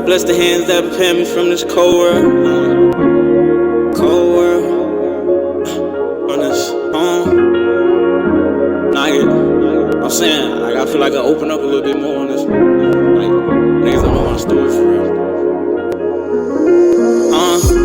bless the hands that prepare me from this cold world. Cold world. On this I'm saying, like, I feel like I open up a little bit more on this. Like, niggas don't know my story for real.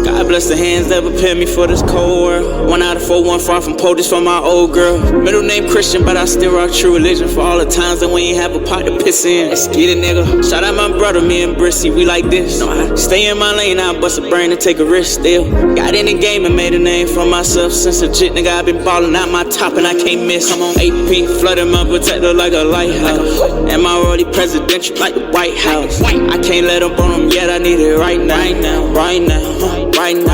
God bless the hands that prepare me for this cold world. 1 out of 4, 1 far from POTUS for my old girl. Middle name Christian, but I still rock true religion. For all the times that we ain't have a pot to piss in. Let's get it, nigga. Shout out my brother, me and Brissy, we like this. No, I stay in my lane, I bust a brain and take a risk still. Got in the game and made a name for myself. Since a jit, nigga, I been ballin' out my top and I can't miss. Come on, AP, flooding my protector like a lighthouse. And my already presidential like the White House. I can't let up on them yet, I need it right now. Right now. Right now.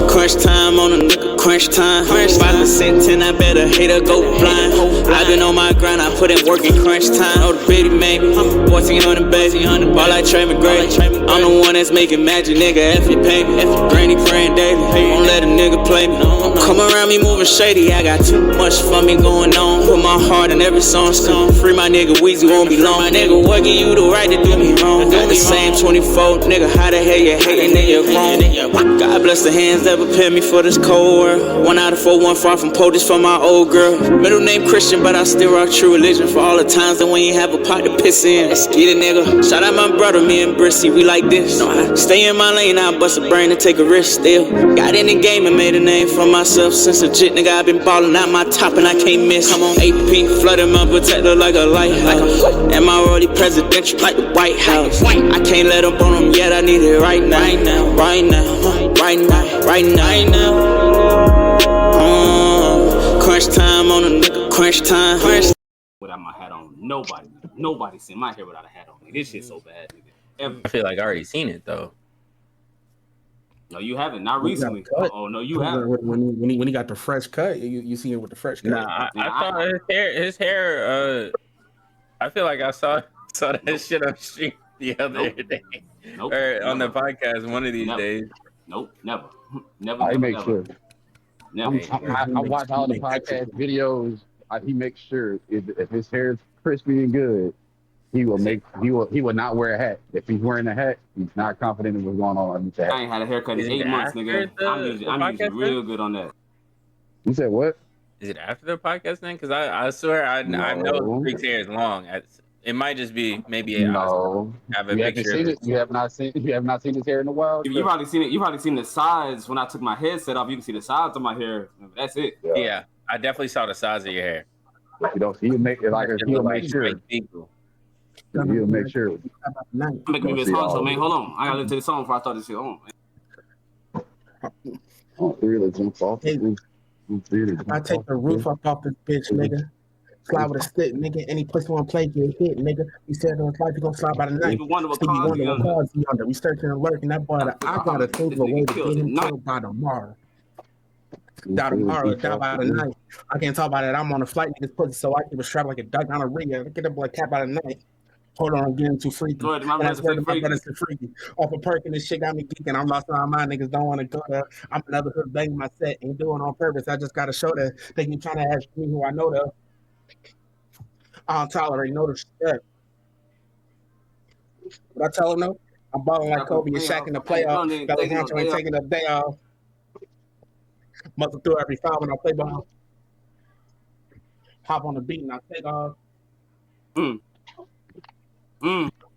Crunch time on a nigga, crunch time. 5% 10, I better hate her go blind. I been on my grind, I put in work in crunch time. Oh, the bitty maybe 1400 baby, ball like Trey McGrady. I'm the one that's making magic, nigga. If you pay me, if you granny praying daily, won't let a nigga play me. Come around me moving shady, I got too much for me going on. Put my heart in every song. Free my nigga Weezy, won't be long. My nigga, what give you the right to do me wrong? Got the same 24, nigga. How the hell you hating, nigga? Wrong. God bless the hands that prepare me for this cold world. 1 out of 4, 1 far from POTUS for my old girl. Middle name Christian, but I still rock true religion. For all the times that we ain't have a pot to piss in. Let's get it, nigga. Shout out my brother, me and Brissy, we like this. No, I stay in my lane, I bust a brain and take a risk still. Got in the game and made a name for myself. Since a jit, nigga, I been ballin' out my top and I can't miss. Come on, AP, flooding my protector like a lighthouse. And my already presidential like the White House. I can't let up on them yet, I need it right now. Right now. Crunch time on a nigga, crunch time. Without my hat on, nobody seen my hair without a hat on. This shit's so bad, nigga. I feel like I already seen it though. No, you haven't. Not recently. Oh no, you haven't. When he got the fresh cut, you see it with the fresh cut. Nah, I thought his hair. I feel like I saw that shit on the street the other day. Nope. Or on the podcast one of these days. Nope, never. I make sure. Never. I watch all the podcast videos. He makes sure if his hair is crispy and good, he will not wear a hat. If he's wearing a hat, he's not confident in what's going on underneath the hat. I ain't had a haircut in 8 months, nigga. I'm usually real good on that. You said what? Is it after the podcast then? Because I swear I know Freak's hair is long. It might just be maybe no. Have a picture. You have not seen his hair in a while. You probably seen it. You probably seen the sides when I took my headset off. You can see the sides of my hair. That's it. Yeah, I definitely saw the size of your hair. You don't. He'll make it like he'll make sure. He'll make sure. I'm making me this song, so man, hold on. I gotta listen to the song before I start this shit on. Oh, really jump off. I take the roof off this bitch, nigga. Slide with a stick, nigga. Any place you want to play, get hit, nigga. You said on life, you gonna slide by the night. Stevie Wonder, what cause he under. We searching and lurking. That boy, I gotta think of a way to get him killed by tomorrow. Die tomorrow, die by the night. I can't talk about it. I'm on a flight, niggas pussy, so I keep a strap like a duck on a rig. Get that boy cap by the night. Hold on, I'm getting too freaky. Go ahead, my brother's too freaky. Off a perk and this shit got me geeking. I'm lost on my mind. Niggas don't want to go there. I'm another hood banging my set. Ain't doing on purpose. I just gotta show that they keep trying to ask me who I know though. I don't tolerate no shit. But I tell them no. I'm balling like Kobe and Shaq in the playoff. That was Hunter ain't taking a day off. Muscle through every foul when I play ball. Hop on the beat and I take off.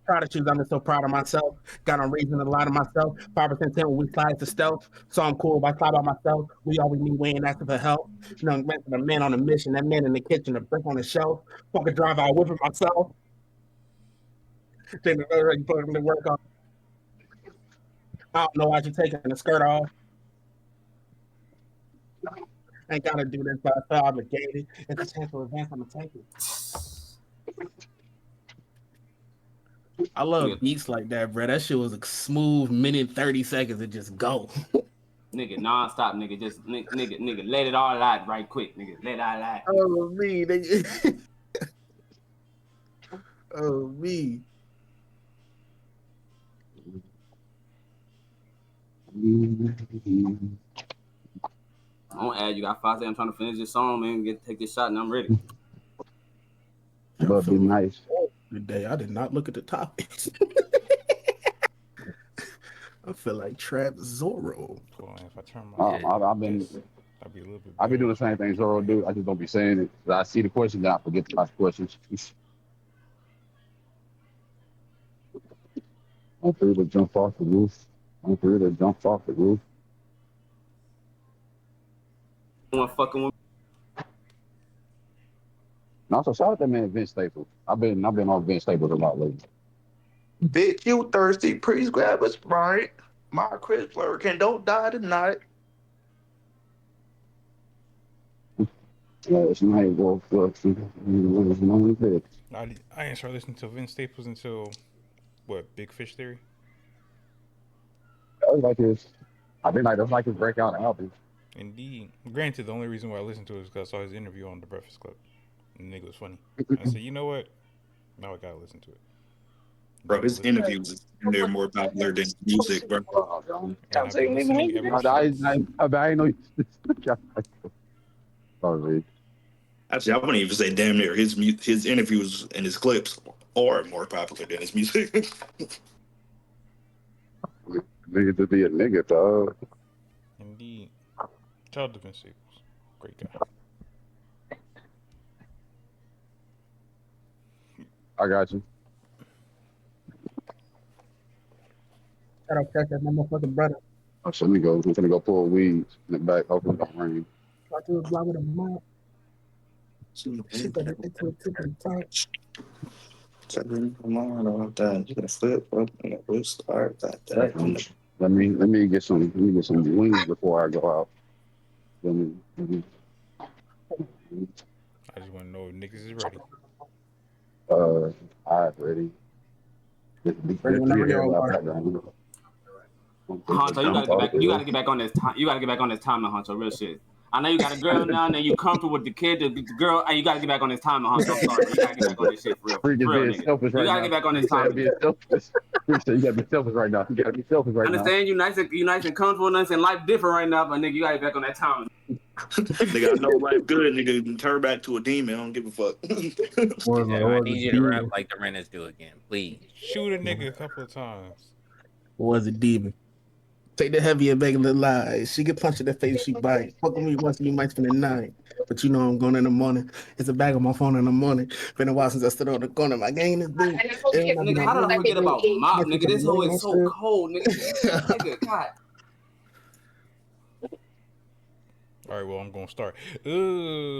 Proud of shoes, I'm just so proud of myself. Got on reason to lie to myself. 5% 10 when we slide to stealth. So I'm cool if I slide by myself. We always need weighing asking for help. You know, the man on a mission, that man in the kitchen, the brick on the shelf. Fucking drive out whipping myself. Then the other put him to work on. I don't know why you're taking the skirt off. Ain't gotta do this, but I feel obligated. It's a chance for advance, I'm gonna take it. I love beats like that, bro. That shit was a smooth minute 30 seconds and just go. Nigga, non-stop, nigga. Just nigga, let it all out right quick, nigga. Let it all out. Oh me, nigga. Oh me. I'm gonna add you got 5 seconds. I'm trying to finish this song, man. Take this shot and I'm ready. That'd be nice. Today, I did not look at the topics. I feel like Trap Zorro. Hold on, if I turn my I've been this, that'd be a little bit I've better. been doing the same thing Zoro do. I just don't be saying it. I see the question, then I forget to ask questions. I'm free to jump off the roof. I'm free to jump off the roof. One fucking with And also, shout out that man Vince Staples. I've been on Vince Staples a lot lately. Bitch, you thirsty? Please grab a Sprite. My Chris Flurkin, don't die tonight. It's night wolf. I didn't start listening to Vince Staples until what? Big Fish Theory. That was like his. I think like that's like his breakout album. Indeed. Granted, the only reason why I listened to it is because I saw his interview on The Breakfast Club. And the nigga was funny. I said, you know what? Now I gotta listen to it. Bro, his interviews they're more popular than music, bro. And I've been listening ever since. I know. Sorry. Actually, I wouldn't even say damn near. His interviews and his clips are more popular than his music. Nigga to be a nigga, dog. Indeed. Shout out to Vince Staples. Great guy. I got you. Shout out to my motherfucking brother. Oh, so let me go. I'm gonna go pull weeds in the back. Hopefully, it don't rain. I do a vlog with a mom. She better get to a tip and talk. Come on, about that. You gonna flip up and we'll start that. Let me get some wings before I go out. Let me, I just want to know if niggas is ready. all right, ready. Ready whenever you're Honcho, you gotta get back on this time. You gotta get back on this timing, Honcho. Real shit. I know you got a girl now, and then you comfortable with the kid, the girl, and you gotta get back on this timing, Honcho. I'm sorry, you gotta get back on this shit for real. Freak is For real, being nigga. selfish You right gotta now. get back on this You gotta timing. be selfish. Freak said you gotta be selfish right now. You gotta be selfish right now. Understand you nice and comfortable, and understand life different right now, but nigga, you gotta get back on that timing. Nigga, I know life good, nigga. Turn back to a demon. I don't give a fuck. Yeah, I need you to rap like the Renters do again, please. Shoot a nigga a couple of times. Was a demon. Take the heavy and make a little lies. She get punched in the face, she bite. Fuck with me once, you might spend the night. But you know I'm going in the morning. It's a bag on my phone in the morning. Been a while since I stood on the corner. My game is big. Nigga, how did I forget about Mop, nigga? This hoe is so cold, nigga. Nigga, God. All right, well, I'm going to start. Well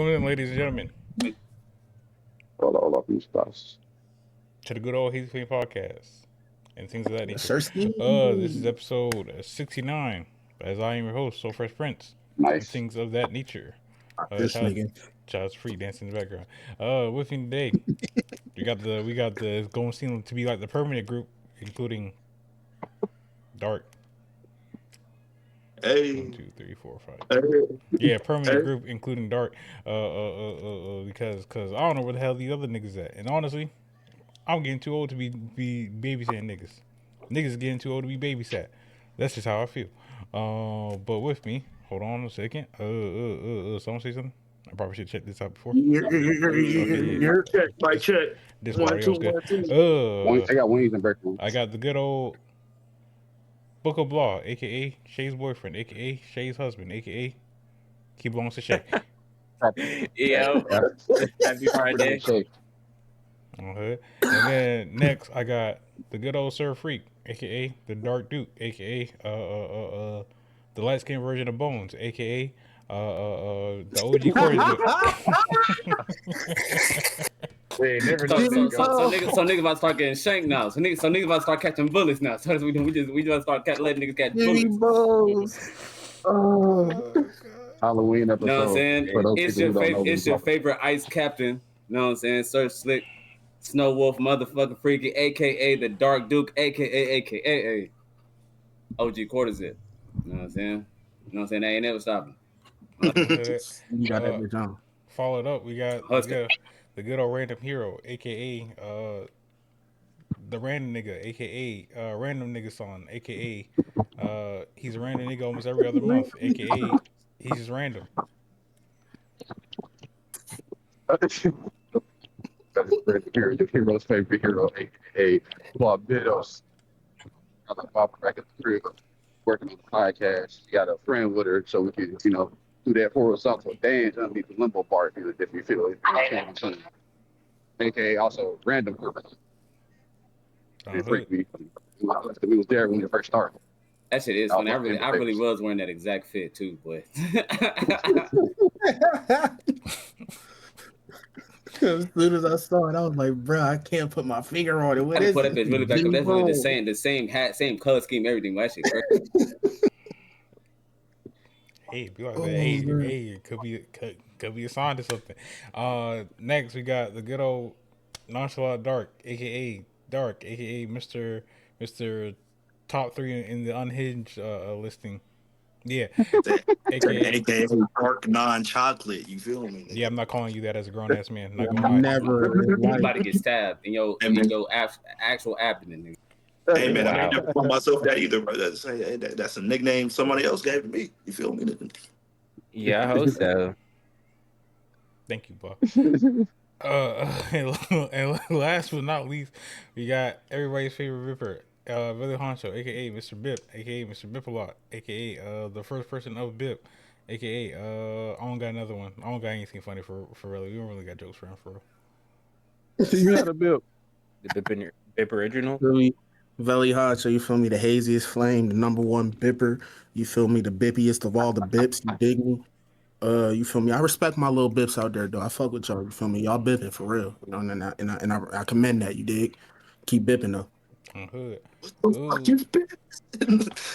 then, ladies and gentlemen, Hold on, these spots. to the good old Hazy Flame podcast and things of that nature. Sirski. This is episode 69, as I am your host, So Fresh Prince. Nice. And things of that nature. This nigga. Child's free dancing in the background. With me today, we got the going seem to be like the permanent group, including Dark. Hey. 1, 2, 3, 4, 5. Hey. Yeah, permanent group including Dark. Because I don't know where the hell these other niggas at. And honestly, I'm getting too old to be babysitting niggas. Niggas getting too old to be babysat. That's just how I feel. But with me, hold on a second. Someone say something. I probably should check this out before. Check, by check. This 1, audio's 2, good. 1, 2. I got wings and breakfast. I got the good old Book of Law, aka Shay's boyfriend, aka Shay's husband, aka he belongs to Shay. Yo, happy Friday. And then next I got the good old Sir Freak, aka the Dark Duke, aka the light skinned version of Bones, aka the OG Corey. Wait, never So niggas about to start getting shanked now. So niggas about to start catching bullets now. So we just start letting niggas catch bullets. Halloween episode. You know what I'm saying? For those It's people who don't know it's your favorite ice captain. You know what I'm saying? Sir Slick, Snow Wolf, motherfucking Freaky, aka the Dark Duke, aka OG Quarterzip. You know what I'm saying? You know what I'm saying? They ain't never stopping. You got that bitch on. Followed up, we got the good old random hero, aka the random nigga, aka random nigga song, aka he's a random nigga almost every other month, aka he's just random. Hero's favorite hero, a Barbados. I like Bob back at the crib, working on the podcast. She got a friend with her, so we can, do that horizontal dance underneath the limbo bar if you feel it. AKA also random purpose. It freaked me. We was there when it first started. That shit is funny. I really was wearing that exact fit too, but as soon as I saw it, I was like, bro, I can't put my finger on it. What is put it? that bitch really back up. That's really the same hat, same color scheme, everything. That shit crazy. Hey, be like that. Hey, it could be a sign to something. Next we got the good old nonchalant Dark, aka Mr. Top 3 in the unhinged listing. Yeah, aka dark non-chocolate. You feel me? Yeah, I'm not calling you that as a grown ass man. Not gonna lie. Never. You about to get stabbed in your actual abdomen. Nigga. Hey man, I ain't never call myself that either, bro. That's a nickname somebody else gave to me. You feel me? Yeah, I hope so. Thank you, Buck. And last but not least, we got everybody's favorite Ripper, Billy Honcho, aka Mr. Bip, aka Mr. Bip-a-lot, aka the first person of Bip, aka I don't got another one. I don't got anything funny for really. We don't really got jokes for him for real. You got a Bip. The Bip original. Valley Hot, so you feel me? The haziest flame, the number one bipper. You feel me? The bippiest of all the bips. You dig me? You feel me? I respect my little bips out there, though. I fuck with y'all. You feel me? Y'all bipping for real. You know, and I commend that. You dig? Keep bipping though. Hood. Fuck you,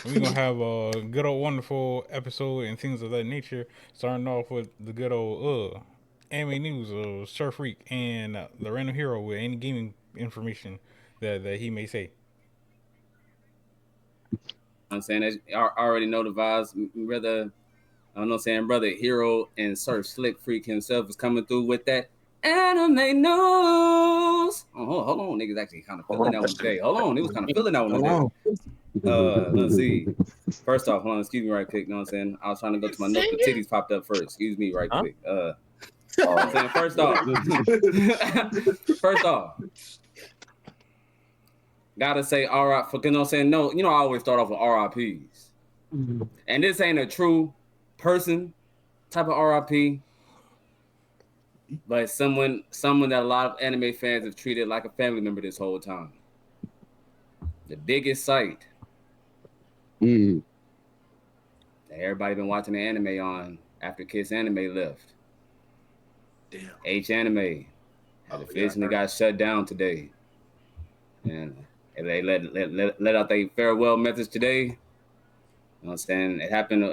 We're gonna have a good old wonderful episode and things of that nature. Starting off with the good old anime news, Surf Freak, and the random hero with any gaming information that he may say. I'm saying that I already know the vibes. Brother, brother Hero and Surf Slick Freak himself is coming through with that anime news. Oh, hold on, niggas actually kind of feeling that one today. Hold on, it was kind of feeling that one today. Let's see. First off, hold on, excuse me right quick. You know what I'm saying? I was trying to go to my notes. The titties popped up first. Excuse me right quick. I'm saying first off, gotta say all right for, you know what I'm saying? No, I always start off with RIPs. And this ain't a true person type of RIP, but someone that a lot of anime fans have treated like a family member this whole time. The biggest site that everybody been watching the anime on after Kiss Anime left. Damn. H Anime has officially got shut down today. And they let out their farewell message today. You know what I'm saying? It happened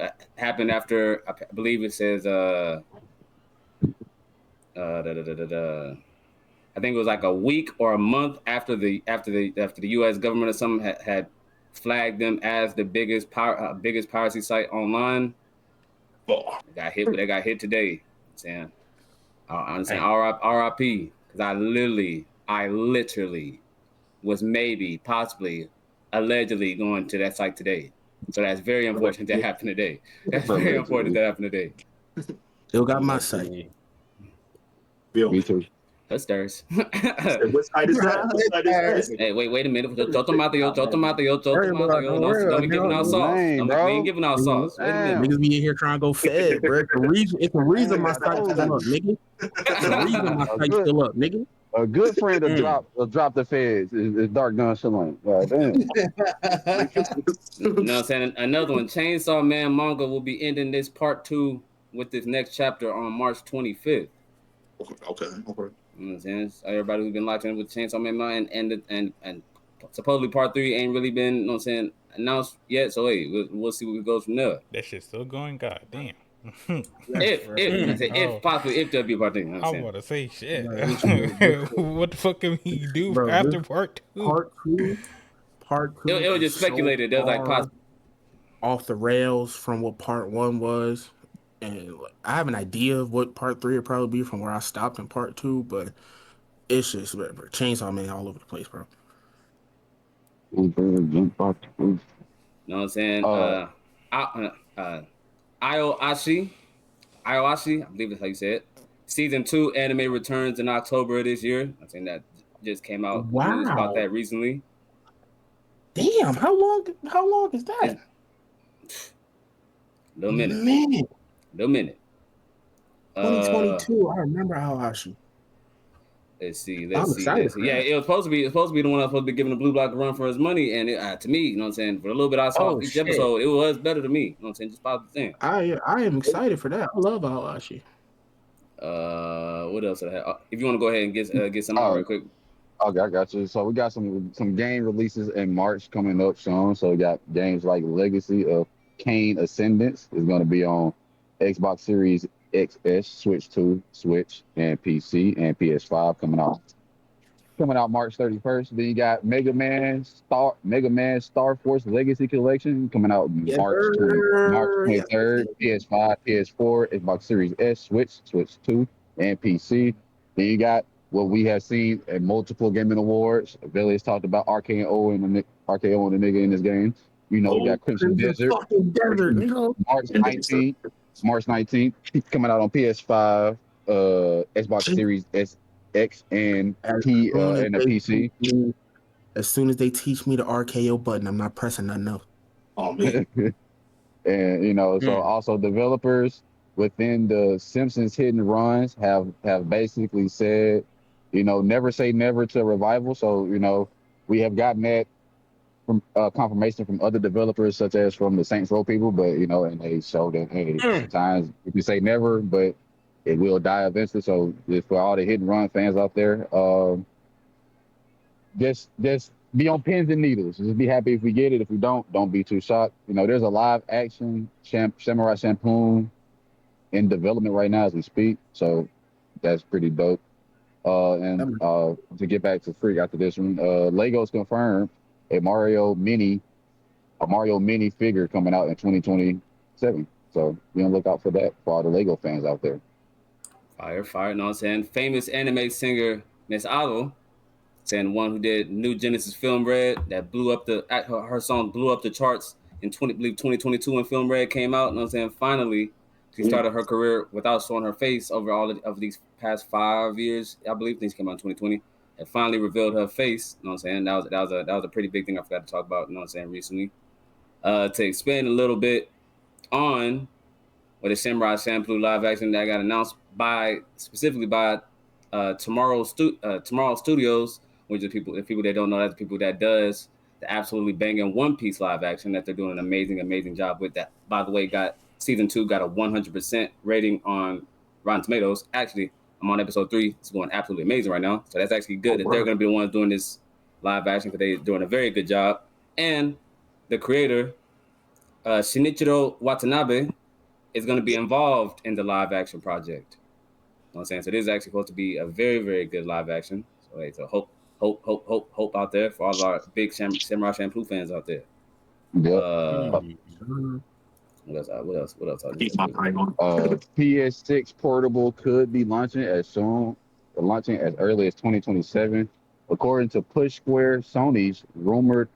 after, I believe it says I think it was like a week or a month after the U.S. government or something had flagged them as the biggest piracy site online. They got hit today. I'm saying RIP, because I literally was maybe, possibly, allegedly going to that site today. So that's very unfortunate that happened today. That's very important that happened today. Still got my site. Me too. That's theirs. What side is that? Hey, wait a minute. Don't be giving out sauce. We ain't giving out sauce. Wait a minute. Niggas be in here trying to go fed, bro. It's a reason my site's still up, nigga. It's a reason my site's still up, nigga. A good friend will drop the feds is Dark Nonchalant. God damn. You know what I'm saying? Another one, Chainsaw Man manga will be ending this part 2 with this next chapter on March 25th. Okay. You know what I'm saying? So everybody who's been watching with Chainsaw Man and supposedly part 3 ain't really been, you know what I'm saying, announced yet. So hey, we'll see where it goes from there. That shit's still going. God damn. If there'll be part 3. You know I'm about to say shit. What the fuck can we do after part 2? Part 2. It was just speculated. There's like possible off the rails from what part 1 was. And I have an idea of what part 3 would probably be from where I stopped in part 2, but it's just Chainsaw Man all over the place, bro. You know what I'm saying? Aoashi, I believe that's how you say it, Season 2 anime returns in October of this year. I think that just came out news about that recently. Damn, how long is that? Little minute. Little minute. 2022. I remember Aohashi. Let's see. Yeah, it was supposed to be the one that was supposed to be giving the Blue Block a run for his money, and it, to me, you know what I'm saying, for a little bit I saw each episode, it was better to me. You know what I'm saying? Just about the thing. I am excited for that. I love Aohashi. What else did I have? If you want to go ahead and get some out real quick. Okay, I got you. So we got some game releases in March coming up soon. So we got games like Legacy of Kain Ascendance is going to be on Xbox Series XS, Switch 2, Switch, and PC and PS5 coming out March 31st. Then you got Mega Man Star Force Legacy Collection coming out March 23rd. PS5, PS4, Xbox Series S, Switch 2, and PC. Then you got what we have seen at multiple gaming awards. Billy has talked about RKO and the nigga in this game. You know, we got Crimson Desert. March 19th, coming out on PS5, Xbox Series X and a PC. As soon as they teach me the RKO button, I'm not pressing nothing else. Oh man. And you know, so also developers within the Simpsons hidden runs have basically said, you know, never say never to revival. So, you know, we have gotten that from confirmation from other developers, such as from the Saints Row people, but you know, and they showed that hey, sometimes if you say never, but it will die eventually. So just for all the hidden run fans out there, just be on pins and needles. Just be happy if we get it. If we don't be too shocked. You know, there's a live action Samurai Champloo in development right now as we speak. So that's pretty dope. And to get back to Freak after this one, Lego's confirmed a Mario Mini figure coming out in 2027. So be on the lookout for that for all the Lego fans out there. Fire, you know what I'm saying? Famous anime singer Miss Avo, saying one who did New Genesis Film Red, that blew up her song blew up the charts in 2022 when Film Red came out. You know what I'm saying? Finally, she started her career without showing her face over all of these past 5 years. I believe things came out in 2020. And finally revealed her face. You know what I'm saying? That was a pretty big thing I forgot to talk about, you know what I'm saying, recently. To expand a little bit on what the Samurai Champloo live action that got announced specifically by Tomorrow Studios, which is the people that don't know, that's the people that does the absolutely banging One Piece live action that they're doing an amazing job with. That, by the way, season 2 got a 100% rating on Rotten Tomatoes. Actually, I'm on episode 3. It's going absolutely amazing right now. So that's actually good that they're going to be the ones doing this live action because they're doing a very good job. And the creator, Shinichiro Watanabe, is going to be involved in the live action project. You know what I'm saying? So this is actually supposed to be a very, very good live action. So, hey, so hope out there for all of our big Samurai Champloo fans out there. What else? PS6 portable could be launching as early as 2027. According to Push Square, Sony's rumored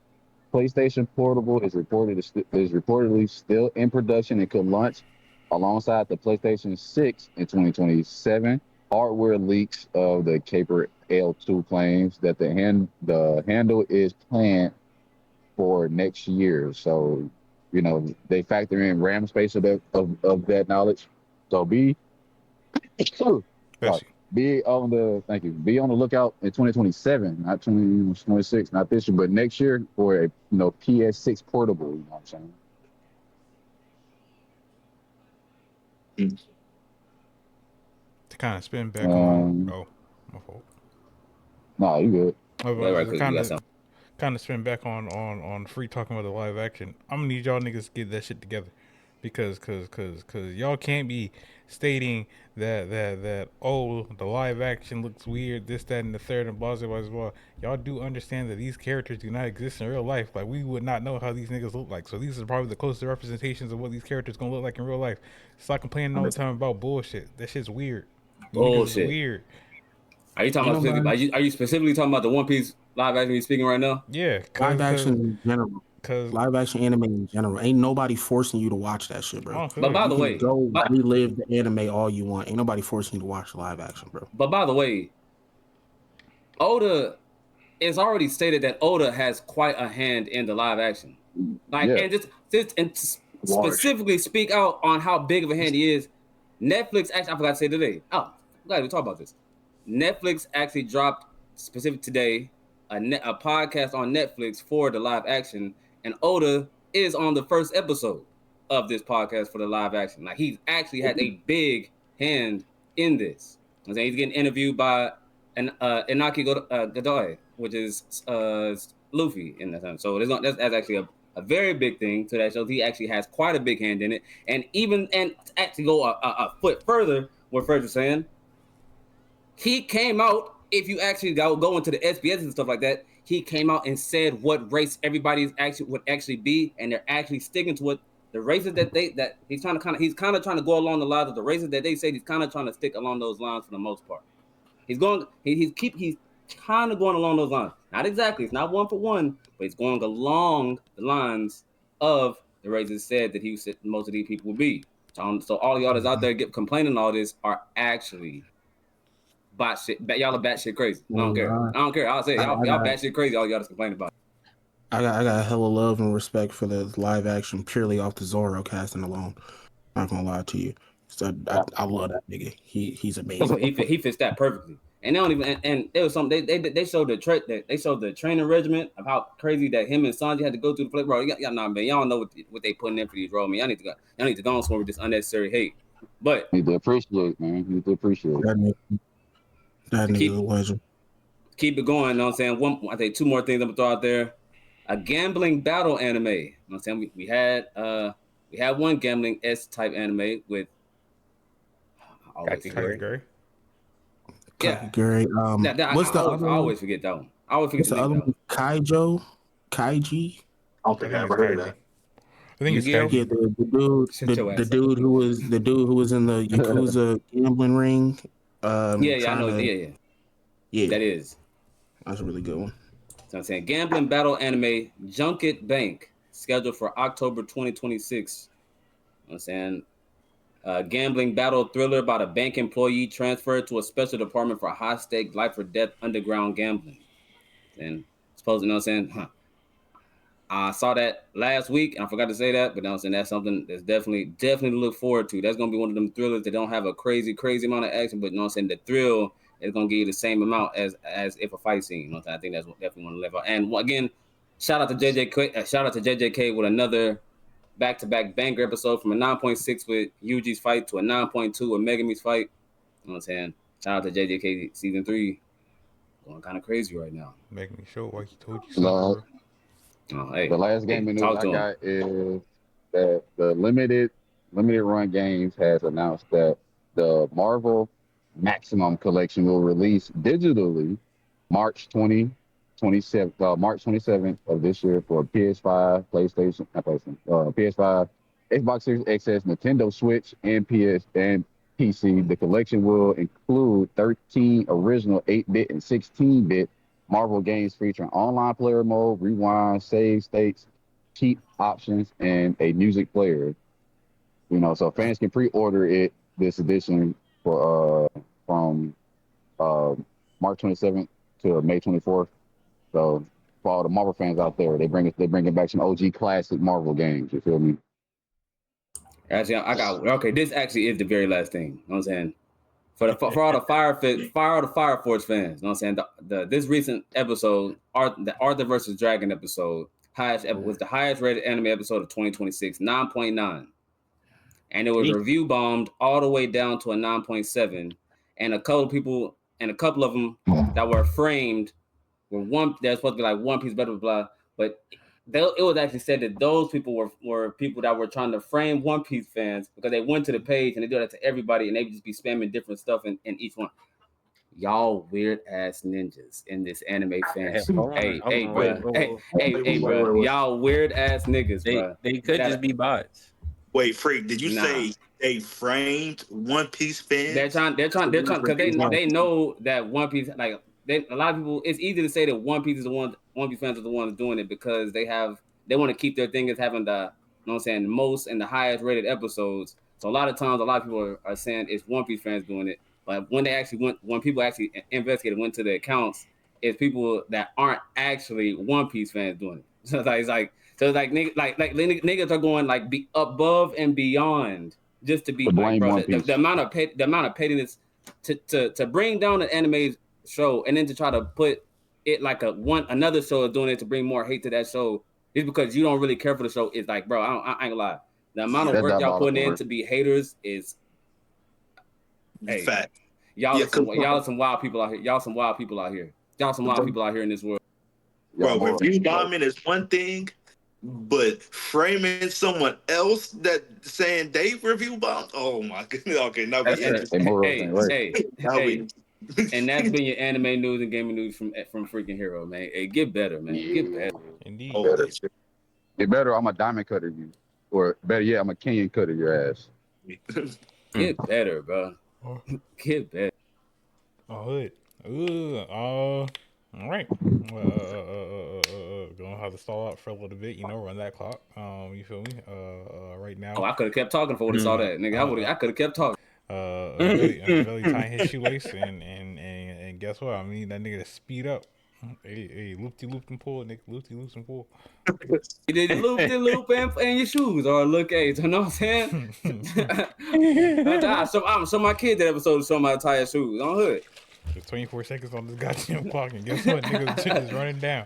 PlayStation Portable is reportedly still in production and could launch alongside the PlayStation 6 in 2027. Hardware leaks of the Caper L2 claims that the handle is planned for next year. So, you know, they factor in RAM space of that knowledge. So be on the lookout in 2027, not 2026, not this year, but next year for a PS6 portable. You know what I'm saying? To kind of spin back on. My fault. Nah, you good. Kind of spin back on Free talking about the live action. I'm gonna need y'all niggas to get that shit together, because y'all can't be stating that the live action looks weird, this, that, and the third, and blah blah blah. Y'all do understand that these characters do not exist in real life. Like, we would not know how these niggas look like. So these are probably the closest representations of what these characters gonna look like in real life. Stop complaining all the time about bullshit. That shit's weird. Bullshit. Weird. Are you specifically talking about the One Piece live action you're speaking right now? Yeah, live action in general. Cause Live action anime in general, ain't nobody forcing you to watch that shit, I bro. don't feel But like by You the can way, go but, relive the anime all you want. Ain't nobody forcing you to watch live action, bro. but by the way, Oda, it's already stated that Oda has quite a hand in the live action. Like, Yeah, and specifically speak out on how big of a hand he is. Netflix actually, I forgot to say today. Oh, I'm glad we talk about this. Netflix actually dropped specific today a podcast on Netflix for the live action, and Oda is on the first episode of this podcast for the live action. Like he's actually had a big hand in this. I'm saying he's getting interviewed by Inaki Godoy, which is Luffy in that time. So that's actually a very big thing to that show. He actually has quite a big hand in it, and actually go a foot further. What Fred was saying, he came out. If you actually go into the SBS and stuff like that, he came out and said what race everybody would actually be, and they're actually sticking to what the races that he's kind of trying to go along the lines of the races that they say. He's kind of trying to stick along those lines for the most part. He's kind of going along those lines. Not exactly. It's not one for one, but he's going along the lines of the races said that he said most of these people would be. So all y'all that's out there complaining all this are actually bot shit. Y'all are batshit crazy. I don't care. I don't care. I'll say y'all batshit crazy. All y'all just complaining about. I got hella love and respect for the live action purely off the Zoro casting alone. Not gonna lie to you. So I love that nigga. He's amazing. He fits that perfectly. And they don't even and there was something they showed they showed the training regimen of how crazy that him and Sanji had to go through the play, bro. Y'all nah, man. Y'all know what they putting in for these roles, man. Y'all need to go on somewhere with this unnecessary hate. But need to appreciate, man. Need to appreciate. That nigga's a legend. Keep it going. You know what I'm saying? I think two more things I'm gonna throw out there. A gambling battle anime. You know what I'm saying? We had one gambling S type anime with Kakiguri. Yeah. Gary. What's the other I always forget that one. I always forget what's the other one? Kaiji. I don't think I ever heard of that. I think it's Yu-Gi-Oh? Yeah, the dude who was in the Yakuza gambling ring. I know. Yeah. That is. That's a really good one. So I'm saying gambling battle anime Junket Bank scheduled for October 2026. I'm saying gambling battle thriller about a bank employee transferred to a special department for high stake life or death underground gambling. And supposedly, you know what I'm saying? I saw that last week and I forgot to say that, but you know what I'm saying that's something that's definitely to look forward to. That's gonna be one of them thrillers that don't have a crazy amount of action, but you know what I'm saying the thrill is gonna give you the same amount as if a fight scene. You know what I'm saying? I think that's definitely one to live out. And again, shout out to JJK with another back-to-back banger episode from a 9.6 with Yuji's fight to a 9.2 with Megami's fight. You know what I'm saying? Shout out to JJK season 3. Going kind of crazy right now. Make me show why he told you something, bro. Oh, hey, The last game news I to got is that the limited run games has announced that the Marvel Maximum Collection will release digitally March 27th of this year for PS5, PS5, Xbox Series XS, Nintendo Switch, and PC. The collection will include 13 original 8-bit and 16-bit Marvel games featuring online player mode, rewind, save states, cheat options, and a music player. So fans can pre-order this edition for from March 27th to May 24th. So for all the Marvel fans out there, they bringing back some OG classic Marvel games. You feel me? Actually, this actually is the very last thing. You know what I'm saying? For all the Fire Force fans, you know what I'm saying? This recent episode, the Arthur versus Dragon episode, was the highest rated anime episode of 2026, 9.9. And it was review bombed all the way down to a 9.7. And a couple of them that were framed were they're supposed to be like One Piece, blah, blah, blah. But it was actually said that those people were people that were trying to frame One Piece fans because they went to the page and they do that to everybody and they just be spamming different stuff in each one. Y'all weird ass ninjas in this anime fan. Hey, bro. Y'all weird ass niggas, bro. They could just be bots. Wait, Freak, did you say they framed One Piece fans? They're trying because they know that One Piece, like a lot of people, it's easy to say that One Piece fans are the ones doing it because they have they want to keep their thing as having the, you know what I'm saying, the most and the highest rated episodes. So a lot of times, a lot of people are saying it's One Piece fans doing it. But when people actually investigated, went to the accounts, it's people that aren't actually One Piece fans doing it. So it's like niggas are going like be above and beyond just to be To like, blame bro, One Piece. the amount of pettiness to bring down an anime show and then to try to put it like another show is doing it to bring more hate to that show just because you don't really care for the show. Is like, bro, I ain't gonna lie. The amount of That's work y'all diabolical putting in work. to be haters is, hey, Fact. y'all Yeah, are some wild people out here. Y'all some wild people out here. Y'all some wild people out here in this world. Bro, Y'all review bombing is one thing, but framing someone else that saying they review bombed, oh my goodness. Okay, now we That's interesting. Hey, more hey, thing, right? Now hey, we and that's been your anime news and gaming news from freaking Hero, man. Hey, get better, man. Get Yeah. better. Indeed. oh, Get better, I'm a diamond cutter you. Or better yet, I'm a Kenyan cutter your ass. Get better, bro. Oh, Get better. hood. All right. Gonna have to stall out for a little bit, run that clock. You feel me? Right now. Oh, I could have kept talking for what saw that, nigga. I could have kept talking. Belly tying his shoelace, and guess what? I mean that nigga to speed up. Hey, loop and pull, nigga. Loop and pull. You did the loop and your shoes, or look, hey, you know what I'm saying? So my kid that episode of show my tie his shoes on hood. There's 24 seconds on this goddamn clock, and guess what? Niggas is running down.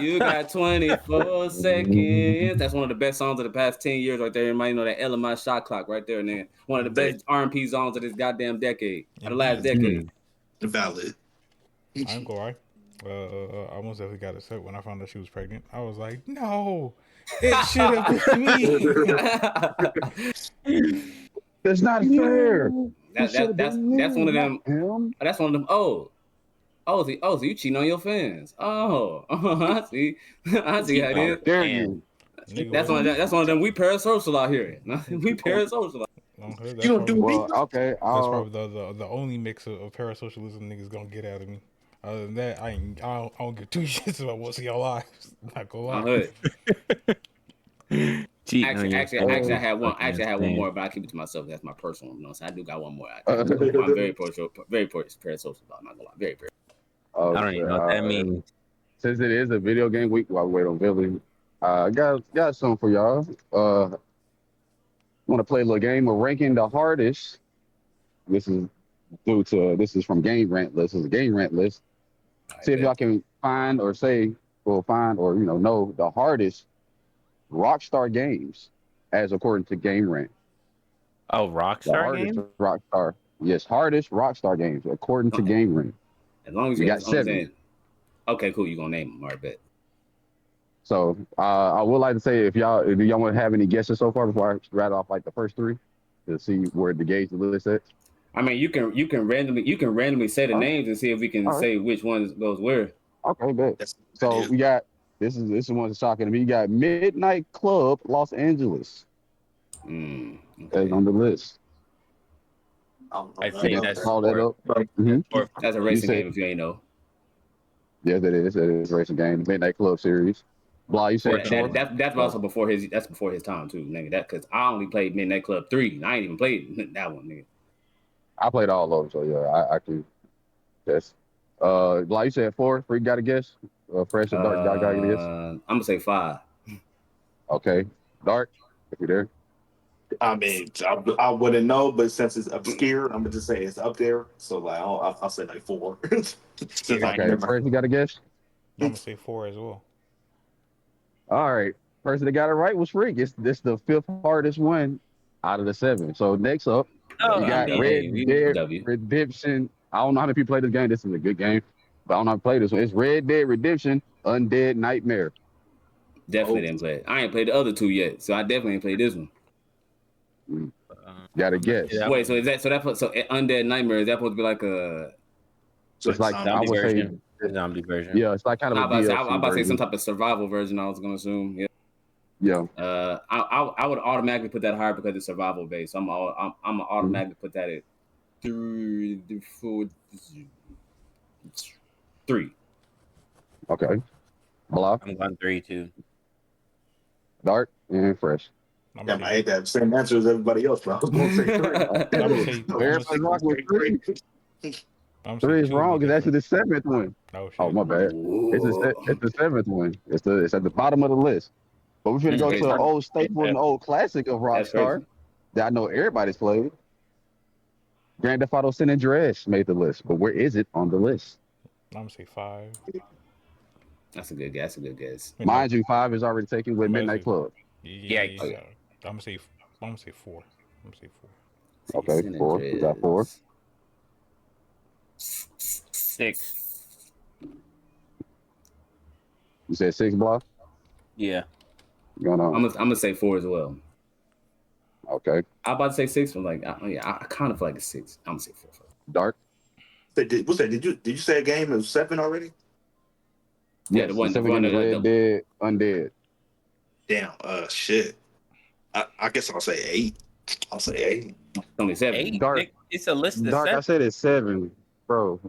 You got 24 seconds. That's one of the best songs of the past 10 years right there. You might know that LMI shot clock right there, man. One of the best R&P songs of this goddamn decade, of the last decade. valid. I ain't gonna lie. I almost definitely got upset when I found out she was pregnant. I was like, no, it should have been me. That's not fair. That's one of them. That's one of them. So you cheating on your fans. I see. I see how it is. Dare you? That's one of them. We parasocial out here. We parasocial. That's You don't do Well, okay. That's probably the only mix of parasocialism niggas gonna get out of me. Other than that, I don't give two shits about what's in your lives. Not gonna lie. Actually, I had one. Actually, I had one more, but I keep it to myself. That's my personal. So I do got one more. I'm very parasocial about. I'm not gonna lie. Very. I don't even know what that means. Since it is a video game week, while we wait on Billy, got something for y'all. Want to play a little game of ranking the hardest. This is from Game Rant List. This is a Game Rant list. See if y'all can find or know the hardest Rockstar games as according to Game Rant. Oh, Rockstar game? Rockstar. Yes, hardest Rockstar games according to Game Rant. As long as you got 7. Okay, cool. You gonna name them, all right, bet. So I would like to say do y'all want to have any guesses so far before I rattle off like the first 3 to see where the gauge the list at? I mean, you can randomly say the names and see if we can say which ones goes where. Okay, bet. So we got this is one that's shocking to me. You got Midnight Club Los Angeles. Okay. That's on the list. I think that's all that up. That's a racing game if you ain't know. Yes, it is. It is a racing game. Midnight Club series. Blah, you said that's also before his time too, nigga. That because I only played Midnight Club 3. I ain't even played that one, nigga. I played all of them, so yeah, I can guess. Blah, you said 4. Freak got a guess. Fresh and Dark got a guess. I'm gonna say 5. Okay, Dark, if you're there. I mean, I wouldn't know, but since it's obscure, I'm gonna just say it's up there. So like, I'll say like 4. Okay, Fresh, you got a guess? I'm gonna say 4 as well. All right, person that got it right was Freak. This the 5th hardest one out of the 7. So next up, you got Red Dead Redemption. I don't know how many people play this game. This is a good game, but I don't know how to play this one. It's Red Dead Redemption Undead Nightmare. Definitely didn't play it. I ain't played the other 2 yet, so I definitely ain't played this one. Got a guess. Wait, so Undead Nightmare, is that supposed to be like a? So it's like I would say zombie version. Yeah, it's like kind of I'm about to say some type of survival version. I was gonna assume. Yeah. Yeah. I would automatically put that higher because it's survival based. I'm automatically put that at 3. Okay. Blah. I'm going 3 too. Dark and Fresh. I'm Damn, gonna I say, hate that same answer as everybody else, but I was going to say three. I'm gonna say, I'm gonna Everybody's say, rocking with three. I'm gonna say Three is two would be wrong. It's actually different. the seventh one. Oh Oh, shit. my bad. It's the seventh one. It's at the bottom of the list. But we're gonna That's go to crazy. an old staple and old classic of That's crazy. Rockstar that I know everybody's played. Grand Theft Auto San Andreas made the list, but where is it on the list? I'm gonna say 5. That's a good guess. That's a good guess. Wait, no, Mind you, 5 is already taken with I'm about to Midnight say, Club. yeah. Oh, yeah. I'm gonna say 4. I'm gonna say 4. Okay, San 4. We got 4. Andreas. 6. You said 6 block? Yeah. Going I'm on. gonna say 4 as well. Okay. I'm about to say 6, but like, I kind of feel like it's 6. I'm gonna say 4. Dark? What's that? Did you say a game of 7 already? Yeah, Yes, the the one, 7 game is Red Dead Undead. Damn. Shit. I guess I'll say 8. I'll say 8. only 7. 8. Dark. Nick, it's a list of Dark, 7. I said it's 7, bro.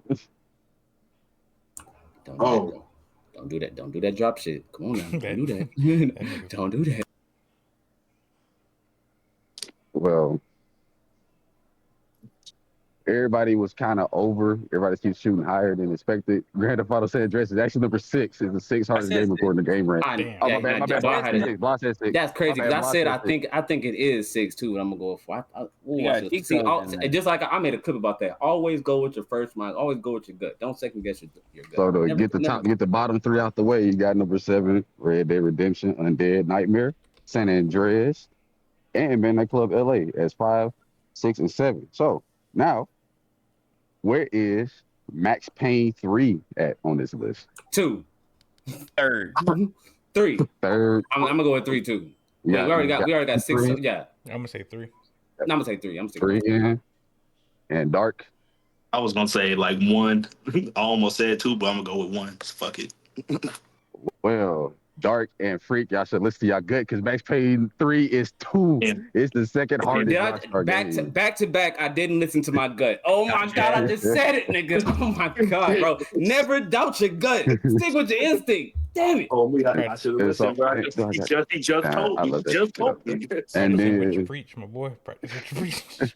Don't do Oh. that. Don't do that. Don't do that drop shit. Come on now. Don't do That that. nigga- Don't do that. Well, everybody was kind of over. Everybody keeps shooting higher than expected. Grand Theft Auto San Andreas is actually number 6. It's the 6th hardest said game according to Game Rank. Damn. Oh, my bad. My bad. Blah Block had said it. 6. Block said 6. That's crazy My because bad, I Block said said 6. I think it is 6 too, and I'm gonna go for. You got cheat See, codes in there. just like I made a clip about that. Always go with your first mind. Always go with your gut. Don't second guess your gut. So to Never- get the never- get the bottom 3 out the way, you got number 7, Red Dead Redemption, Undead Nightmare, San Andreas, and Midnight Club LA as 5, 6, and 7. So now, where is Max Payne 3 at on this list? 2, 3rd. 3. 3rd. I'm gonna go with 3 too. Wait, we already got 6. 3, So, yeah, I'm gonna say 3. I'm gonna say 3. I'm gonna say 3 and Dark. I was going to say like 1. I almost said 2, but I'm going to go with 1. Fuck it. Well, Dark and Freak, y'all should listen to y'all gut because Max Payne 3 is 2. Yeah. It's the second hardest Rockstar game. back to back. I didn't listen to my gut. Oh my god, I just said it, nigga. Oh my god, bro. Never doubt your gut. Stick with your instinct. Damn it. Oh, me, I should have listened. Bro. He just told me. He just told me. And Practice what you then preach, my boy. Practice what you preach.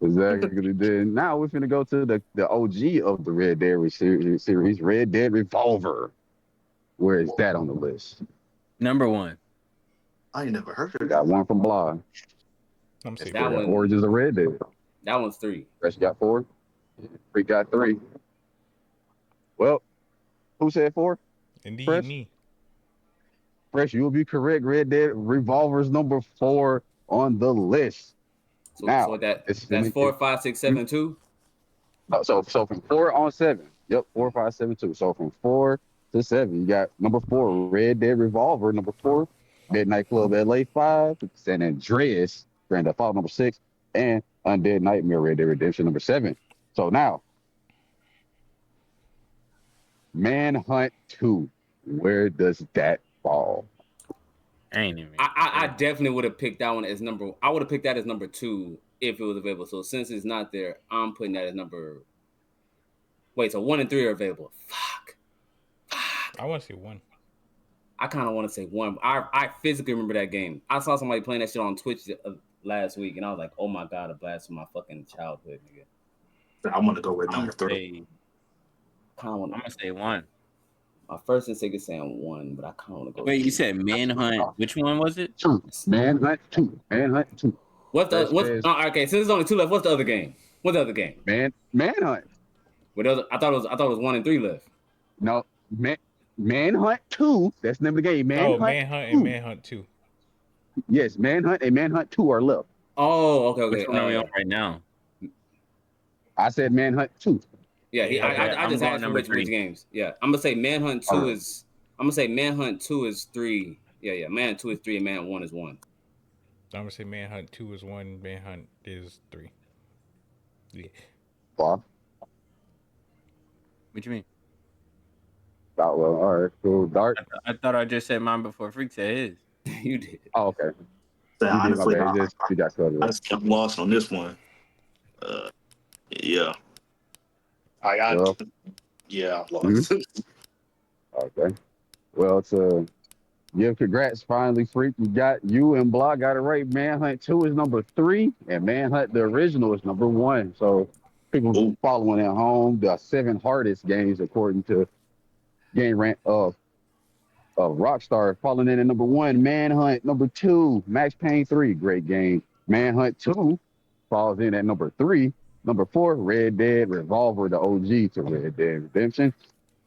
exactly. Then now we're gonna go to the OG of the Red Dead series, Red Dead Revolver. Where is that on the list? Number 1. I ain't never heard We of got that. one from Blah. I'm gonna say That 4. one- Origins of Red Dead. That one's 3. Fresh got 4. Freak got 3. Well, who said 4? Indeed, Fresh? me. Fresh, you will be correct. Red Dead Revolver's number 4 on the list. So, Now, so it's- that's 4, 5, 6, 7, 2. So from 4 on 7. Yep, 4, 5, 7, 2. So from 4 to 7, you got number 4, Red Dead Revolver, number 4, Midnight Club LA 5, San Andreas, Grand Theft Auto number 6, and Undead Nightmare Red Dead Redemption number 7. So now, Manhunt 2, where does that fall? I ain't even. I definitely would have picked that one as number. I would have picked that as number 2 if it was available. So since it's not there, I'm putting that as number. Wait, so 1 and 3 are available. Fuck. I want to say 1. I kind of want to say 1. I physically remember that game. I saw somebody playing that shit on Twitch last week, and I was like, oh my god, a blast from my fucking childhood, nigga. I'm going to go with I'm number 3. gonna say 1. My first instinct is saying 1, but I kind of want to go. Wait, you said Manhunt. Which one was it? 2. Manhunt 2. Manhunt 2. What's okay? Since there's only 2 left, what's the other game? What's the other game? Manhunt. I thought it was 1 and 3 left. No, Manhunt 2. That's the name of the game. Manhunt Manhunt 2. and Manhunt 2. Yes, Manhunt and Manhunt 2 are left. Oh, okay. Which one are we on right now? I said Manhunt 2. Yeah, I I'm just going asked for number which 3. games. Yeah, I'm gonna say Manhunt 2 Alright. is. I'm gonna say Manhunt 2 is 3. Yeah. Manhunt 2 is 3 and Manhunt 1 is 1. I'm gonna say Manhunt 2 is 1. Manhunt is 3. Yeah. Bob. What you mean? Oh, well, all right. Cool. Dark. I thought I just said mine before Freak said his. You did. Oh, okay. So You did, my honestly, bad. You got covered. I'm lost on this one. Yeah. Well. Yeah, I'm lost. Okay. Well, Yeah, congrats. Finally, Freak. You and Blah got it right. Manhunt 2 is number 3, and Manhunt the original is number 1. So people Ooh. following at home, the 7 hardest games according to Game Rant of Rockstar, falling in at number 1. Manhunt number 2. Max Payne 3, great game. Manhunt 2 falls in at number 3. Number 4, Red Dead Revolver, the OG to Red Dead Redemption.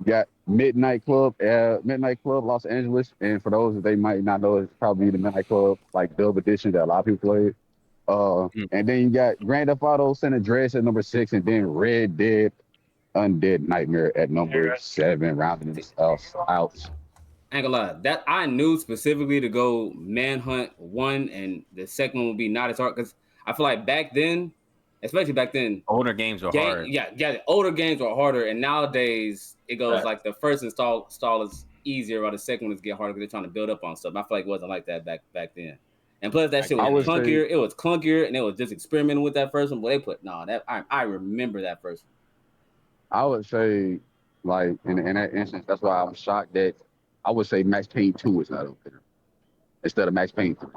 Got Midnight Club, Los Angeles, and for those that they might not know, it's probably the Midnight Club like dub edition that a lot of people played. And then you got Grand Theft Auto San Andreas at number 6, and then Red Dead Undead Nightmare at number 7, rounding this out. I ain't gonna lie, that I knew specifically to go Manhunt 1, and the second one would be not as hard because I feel like back then, especially back then, Older games were hard. Yeah, the older games were harder, and nowadays it goes like the first install is easier, while the second ones get harder because they're trying to build up on stuff. I feel like it wasn't like that back then. And plus, that shit was clunkier. It was clunkier, and it was just experimenting with that first one. But they put I remember that first one. I would say, like in that instance, that's why I'm shocked that I would say Max Payne 2 is not up there instead of Max Payne 3.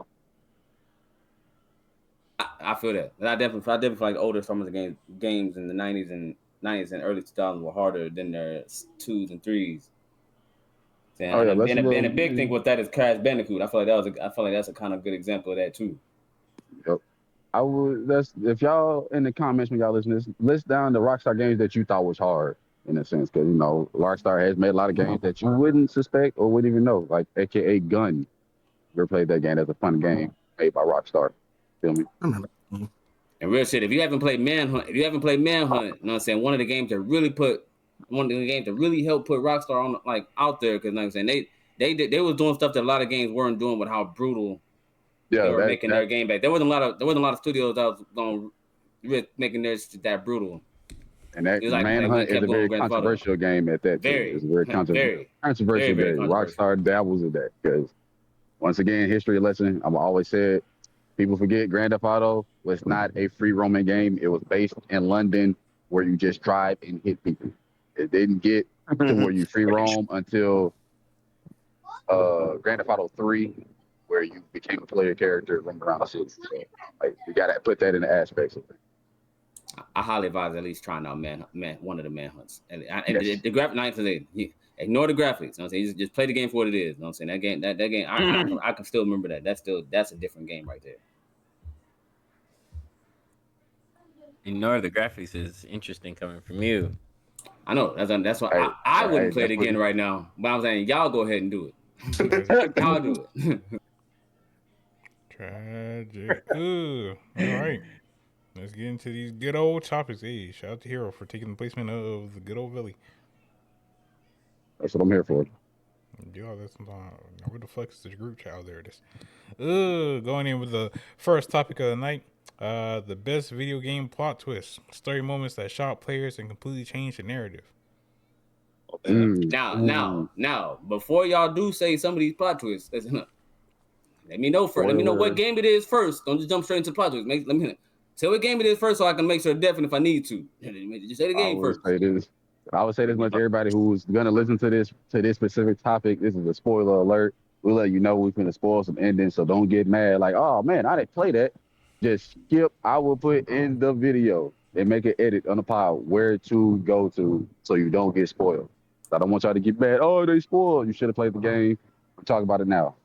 I feel that. I definitely feel like the older some of the games in the 90s and early 2000s were harder than their 2s and 3s. And a big thing with that is Crash Bandicoot. I feel like that's a kind of good example of that too. Yep. If y'all in the comments when y'all listen, list down the Rockstar games that you thought was hard in a sense, because Rockstar has made a lot of games that you wouldn't suspect or wouldn't even know, like AKA Gun. Ever played that game? That's a fun game made by Rockstar. Feel me? And real shit, if you haven't played Manhunt, you know what I'm saying, one of the games that really helped put Rockstar on out there, because I'm saying they was doing stuff that a lot of games weren't doing with how brutal they were making their game back. There wasn't a lot of studios that was going making theirs that brutal. And that Manhunt is a very controversial game at that time. It's a very controversial game. Rockstar dabbles in that because, once again, history lesson. I'm always said, people forget Grand Theft Auto was not a free roaming game. It was based in London where you just drive and hit people. It didn't get to where you free roam until Grand Theft Auto 3, where you became a player character running around the city. So, you gotta put that in the aspects of it. I highly advise at least trying out one of the Manhunts. And the graphic night today, ignore the graphics. You know what I'm saying? Just play the game for what it is. You know what I'm saying? That game, I can still remember that. That's a different game right there. Ignore the graphics is interesting coming from you. I know. That's why I wouldn't play it again right now. But I'm saying y'all go ahead and do it. Y'all do it. Tragic. All right. Let's get into these good old topics. Hey, shout out to Hero for taking the placement of the good old Billy. That's what I'm here for. Yo, that's where the fuck is the group chat? Oh, there it is. Going in with the first topic of the night. The best video game plot twist. Story moments that shock players and completely change the narrative. Now, before y'all do say some of these plot twists, let me know first. Let me know what game it is first. Don't just jump straight into plot twists. Let me tell what game it is first, so I can make sure definite if I need to. Just say the game first. I would say this much to everybody who's gonna listen to this specific topic. This is a spoiler alert. We'll let you know we're gonna spoil some endings, so don't get mad. Like, oh man, I didn't play that. Just skip. I will put in the video and make an edit on the pod where to go to, so you don't get spoiled. I don't want y'all to get mad. Oh, they spoiled. You should have played the game. We're talking about it now.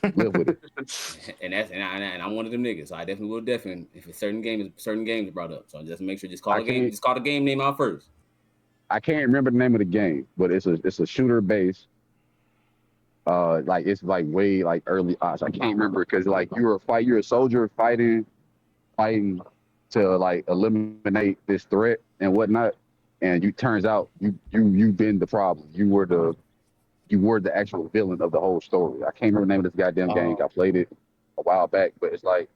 Live with it. and I'm one of them niggas. So I definitely will if certain games brought up. So just make sure call the game name out first. I can't remember the name of the game, but it's a shooter base. It's way early odds. I can't remember because you're a soldier fighting to eliminate this threat and whatnot. And turns out you've been the problem. You were the actual villain of the whole story. I can't remember the name of this goddamn game. I played it a while back, but it's like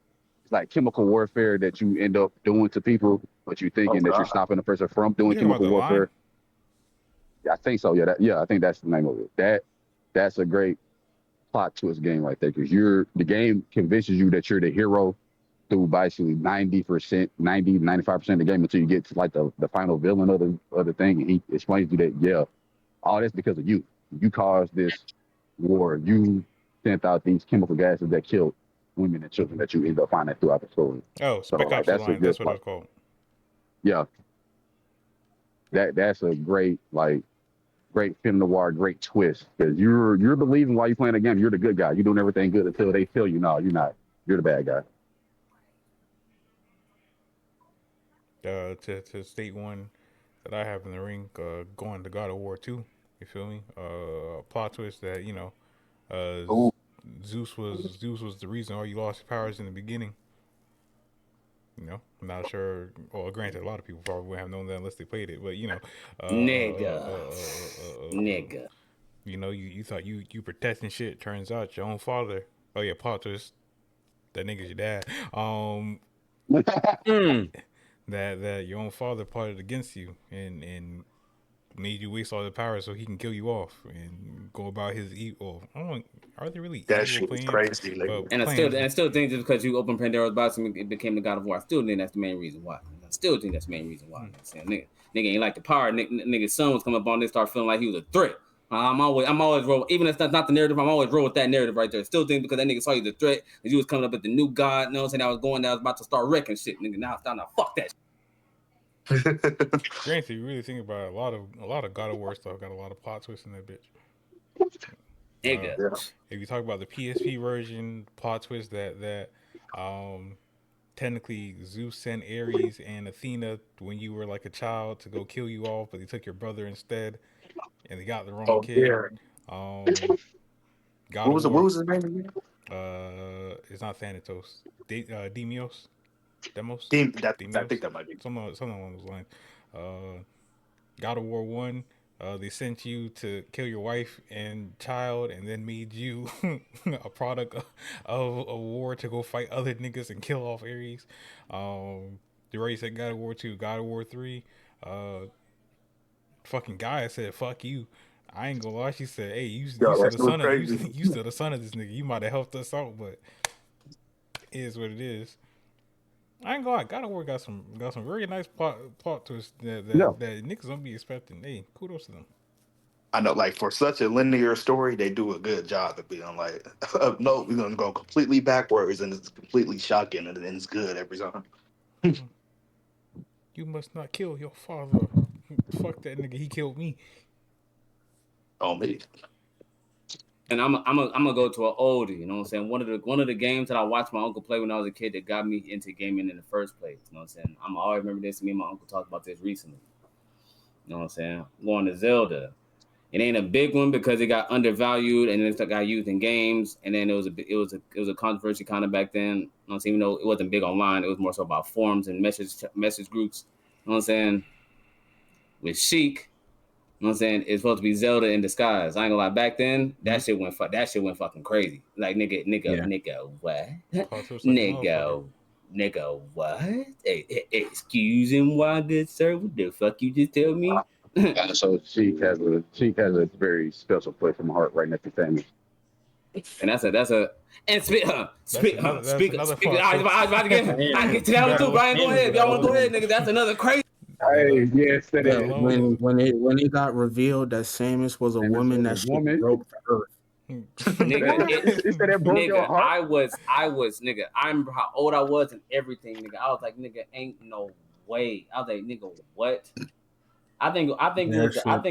chemical warfare that you end up doing to people, but you thinking that you're stopping the person from doing chemical warfare. Yeah, I think so. Yeah, I think that's the name of it. That's a great plot twist game right there, because the game convinces you that you're the hero through basically 95% of the game until you get to the final villain of the thing, and he explains to you that all that's because of you. You caused this war. You sent out these chemical gases that killed women and children that you end up finding throughout the story. Oh, So like, Spectrop's that's a Line. good That's what part. it's called. Yeah, that's a great film noir, great twist because you're believing while you're playing the game. You're the good guy. You're doing everything good until they tell you no, you're not. You're the bad guy. To state one that I have in the ring, going to God of War 2. You feel me? Plot twist that Ooh. Zeus was the reason why you lost your powers in the beginning. I'm not sure. Well, granted, a lot of people probably would have known that unless they played it. But Nigga. You thought you protecting shit. Turns out your own father. Oh yeah, plot twist. That nigga's your dad. That your own father plotted against you and made you waste all the power so he can kill you off and go about his evil. I don't know, are they really That evil shit was plans? crazy. Like, And I still think just because you open Pandora's box and it became the God of War, I still think that's the main reason why. I still think that's the main reason why. I'm saying, nigga ain't like the power. Nigga's son was coming up on this, start feeling like he was a threat. I'm always roll. Even if that's not the narrative, I'm always roll with that narrative right there. Still think because that nigga saw you the threat, and you was coming up with the new God. You know what I'm saying? I was going, I was about to start wrecking shit, nigga. Now fuck that. Granted, you really think about it, a lot of God of War stuff got a lot of plot twists in that bitch. Nigga. If you talk about the PSP version, plot twist that technically Zeus sent Ares and Athena when you were like a child to go kill you off, but they took your brother instead, and they got the wrong oh kid. yeah. God of What War. was his name again? It's not Thanatos. Demios. Demos. I Demios. think that might be. Something along those lines. God of War 1. They sent you to kill your wife and child, and then made you a product of a war to go fight other niggas and kill off Ares. They already said God of War 2, God of War 3. Fucking guy said, "Fuck you." I ain't gonna lie. She said, "Hey, you Yo, still that's the so son of crazy. you still the son of this nigga. You might have helped us out, but it is what it is." I ain't gonna lie. God of War got some very nice plot twists that niggas don't be expecting. Hey, kudos to them. I know, like for such a linear story, they do a good job of being like, no, we're gonna go completely backwards, and it's completely shocking, and it's good every time. You must not kill your father. Fuck that nigga. He killed me. Oh me. And I'm gonna go to an oldie. You know what I'm saying? One of the games that I watched my uncle play when I was a kid that got me into gaming in the first place. You know what I'm saying? I always remember this. Me and my uncle talked about this recently. You know what I'm saying? Going to Zelda. It ain't a big one because it got undervalued and it got used in games. And then it was a controversy kind of back then. You know what I'm saying? Even though it wasn't big online, it was more so about forums and message groups. You know what I'm saying? With Sheik. You know what I'm saying? It's supposed to be Zelda in disguise. I ain't gonna lie. Back then, that shit went fucking crazy. Like nigga, what? Nigga, what? Excuse him, why good sir? What the fuck you just tell me? So Sheik has a very special place in my heart right next to family. And that's a and speak. I was about to get to that one too. Brian, go ahead. Y'all want to go ahead, nigga? That's another crazy. Hey, yes, that is. When it got revealed that Samus was a woman, that shit broke the earth. Nigga, I was, nigga. I remember how old I was and everything, nigga. I was like, nigga, ain't no way. I was like, nigga, what? I think it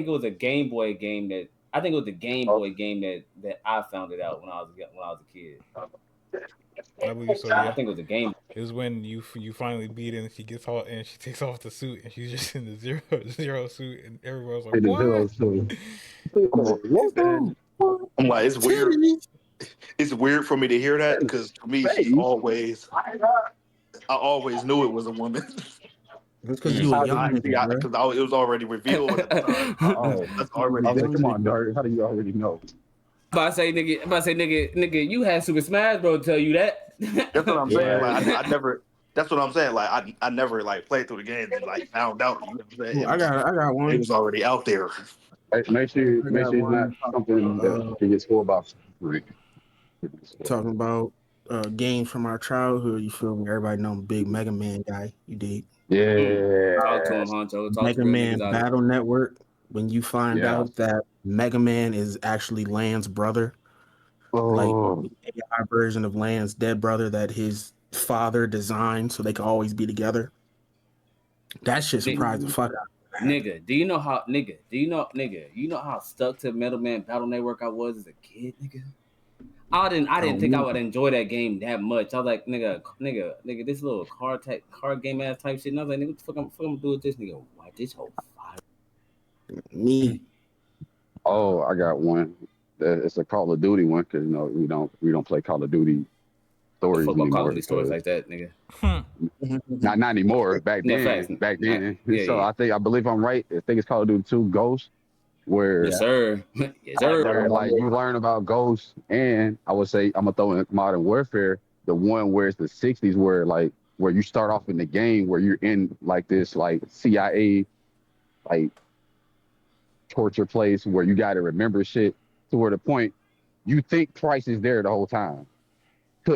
was a Game Boy game that I think it was the Game Boy game that I found it out when I was a kid. I believe so. I Yeah, think it was a Game Boy. it was when you finally beat it and she gets all and she takes off the suit and she's just in the zero suit and everyone's like, what? I'm like, it's weird. It's weird for me to hear that because to me, I always knew it was a woman. That's because you were young. Because it was already revealed at the time. That's already. I was like, come on, Dart. How do you already know? But I say, nigga, you had Super Smash Bros. Tell you that. That's what I'm saying. Like, I never. That's what I'm saying. Like, I never like played through the game and like found out. You know what I'm saying? I got one. It was already out there. Make sure it's not something that can get scored by. Talking about games from our childhood. You feel me? Everybody know I'm a big Mega Man guy. You dig? Yeah. Talk to him, Honcho. Talk Mega to Man Battle Network. When you find out that Mega Man is actually Land's brother, like Oh, the AI version of Land's dead brother that his father designed so they could always be together. That shit surprised the fuck out of me. Nigga, you know how stuck to Metal Man Battle Network I was as a kid, nigga? I didn't think I would enjoy that game that much. I was like, nigga, this little card game ass type shit. And I was like, nigga, what the fuck I'm gonna do with this nigga? Wipe this whole fire. Me. oh, I got one. It's a Call of Duty one because we don't play Call of Duty The stories fuck about calling anymore. these stories like that, nigga? Not anymore. Back No facts. then, back then. Yeah, So yeah. I believe I'm right. I think it's Call of Duty 2 Ghost, where Yes, sir. Yes, sir. where like you learn about Ghost, and I would say I'm gonna throw in Modern Warfare, the one where it's the '60s, where you start off in the game where you're in like this like CIA like torture place where you got to remember shit to where the point you think Price is there the whole time.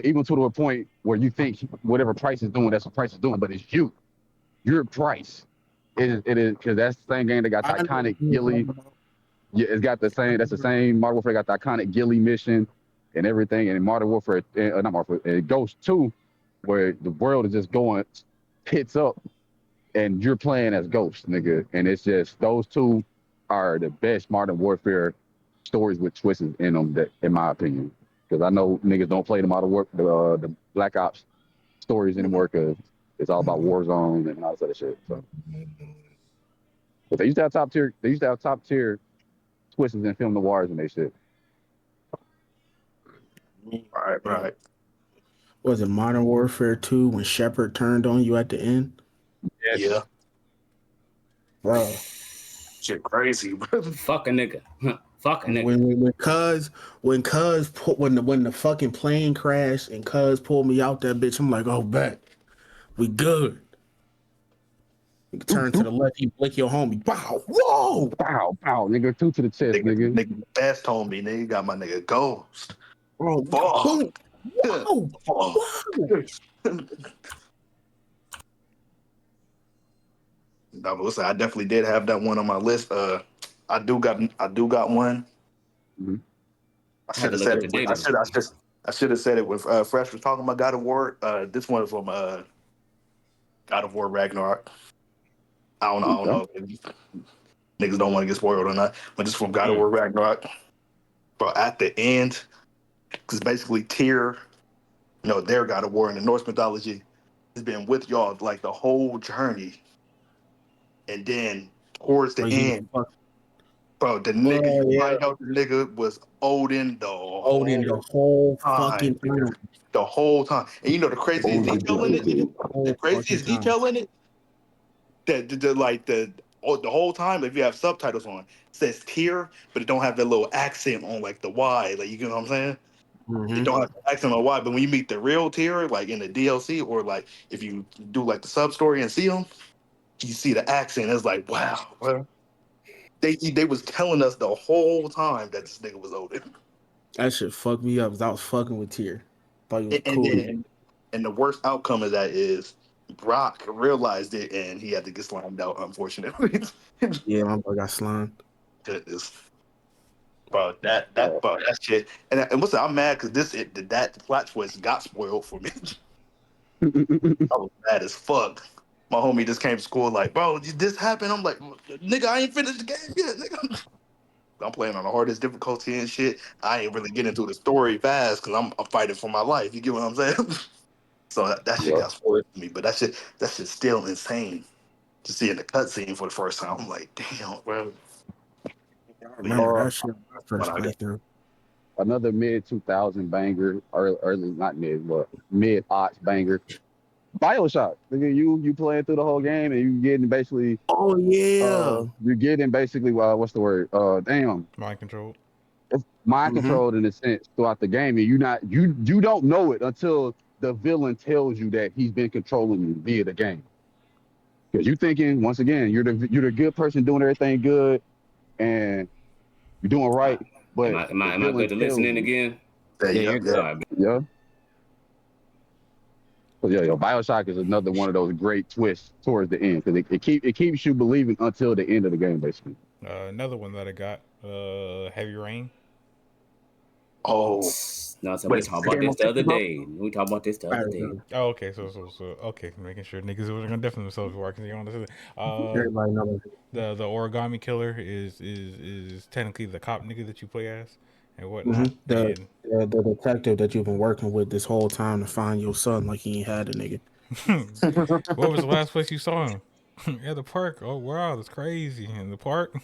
Even to the point where you think whatever Price is doing, that's what Price is doing, but it's you. You're Price. It is because that's the same game that got the iconic Gilly. Yeah, it's got the same. That's the same Modern Warfare got the iconic Gilly mission and everything. And Modern Warfare, not Modern Warfare, it goes to where the world is just going tits up, and you're playing as Ghost, nigga. And it's just those two are the best Modern Warfare stories with twists in them, that, in my opinion. Because I know niggas don't play the the Black Ops stories anymore because it's all about Warzone and all this other shit. So, but they used to have top tier. They used to have top tier twists and film noirs and they shit. Right. Was it Modern Warfare 2 when Shepard turned on you at the end? Yes. Yeah. Bro. Shit crazy, bro. Fuck a nigga. Fuck a nigga. When the fucking plane crashed and Cuz pulled me out that bitch, I'm like, oh bet. We good. You can turn to the left, you blick your homie. Bow, whoa! Pow, pow, nigga, 2 to the chest, nigga. Nigga best told me, nigga, got my nigga Ghost. Bro, Fuck. boom. Whoa! Whoa! No, but listen, I definitely did have that one on my list. I do got one. Mm-hmm. I should have said it. I should have said it when Fresh was talking about God of War. This one is from God of War Ragnarok. I don't know if niggas don't want to get spoiled or not, but this is from God of War Ragnarok. But at the end, because basically Tyr, their God of War in the Norse mythology, has been with y'all like the whole journey. And then towards the end, bro, the nigga, you find out the nigga was Odin the whole fucking time. The whole time. And the craziest detail in it? The craziest detail in it? The whole time, if you have subtitles on, it says Tyr, but it don't have that little accent on like the Y. Like, you know what I'm saying? Mm-hmm. It don't have the accent on Y, but when you meet the real Tyr, like in the DLC, or like if you do like the sub story and see him, you see the accent. It's like, wow, bro. They was telling us the whole time that this nigga was Odin. That shit fucked me up because I was fucking with Tyr. Thought he was cool. And the worst outcome of that is Brock realized it and he had to get slimed out, unfortunately. Yeah, my boy got slimed. Goodness. Bro, that shit. And listen, I'm mad because that plot twist got spoiled for me. I was mad as fuck. My homie just came to school like, bro, did this happen? I'm like, nigga, I ain't finished the game yet, nigga. I'm playing on the hardest difficulty and shit. I ain't really getting into the story fast because I'm fighting for my life. You get what I'm saying? So that shit got spoiled for me. But that shit's still insane to see in the cutscene for the first time. I'm like, damn, bro. I remember that shit first playthrough. Another mid 2000 banger, or early not mid, but mid aughts banger. BioShock. Nigga, you playing through the whole game and you getting basically. Oh yeah. You're getting basically what's the word? Mind controlled. It's mind controlled in a sense throughout the game, and you don't know it until the villain tells you that he's been controlling you via the game. Because you thinking once again you're the good person doing everything good, and you're doing right. But am I good to listen in again? Yeah, you're good. Yeah. So yeah, BioShock is another one of those great twists towards the end because it keeps you believing until the end of the game, basically. Another one that I got, Heavy Rain. Oh, No, so we wait, talked the about game this on the other 50, bro? day. We talked about this the other day. Oh, okay. So, okay, making sure niggas were gonna definitely themselves before I can see on this. Everybody knows. The origami killer is technically the cop nigga that you play as and whatnot. Mm-hmm. And The detective that you've been working with this whole time to find your son, like he ain't had a nigga. what was the last place you saw him? At the park. Oh wow, that's crazy. In the park.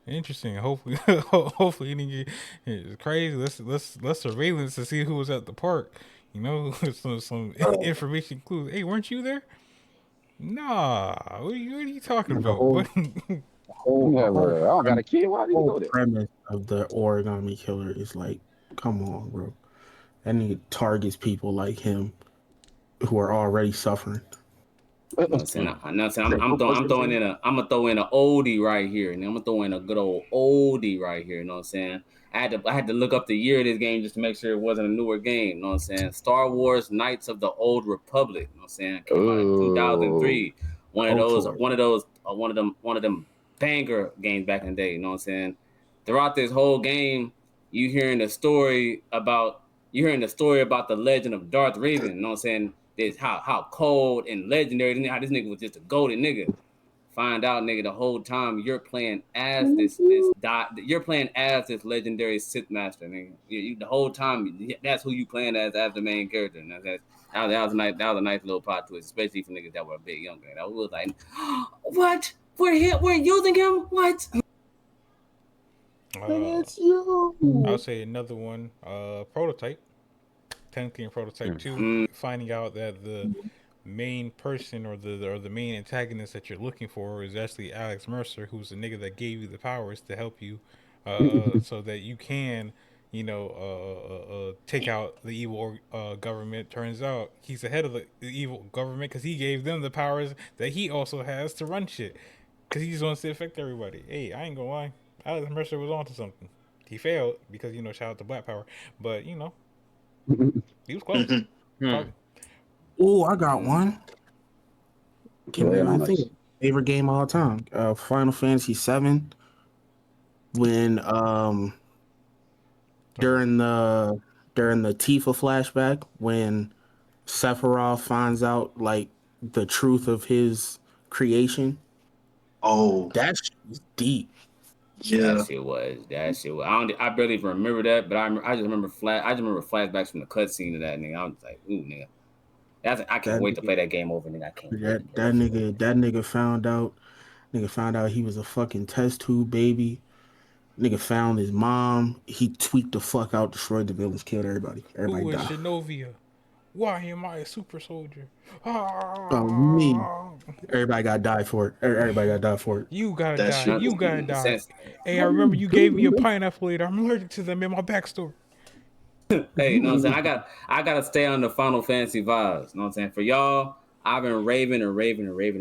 Interesting. Hopefully, hopefully, nigga, it's crazy. Let's surveillance to see who was at the park. You know, some information clues. Hey, weren't you there? Nah. What are you talking The about? whole, What? Yeah, whole bro. I don't got a kid. Why did you whole go there? premise of the origami killer is like, come on, bro. That nigga targets people like him who are already suffering. You know what I'm saying? I'm gonna throw in an oldie right here, and I'm gonna throw in a good old oldie right here. You know what I'm saying? I had to look up the year of this game just to make sure it wasn't a newer game. You know what I'm saying? Star Wars: Knights of the Old Republic. You know what I'm saying? Came out in Oh, 2003. One of those, Kotor. one of them banger games back in the day. You know what I'm saying? Throughout this whole game, you hearing the story about the legend of Darth Raven. You know what I'm saying? This how cold and legendary, how this nigga was just a golden nigga. Find out, nigga, the whole time you're playing as you're playing as this legendary Sith master, nigga. The whole time that's who you playing as the main character. And that was a nice little plot twist, especially for niggas that were a bit younger. That was like, what? We're using him? What? It's you. I'll say another one. Prototype. Technically in Prototype 2, finding out that the main person or the main antagonist that you're looking for is actually Alex Mercer, who's the nigga that gave you the powers to help you, so that you can, take out the evil government. Turns out he's the head of the evil government because he gave them the powers that he also has to run shit. Because he just wants to affect everybody. Hey, I ain't gonna lie, Alex Mercer was onto something. He failed because shout out to Black Power, but he was close. Hmm. Probably. Oh, I got one. Can't lay it believe I on didn't think us. of it. Favorite game of all time. Final Fantasy VII. When during the Tifa flashback, when Sephiroth finds out like the truth of his creation, Oh, that shit was deep. That yeah. shit was. That shit was. I barely even remember that, but I just remember flashbacks from the cutscene of that nigga. I was like, ooh, nigga. I can't That wait to nigga, play that game over, nigga. I can't wait to that, play that that shit over. nigga that nigga found out. Nigga found out he was a fucking test tube baby. Nigga found his mom. He tweaked the fuck out, destroyed the village, killed everybody. Everybody Who is died. Shinovia? Why am I a super soldier? Me. Ah, Everybody got died for it. Everybody got died for it. you gotta That die. shit Not You was gotta die. since Hey, I remember you gave me a pineapple later. I'm allergic to them in my backstory. Hey, you know what I'm saying? I gotta stay on the Final Fantasy vibes. You know what I'm saying? For y'all, I've been raving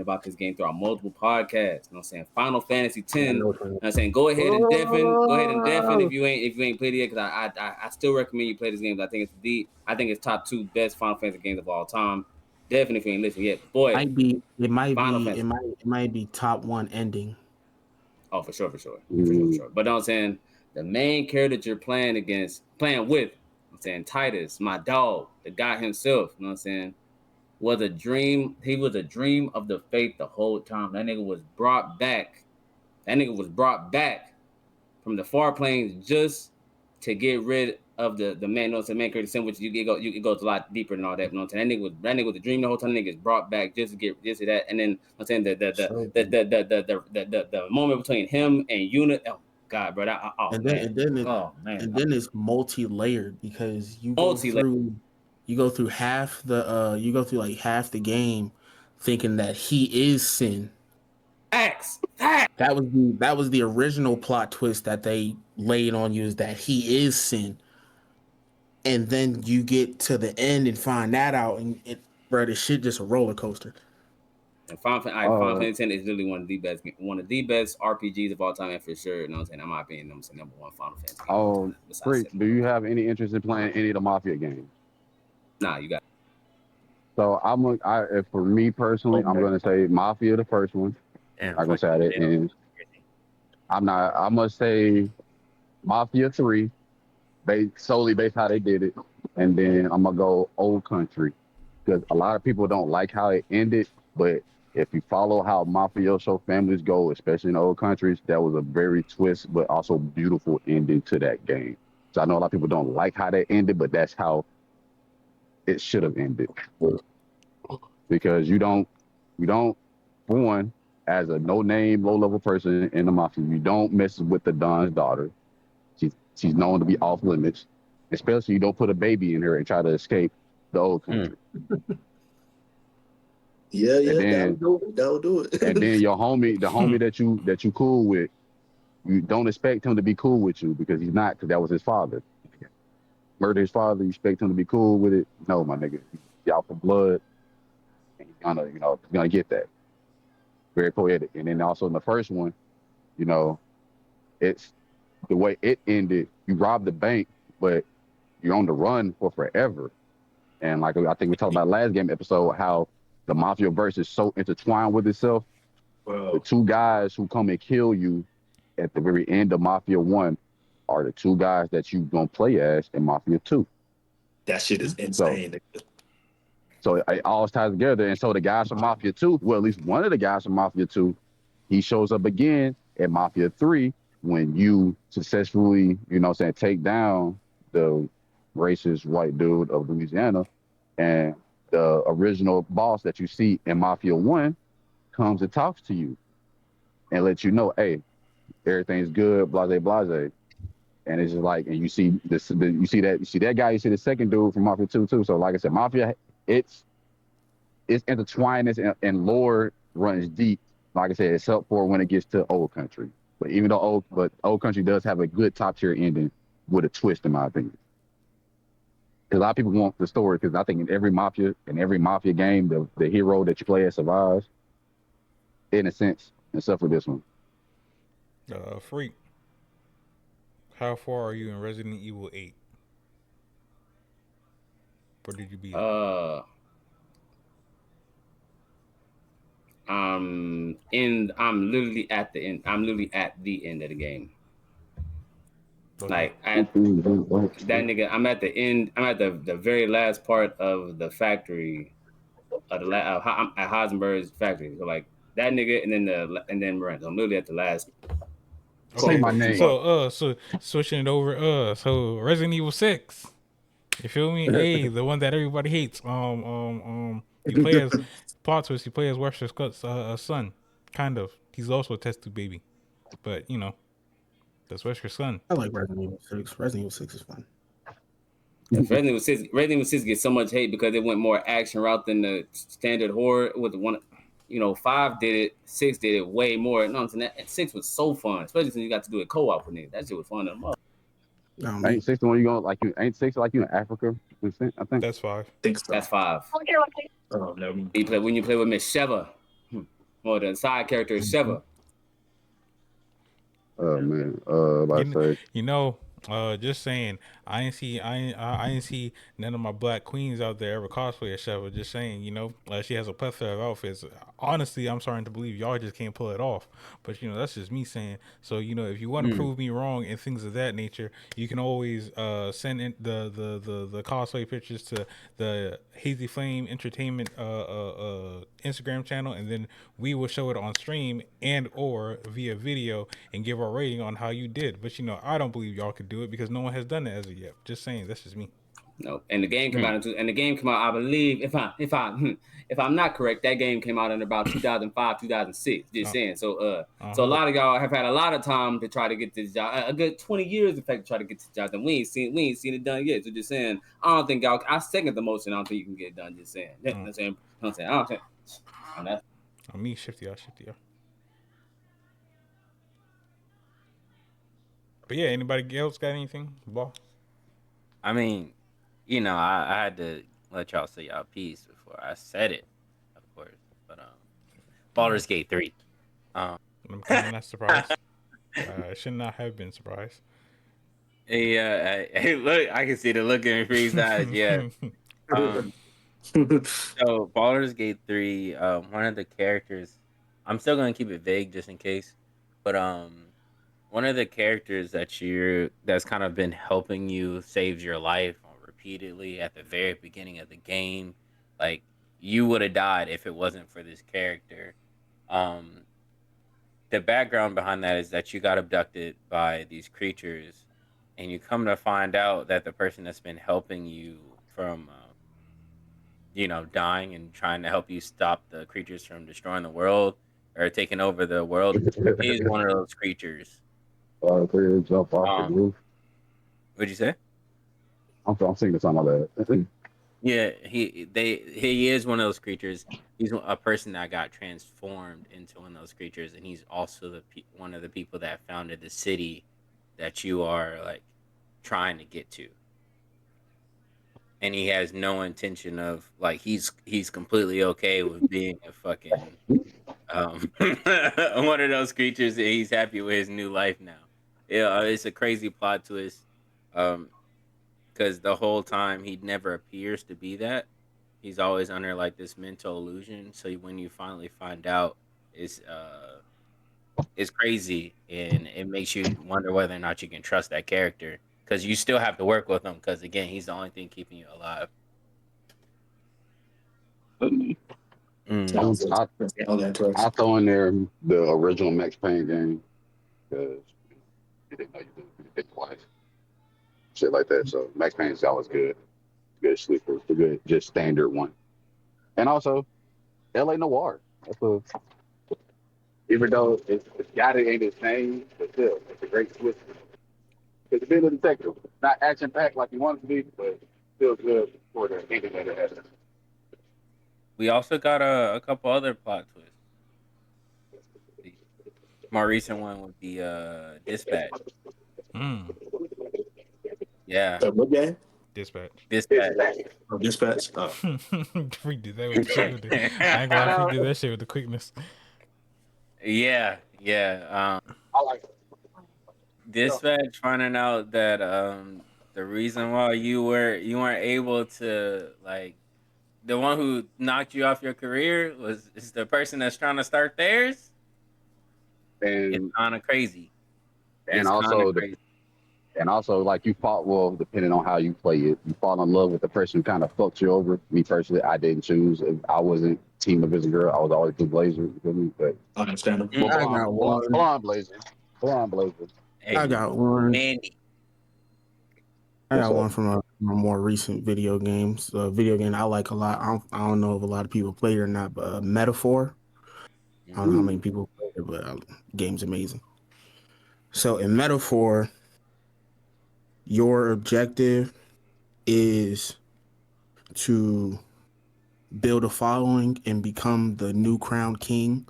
about this game throughout multiple podcasts. You know what I'm saying? Final Fantasy X. You know what I'm saying? Go ahead and deafen if you ain't played it yet, because I still recommend you play this game. I think it's top two best Final Fantasy games of all time. Definitely if you ain't listened yet. Boy, Might be. It might Final be. It Fantasy. might. It might be top one ending. Oh, for sure. But you know what I'm saying? The main character that you're playing with, you know what I'm saying, Titus, my dog, the guy himself, you know what I'm saying, was a dream. He was a dream of the faith the whole time. That nigga was brought back. That nigga was brought back from the far plains just to get rid of the man, you know what I'm saying, main character, which it goes a lot deeper than all that. You know what I'm saying? That nigga was a dream the whole time. That nigga is brought back just to get just to that. And then you know what I'm saying So, the moment between him and Unit. Oh God, bro. Oh and then man. and then it, Oh man. and then it's multi-layered because Multi-layer. you go through like half the game thinking that he is sin. Facts. That was the original plot twist that they laid on you, is that he is sin. And then you get to the end and find that out, and bro, this shit just a roller coaster. And Final Fantasy X is literally one of the best RPGs of all time, and for sure, you know what I'm saying, in my opinion, I'm saying number one Final Fantasy game of all time. Besides Freak, Seven. do you have any interest in playing any of the Mafia games? Nah, you got So for me personally, I'm Okay. gonna say Mafia, the first one. And I'm gonna say that, and I must say Mafia 3, solely based how they did it. And then I'm gonna go Old Country. Because a lot of people don't like how it ended, but if you follow how mafioso families go, especially in old countries, that was a very twist, but also beautiful ending to that game. So I know a lot of people don't like how that ended, but that's how it should have ended. Because you don't, one, as a no-name, low-level person in the mafia, you don't mess with the Don's daughter. She's known to be off limits, especially you don't put a baby in her and try to escape the old country. Yeah, That would do it. And then your homie, the homie that you cool with, you don't expect him to be cool with you because he's not, because that was his father. Murder his father, you expect him to be cool with it? No, my nigga. He's out for blood, and he's gonna get that. Very poetic. And then also in the first one, you know, it's the way it ended. You robbed the bank, but you're on the run for forever. And like I think we talked about last game episode, how the mafia verse is so intertwined with itself. Bro. The two guys who come and kill you at the very end of Mafia 1 are the two guys that you gonna play as in Mafia 2. That shit is insane. So it all ties together. And so the guys from Mafia 2, well, at least one of the guys from Mafia 2, he shows up again in Mafia 3 when you successfully, take down the racist white dude of Louisiana. And the original boss that you see in Mafia 1 comes and talks to you and lets you know, hey, everything's good, blase, blase. And it's just like, and you see you see that guy, you see the second dude from Mafia 2 too. So like I said, Mafia, it's intertwined and lore runs deep. Like I said, except for when it gets to Old Country. But even though Old Country does have a good top tier ending with a twist, in my opinion. Because a lot of people want the story, because I think in every mafia game, the hero that you play as survives, in a sense, except for this one. Freak. How far are you in Resident Evil 8? Or did you beat it? I'm literally at the end. I'm literally at the end of the game. Okay. Like that nigga, I'm at the end. I'm at the very last part of the factory, at Heisenberg's factory. So like that nigga, and then Miranda. I'm literally at the last. Say my name. So switching it over. So Resident Evil 6. You feel me? Hey, the one that everybody hates. You play as plot twist. You play as Wesker's son, kind of. He's also a test tube baby, but that's Wesker's son. I like Resident Evil 6. Resident Evil 6 is fun. Resident Evil 6 gets so much hate because it went more action route than the standard horror. With one, 5 did it, 6 did it way more. No, I'm saying that 6 was so fun, especially since you got to do it co-op with niggas. That shit was fun enough. Ain't 6 the one you going like you? Ain't 6 like you in Africa? I think that's 5. I think so. That's 5. Oh, never. When you play with Miss Sheva, or the side character is Sheva. Oh man, just saying, I ain't see none of my black queens out there ever cosplay as Sheva. Just saying, she has a plethora of outfits. Honestly, I'm starting to believe y'all just can't pull it off. But that's just me saying. So if you want to prove me wrong and things of that nature, you can always send in the cosplay pictures to the Hazy Flame Entertainment Instagram channel, and then we will show it on stream and or via video and give our rating on how you did. But I don't believe y'all could do it because no one has done it as of yet. Just saying, that's just me. No, and the game came out. I believe, if I'm not correct, that game came out in about 2005, 2006. Just saying. So so a lot of y'all have had a lot of time to try to get this job. A good 20 years, in fact, to try to get this job done. We ain't seen it done yet. So just saying, I don't think y'all. I second the motion. I don't think you can get it done. Just saying. I'm saying. I don't think. On that. On me, shifty y'all. But yeah, anybody else got anything? Ball? I mean, I had to let y'all say y'all piece before I said it, of course. But Baldur's Gate 3. I'm kind of not surprised. I should not have been surprised. Yeah, hey, look, I can see the look in Free's eyes. Yeah. So Baldur's Gate 3, one of the characters, I'm still gonna keep it vague just in case, but one of the characters that's kind of been helping you saves your life repeatedly at the very beginning of the game. Like you would have died if it wasn't for this character. Um, the background behind that is that you got abducted by these creatures, and you come to find out that the person that's been helping you from dying and trying to help you stop the creatures from destroying the world or taking over the world is one of those creatures. Clear jump off the Um, roof. what'd you say? I'm thinking something like that. Yeah, he is one of those creatures. He's a person that got transformed into one of those creatures, and he's also one of the people that founded the city that you are like trying to get to. And he has no intention of like he's completely okay with being a fucking one of those creatures, and he's happy with his new life now. Yeah, it's a crazy plot twist. Um, because the whole time he never appears to be that. He's always under like this mental illusion. So when you finally find out, it's crazy, and it makes you wonder whether or not you can trust that character because you still have to work with him. Because again, he's the only thing keeping you alive. Sounds I throw in there the original Max Payne game because you didn't know you could pick twice, shit like that. So Max Payne's always good sleeper, a good just standard one. And also L.A. Noir. That's a even though it's got it ain't his name, but still it's a great twist. It's a bit of detective, not action packed like you want it to be, but still good for the ending that it has. We also got a couple other plot twists. The more recent one would be Dispatch. Yeah, what game? Dispatch. Dispatch. Oh, Dispatch. Oh. We did that with the shit with the, I ain't gonna lie, we did that shit with the quickness. Yeah. I like it. Dispatch finding out that the reason why you weren't able to like the one who knocked you off your career is the person that's trying to start theirs. It's And kind of crazy. and It's kind of also crazy. and also like you fought well depending on how you play it. You fall in love with the person who kind of fucked you over. Me personally, I didn't choose. I wasn't team of his girl. I was always the Blazer. You feel me? But Understandable. Mm. I got one. blonde Blazer. Hey, I got one. Mandy. I What's got one up? from a more recent video games. A video game I like a lot. I don't know if a lot of people played it or not, but Metaphor. I don't know how many people played it, but the game's amazing. So in Metaphor, your objective is to build a following and become the new crowned king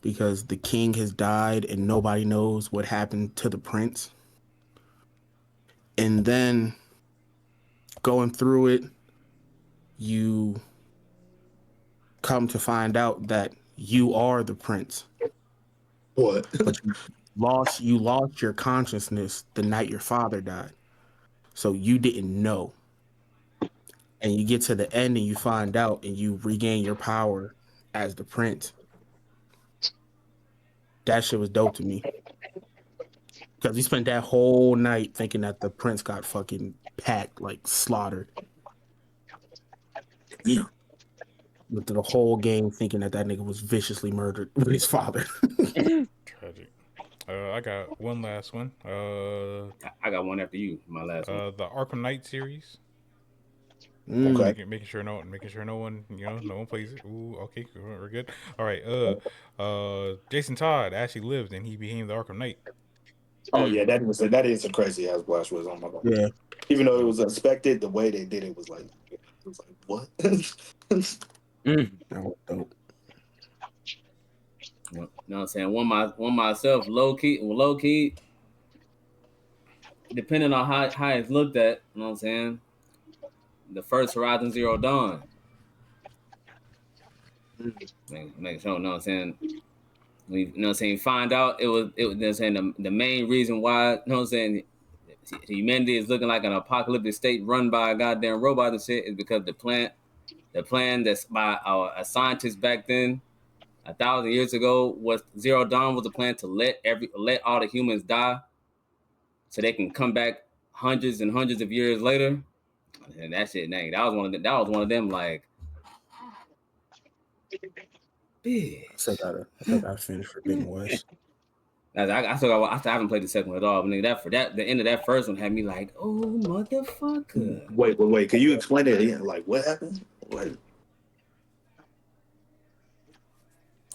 because the king has died and nobody knows what happened to the prince. And then going through it, you come to find out that you are the prince. What? But you lost your consciousness the night your father died. So you didn't know. And you get to the end and you find out and you regain your power as the prince. That shit was dope to me. Because he spent that whole night thinking that the prince got fucking packed, like slaughtered. Yeah. Went through the whole game thinking that nigga was viciously murdered with his father. Tragic. I got one last one. I got one after you. My last one. The Arkham Knight series. Okay. Making sure no one, no one plays it. Ooh, okay, we're good. All right. Jason Todd actually lived and he became the Arkham Knight. Oh yeah, that is a crazy ass Blast was on my god. Yeah. Even though it was expected, the way they did it was like what? Mm. That was dope. You know what I'm saying? One myself, low key, depending on how it's looked at, you know what I'm saying? The first Horizon Zero Dawn. Make sure, you know what I'm saying? We, you know what I'm saying, find out it was you know what I'm saying, the main reason why, you know what I'm saying, humanity is looking like an apocalyptic state run by a goddamn robot and shit is because the plan that's by a scientist back then 1,000 years ago, was Zero Dawn was a plan to let all the humans die, so they can come back hundreds and hundreds of years later. And that shit, dang, that was one of them like, bitch. I still gotta finish Forbidden West. I haven't played the second one at all. But nigga, the end of that first one had me like, oh motherfucker. Wait. Can you explain it again? Like, what happened? What?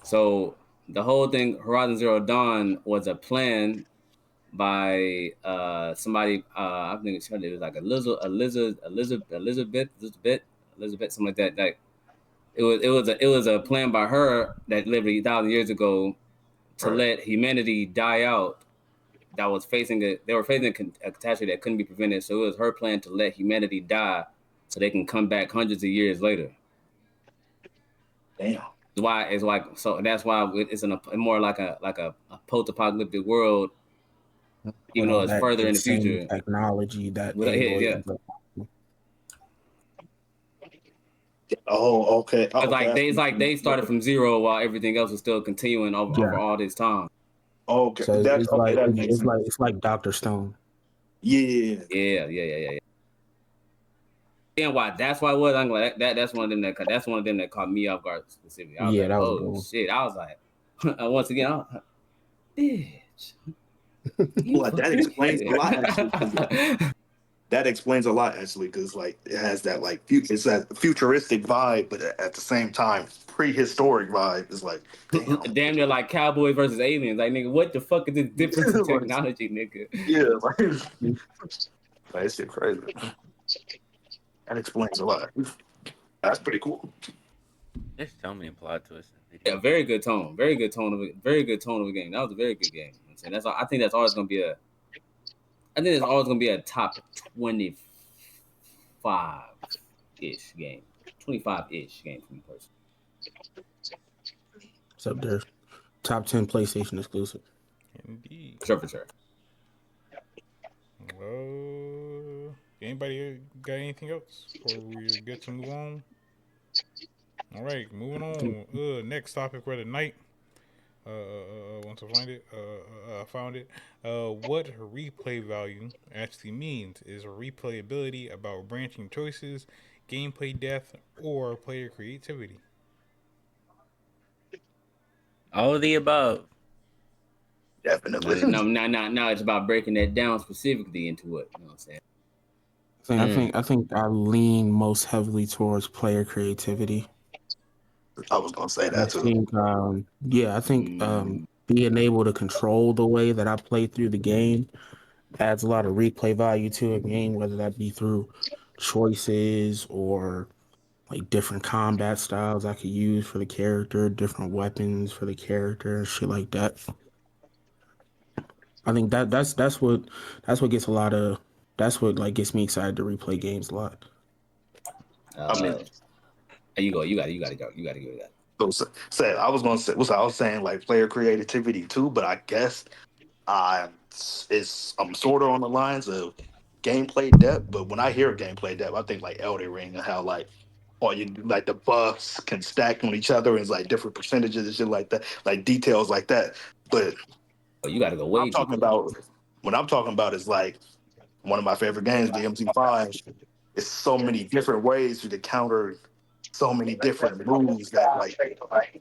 So the whole thing, Horizon Zero Dawn, was a plan by somebody. I think it was like Elizabeth, something like that. Like it was a plan by her that lived 1,000 years ago to let humanity die out. They were facing a catastrophe that couldn't be prevented. So it was her plan to let humanity die, so they can come back hundreds of years later. Damn. So that's why it's more like a post-apocalyptic world, even though it's further in the future. Technology that Oh, okay. They started from zero while everything else was still continuing over all this time. Okay, so it's like Dr. Stone. Yeah. And why? That's why it was. I'm like that's one of them that caught me off guard specifically. I was like, that was oh shit! I was like, once again, bitch. Well, that explains a lot. Actually. That explains a lot actually, because like it has that like it's that futuristic vibe, but at the same time prehistoric vibe. It's like damn near like cowboys versus aliens. Like nigga, what the fuck is this difference in technology, nigga? Yeah, that shit crazy. That explains a lot. That's pretty cool. There's so many plot twists in video. Yeah, very good tone of a game. That was a very good game. I think that's always gonna be a top 25-ish game. 25-ish game for me personally. It's up there. Top 10 PlayStation exclusive. Indeed. For sure. Anybody got anything else before we get to move on? All right, moving on. Next topic for the night. Once I find it, I found it. What replay value actually means is replayability about branching choices, gameplay depth, or player creativity. All of the above. Definitely. Now it's about breaking that down specifically into what, you know what I'm saying? I think I lean most heavily towards player creativity. I was gonna say that too. I think being able to control the way that I play through the game adds a lot of replay value to a game, whether that be through choices or like different combat styles I could use for the character, different weapons for the character, shit like that. I think that's what gets like gets me excited to replay games a lot. You gotta go with that. So I was gonna say, I was saying like player creativity too, but I guess I'm sort of on the lines of gameplay depth. But when I hear gameplay depth, I think like Elden Ring and how like all you like the buffs can stack on each other and it's like different percentages and shit like that, like details like that. But you gotta go way. When I'm talking about is like one of my favorite games, DMC5. It's so many different ways to counter so many different moves that like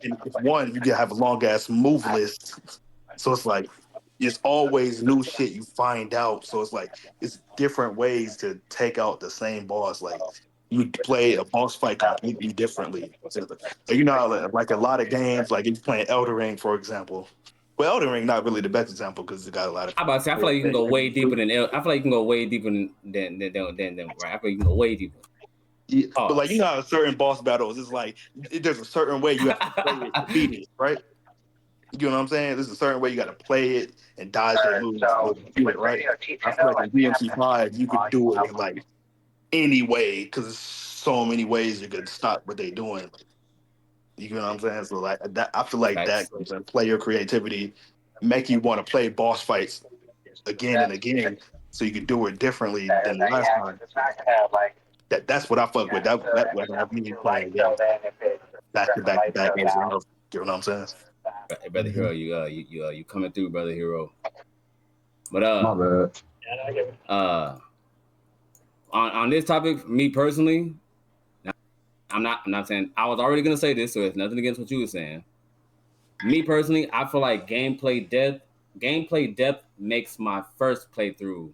if one you can have a long ass move list. So it's like it's always new shit you find out. So it's like it's different ways to take out the same boss. Like you play a boss fight completely differently. So, you know, like a lot of games, like if you're playing Elden Ring, for example. Well, Elden Ring not really the best example because it got a lot of. I about to say, I feel like you can go way deeper than. I feel like you can go way deeper than right. I feel like you can go way deeper. Yeah, but like you know, how certain boss battles, it's like there's a certain way you have to play it to beat it, right? You know what I'm saying? There's a certain way you got to play it and dodge their moves to do it, right? I feel like in DMC5 you could do it like any way because there's so many ways you could stop what they're doing. You know what I'm saying? So like that, I feel like that player creativity make you want to play boss fights again and again, so you can do it differently than the last time. That's what I fuck with. That would have me playing back to back. You know what I'm saying? Hey, brother Hero, you coming through, brother Hero. But My bad. uh, on this topic, me personally, I'm not saying I was already gonna say this, so it's nothing against what you were saying. Me personally, I feel like gameplay depth makes my first playthrough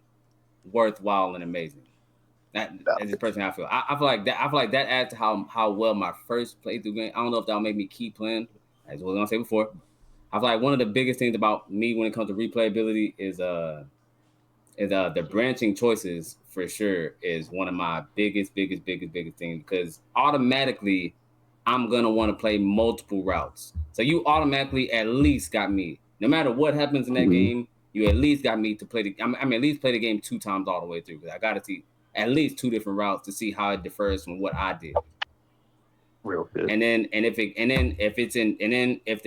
worthwhile and amazing. That's just personally how I feel. I feel like that. I feel like that adds to how well my first playthrough game. I don't know if that'll make me keep playing. As I was gonna say before, I feel like one of the biggest things about me when it comes to replayability is the branching choices for sure is one of my biggest things because automatically I'm gonna want to play multiple routes. So you automatically at least got me. No matter what happens in that game, you at least got me to play the. I mean, at least play the game 2 times all the way through because I got to see at least 2 different routes to see how it differs from what I did. Real good. And then if the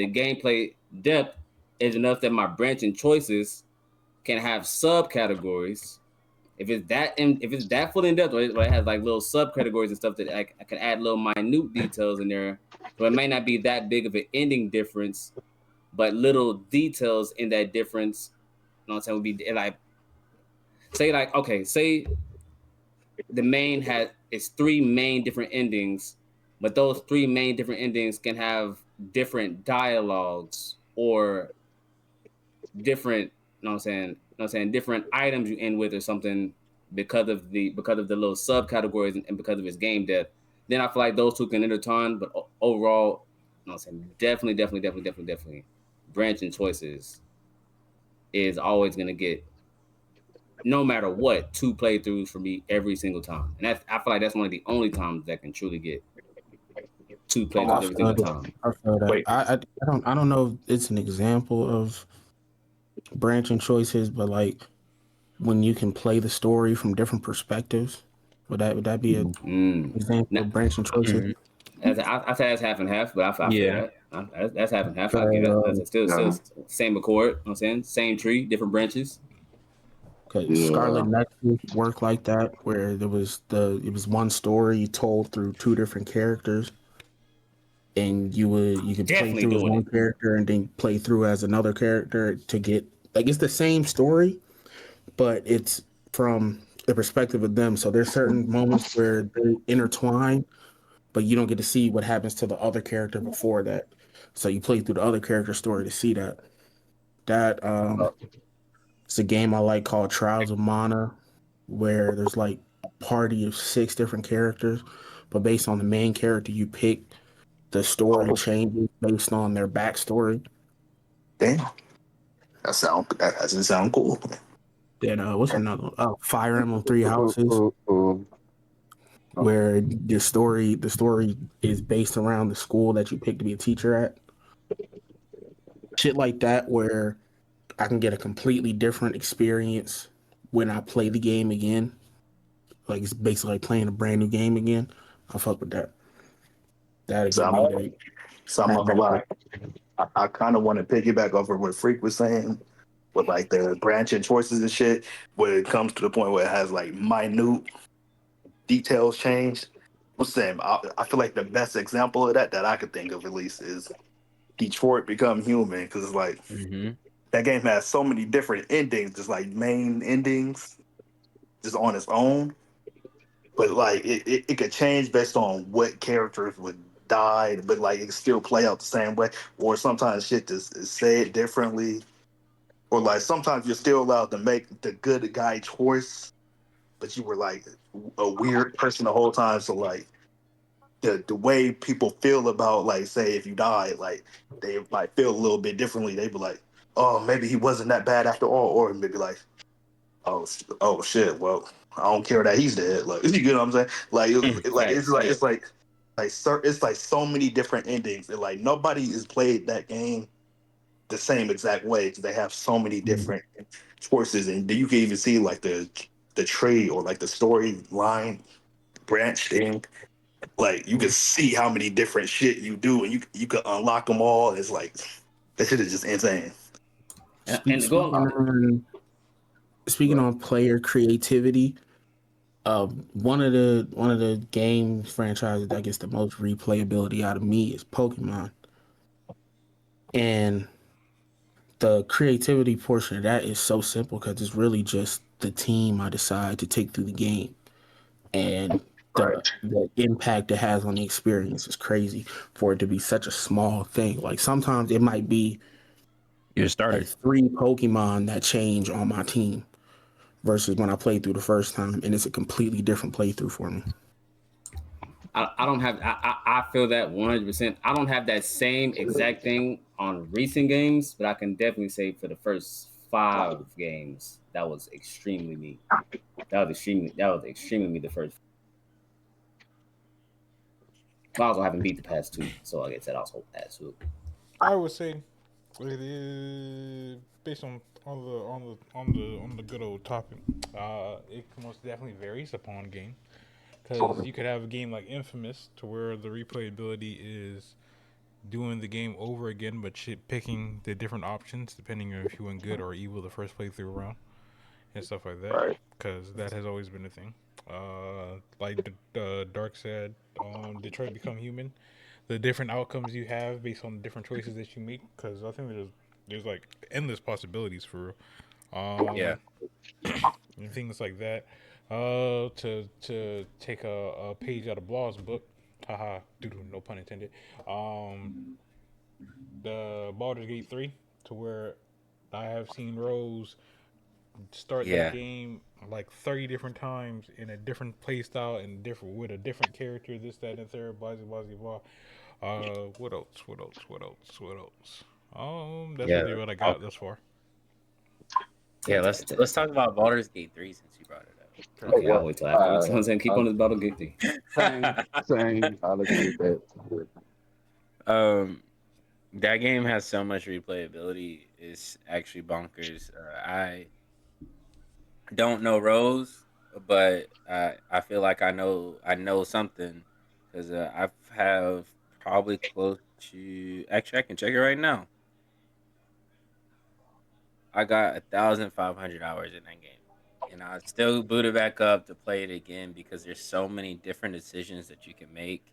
gameplay depth is enough that my branching choices can have subcategories. If it's that full in depth, or it has like little subcategories and stuff that I can add little minute details in there, so it may not be that big of an ending difference, but little details in that difference. You know what I'm saying? Would be like say the main has it's 3 main different endings, but those 3 main different endings can have different dialogues or different, you know what I'm saying? You know what I'm saying? Different items you end with or something because of the little subcategories and because of its game depth. Then I feel like those two can intertwine, but overall, you know what I'm saying? Definitely. Branching choices is always gonna get no matter what 2 playthroughs for me every single time, and I feel like that's one of the only times that can truly get 2 playthroughs every single time. I feel that. Wait. I don't know if it's an example of branching choices, but like when you can play the story from different perspectives, would that be an example Now, of branching choices? I say that's half and half, but I feel Yeah. that. That's half and half. I give that. So, That's still same accord. You know what I'm saying? Same tree, different branches. because Yeah. Scarlet Nexus worked like that, where it was one story told through 2 different characters, and you could play Definitely through as doing one it. character and then play through as another character to get like it's the same story, but it's from the perspective of them. So there's certain moments where they intertwine, but you don't get to see what happens to the other character before that. So you play through the other character story to see that. That It's a game I like called Trials of Mana, where there's like a party of 6 different characters, but based on the main character you pick, the story Oh, changes based on their backstory. damn. That doesn't sound cool. Then what's another one? Oh, Fire Emblem Three Houses, where the story is based around the school that you pick to be a teacher at. Shit like that, where I can get a completely different experience when I play the game again. Like it's basically like playing a brand new game again. I fuck with that. That'll So get I'm, me to so I'm have not gonna better play. lie. I kind of want to piggyback over what Freak was saying with like the branching choices and shit. When it comes to the point where it has like minute details changed. I'm saying I feel like the best example of that I could think of at least is Detroit Become Human because it's like Mm-hmm. that game has so many different endings, just like main endings, just on its own. But like it could change based on what characters would die, but like it could still play out the same way. Or sometimes shit is said differently. Or like sometimes you're still allowed to make the good guy choice, but you were like a weird person the whole time. So like the way people feel about like say if you die, like they might feel a little bit differently. They be like, oh maybe he wasn't that bad after all, or maybe like oh shit, well I don't care that he's dead. Like you get what I'm saying? Like Facts. it's like so many different endings and like nobody has played that game the same exact way because they have so many different choices and you can even see like the tree or like the storyline branched in. Like you can see how many different shit you do, and you can unlock them all. It's like that shit is just insane. And Speaking go. on player creativity, one of the game franchises that gets the most replayability out of me is Pokemon. And the creativity portion of that is so simple because it's really just the team I decide to take through the game. And the impact it has on the experience is crazy for it to be such a small thing. Like sometimes it might be Your starter. like 3 Pokemon that change on my team versus when I played through the first time, and it's a completely different playthrough for me. I don't have I feel that 100%. I don't have that same exact thing on recent games, but I can definitely say for the first 5 games, that was extremely me. That was extremely me the first. But I also haven't beat the past 2, so like I said, I also past 2. I would say it is based on the good old topic. It most definitely varies upon game because you could have a game like Infamous to where the replayability is doing the game over again, but picking the different options depending on if you went good or evil the first playthrough around and stuff like that. Because that has always been a thing. Like Dark said, Detroit Become Human. The different outcomes you have based on the different choices that you make. Because I think there's like endless possibilities for Yeah. and things like that. To take a page out of Blaw's book, haha, no pun intended. The Baldur's Gate 3, to where I have seen Rose start that Yeah. game like 30 different times in a different play style and different with a different character, this, that, and the third, blah, blah, blah, blah. What else? What else? What else? What else? That's Yeah. really what I got thus far. Yeah, let's talk about Baldur's Gate 3 since you brought it Okay, I'll wait till after. You know what I'm saying? Keep on this battle get thing. up. Same. I'll agree with that. um that game has so much replayability. It's actually bonkers. I don't know Rose, but I feel like I know something because I have probably close to. Actually, I can check it right now. I got 1,500 hours in that game, and I still boot it back up to play it again because there's so many different decisions that you can make.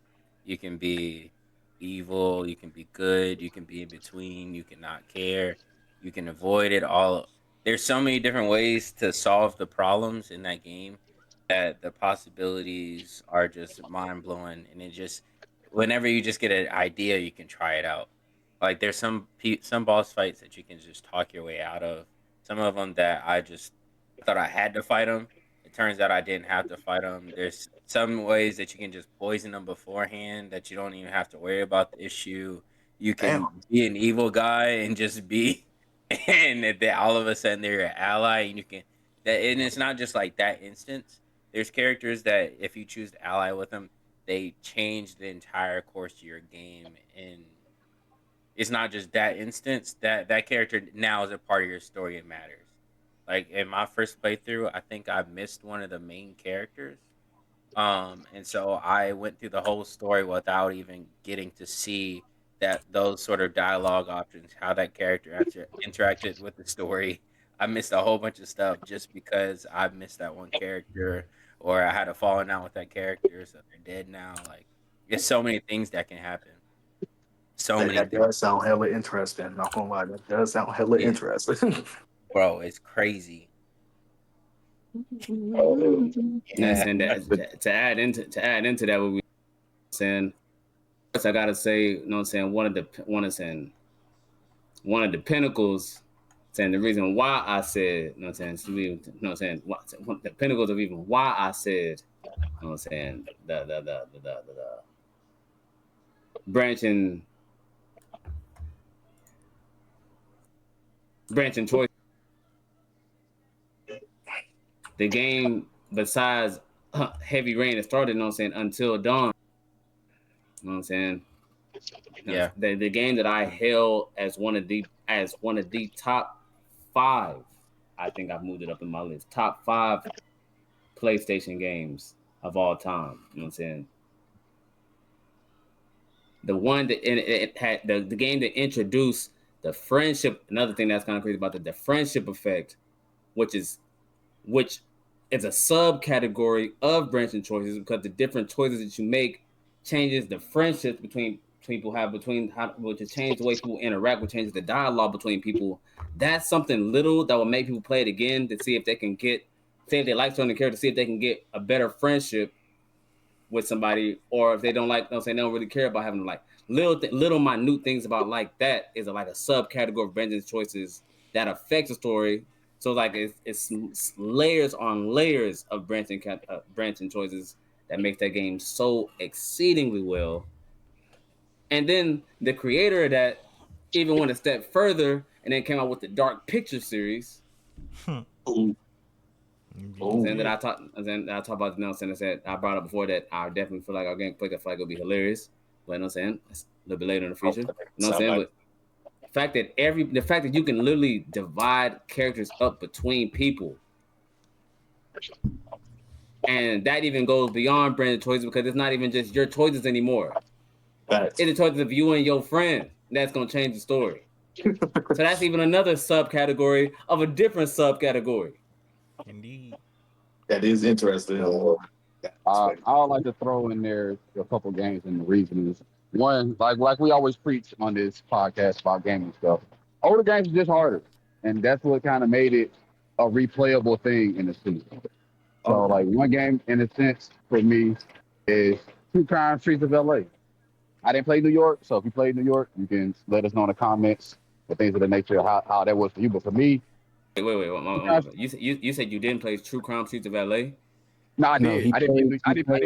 You can be evil, you can be good, you can be in between, you can not care, you can avoid it all. There's so many different ways to solve the problems in that game that the possibilities are just mind blowing, and it just whenever you just get an idea, you can try it out. Like there's some boss fights that you can just talk your way out of. Some of them that I just thought I had to fight them. It turns out I didn't have to fight them. There's some ways that you can just poison them beforehand that you don't even have to worry about the issue. You Damn. can be an evil guy and just be, and then all of a sudden they're your ally, and you can that. And it's not just like that instance. There's characters that if you choose to ally with them, they change the entire course of your game, and it's not just that instance. That character now is a part of your story. It matters. Like in my first playthrough, I think I missed one of the main characters. And so I went through the whole story without even getting to see that those sort of dialogue options, how that character interacted with the story. I missed a whole bunch of stuff just because I missed that one character, or I had a falling out with that character, so they're dead now. Like, there's so many things that can happen. So That, many that does sound hella interesting. Not gonna lie, that does sound hella Yeah, interesting. bro, it's crazy. You know what I'm Yeah, saying? To add into that, what we saying. First, I gotta say, you know what I'm saying. One of the pinnacles. Saying the reason why I said, you know what I'm saying. You know what I'm saying. The pinnacles of even why I said, you know what I'm saying. The branching choice. The game besides heavy rain that started, you know what I'm saying, until dawn. You know what I'm saying? yeah, The game that I held as one of the top 5, I think I've moved it up in my list. Top 5 PlayStation games of all time. You know what I'm saying? The one that it had the game that introduced the friendship. Another thing that's kind of crazy about the friendship effect, which is which is a subcategory of branching choices because the different choices that you make changes the friendships between people have which has changed the way people interact, which changes the dialogue between people. That's something little that will make people play it again to see if they can get, say if they like certain character, see if they can get a better friendship with somebody, or if they don't like, they don't really care about having like little minute things about like that is like a subcategory of Brendan's choices that affects the story. So like it's layers on layers of branching choices that makes that game so exceedingly well. And then the creator of that even went a step further and then came out with the Dark Picture series. Ooh. Saying that I talked about the Nelson. I said I brought up before that I definitely feel like our game play that feel like it'll be hilarious. But you know what I'm saying? That's a little bit later in the future. You know what I'm saying? But the fact that you can literally divide characters up between people, and that even goes beyond branded choices because it's not even just your choices anymore. It's the choices of you and your friend that's gonna change the story. So that's even another subcategory of a different subcategory. Indeed. That is interesting. I would like to throw in there a couple games and the reason is one, like we always preach on this podcast about gaming stuff. Older games are just harder, and that's what kind of made it a replayable thing in the sense. So like one game in a sense for me is True Crime Streets of LA. I didn't play New York, so if you played New York, you can let us know in the comments the things of the nature of how that was for you. But for me, wait. You said you didn't play True Crime Streets of LA? No, I did. I didn't play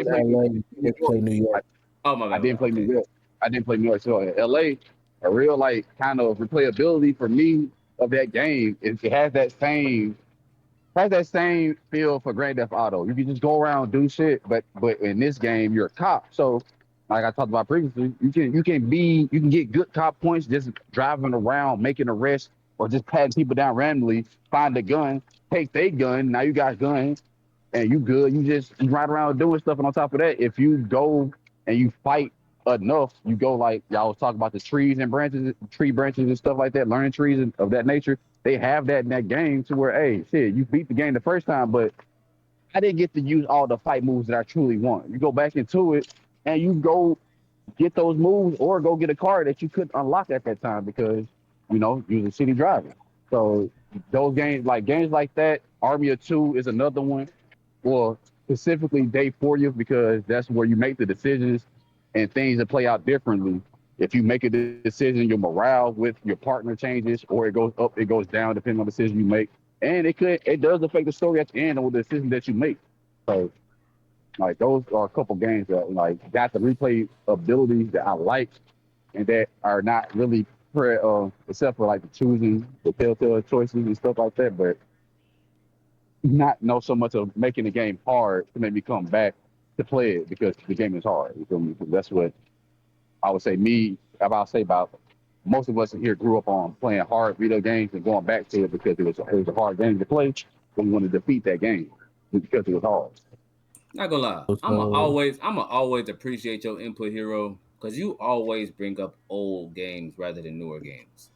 New York. Oh my bad. I didn't play New York. I didn't play New York. So LA, a real like kind of replayability for me of that game is it has that same feel for Grand Theft Auto. You can just go around do shit, but in this game you're a cop. So like I talked about previously, you can get good cop points just driving around, making arrests, or just patting people down randomly, find a gun, take their gun. Now you got guns. And you good. You ride around doing stuff. And on top of that, if you go and you fight enough, you go like y'all was talking about the tree branches and stuff like that, learning trees and of that nature. They have that in that game to where, hey, shit, you beat the game the first time, but I didn't get to use all the fight moves that I truly want. You go back into it and you go get those moves or go get a car that you couldn't unlock at that time because, using city driving. So those games like that, Army of Two is another one. Well, specifically Day 40 because that's where you make the decisions and things that play out differently. If you make a decision, your morale with your partner changes, or it goes up, it goes down, depending on the decision you make. And it does affect the story at the end of the decision that you make. So, like, those are a couple games that like got the replay abilities that I like, and that are not really except for like the choosing the telltale choices and stuff like that, but not know so much of making the game hard to make me come back to play it because the game is hard. You feel me? That's what I would say. I'll say about most of us here grew up on playing hard video games and going back to it because it was a hard game to play, but we want to defeat that game because it was hard. Not gonna lie, I'ma always appreciate your input, Hero, because you always bring up old games rather than newer games.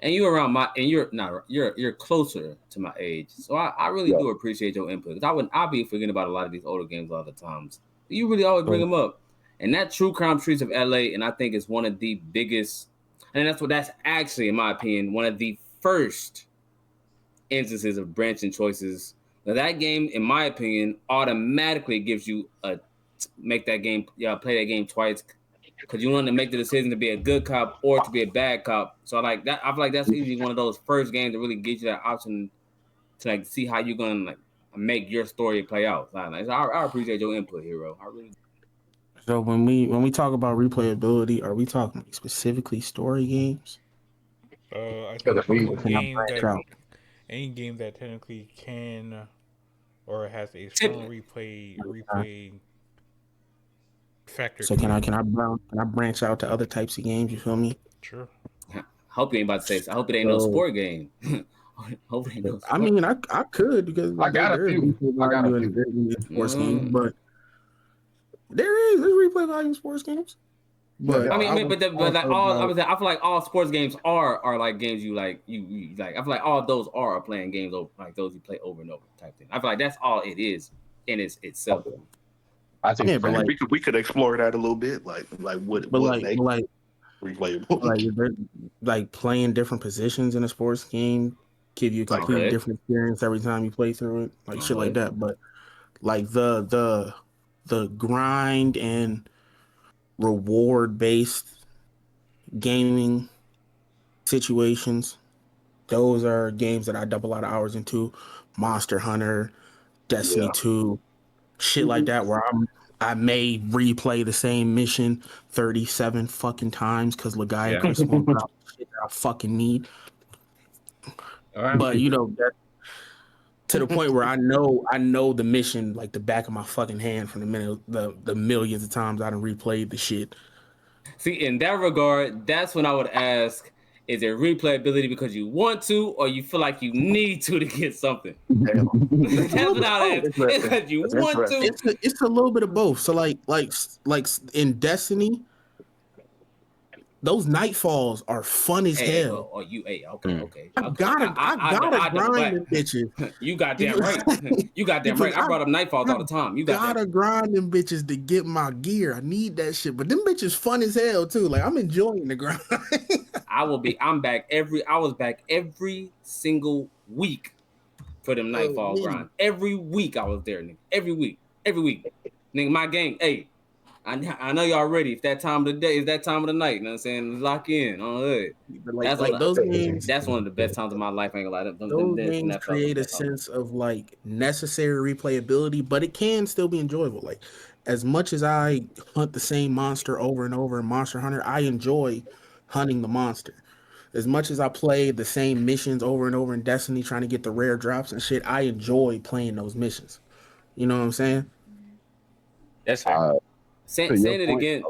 And you're closer to my age, so I really do appreciate your input. Because I'll be forgetting about a lot of these older games a lot of the times. You really always bring them up, and that True Crime Streets of LA, and I think it's one of the biggest, and that's actually, in my opinion, one of the first instances of branching choices. Now that game, in my opinion, automatically gives you play that game twice. Because you want to make the decision to be a good cop or to be a bad cop. So like that, I feel like that's usually one of those first games that really gives you that option to like see how you're gonna like make your story play out. So I appreciate your input, Hero. I really. So when we talk about replayability, are we talking specifically story games? I think any game that technically can or has a strong replay factor. So can I branch out to other types of games? You feel me? Sure. Hope you ain't about to say this. I hope it ain't no sport game. Hope it ain't no sport. I mean, I could because I got a few. Sports games, but there's replay value in sports games. But I feel like all sports games are like games you like. You like. I feel like all of those are playing games over like those you play over and over type thing. I feel like that's all it is in itself. I think we could explore that a little bit, like what replayable. Like like playing different positions in a sports game give you a Like complete Okay. different experience every time you play through it, like shit like Okay. that. But like the grind and reward based gaming situations, those are games that I dump a lot of hours into. Monster Hunter, Destiny yeah. 2, shit like that, where I may replay the same mission 37 fucking times because Legaia Yeah. Chris won't put out the shit that I fucking need. All right. But that, to the point where I know the mission like the back of my fucking hand from the millions of times I done replayed the shit. See, in that regard, that's when I would ask: is it replayability because you want to, or you feel like you need to get something? Damn. It's a That's little what bit of I would both. ask. It's Interesting. because you That's want interesting. to. It's a little bit of both. So like in Destiny, those nightfalls are fun as Hey, hell. oh, you, hey, okay, Mm. okay, I okay. gotta I gotta I double grind them back. bitches. You You goddamn right. You goddamn because right. I brought up Nightfalls I all the time. You goddamn. gotta grind them bitches to get my gear. I need that shit. But them bitches fun as hell too. Like I'm enjoying the grind. I'm back I was back every single week for them Oh, Nightfall man. grind. Every week I was there, nigga. Every week. Every week. Nigga, my game, hey, I know y'all ready. If that time of the day is that time of the night, you know what I'm saying? Lock in on hood. But That's like what those games, that's one of the best times of my life. I ain't gonna lie. those Them games Nightfalls are the create a best times. sense of like necessary replayability, but it can still be enjoyable. Like as much as I hunt the same monster over and over in Monster Hunter, I enjoy hunting the monster. As much as I play the same missions over and over in Destiny trying to get the rare drops and shit, I enjoy playing those missions. You know what I'm saying? That's fair. To your Saying it point, again.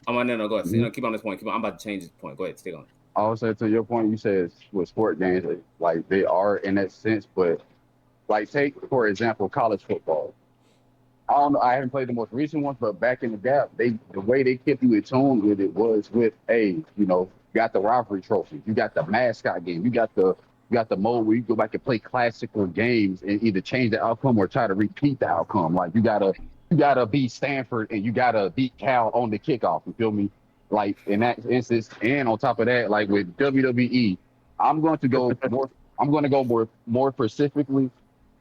Oh my no, go ahead. mhm, Keep on this point. Keep on. I'm about to change this point. Go ahead, stick on. I would say to your point, you said with sport games, like they are in that sense, but like take for example college football. I don't know. I haven't played the most recent ones, but back in the gap, the way they kept you in tune with it was with got the rivalry trophy, you got the mascot game, you got the mode where you go back and play classical games and either change the outcome or try to repeat the outcome. Like you gotta beat Stanford and you gotta beat Cal on the kickoff. You feel me? Like in that instance, and on top of that, like with WWE, I'm going to go more. I'm going to go more specifically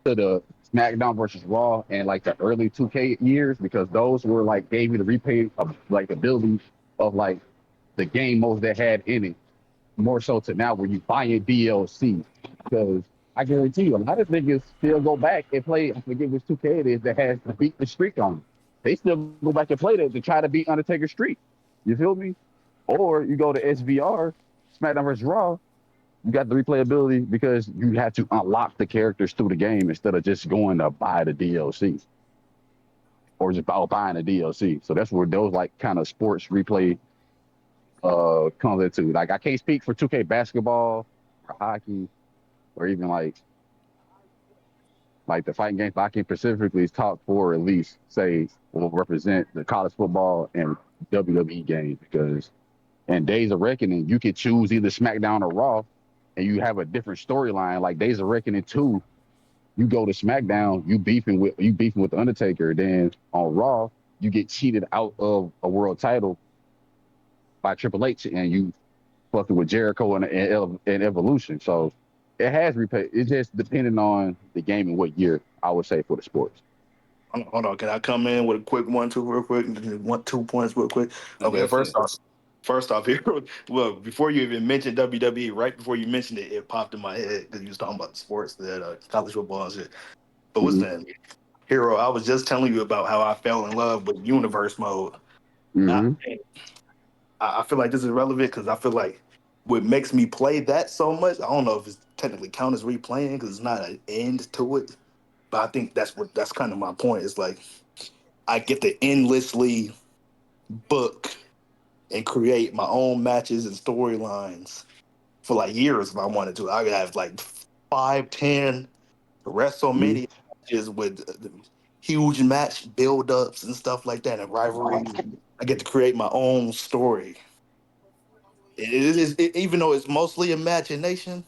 to the SmackDown versus Raw and like the early 2K years because those were like gave you the replay of like ability of like the game modes that had in it. More so to now where you buy a DLC because I guarantee you a lot of niggas still go back and play. I forget which 2K it is that has to beat the streak on. It. They still go back and play that to try to beat Undertaker's streak. You feel me? Or you go to SVR, SmackDown vs. Raw, you got the replayability because you have to unlock the characters through the game instead of just going to buy the DLC or just buying the DLC. So that's where those like kind of sports replay comes into. Like I can't speak for 2K basketball or hockey or even like the fighting games, but I can specifically talk for at least say will represent the college football and WWE games because in Days of Reckoning you could choose either SmackDown or Raw and you have a different storyline. Like Days of Reckoning 2, you go to SmackDown, you beefing with the Undertaker. Then on Raw, you get cheated out of a world title by Triple H, and you fucking with Jericho and Evolution. So it has replay. It's just depending on the game and what year. I would say for the sports. Hold on, can I come in with a quick 1-2 real quick? 1-2 points real quick. No Okay, bullshit. first off here, well, before you even mentioned WWE, right before you mentioned it, it popped in my head because you was talking about the sports, that college football and shit. But what's Mm-hmm. that? Hero, I was just telling you about how I fell in love with universe mode. I, Mm-hmm. I feel like this is relevant because I feel like what makes me play that so much, I don't know if it's technically count as replaying because it's not an end to it. But I think that's kind of my point. It's like I get to endlessly book and create my own matches and storylines for like years if I wanted to. I could have like 5, 10 WrestleMania matches with huge match build-ups and stuff like that and rivalries. I get to create my own story. Even though it's mostly imagination.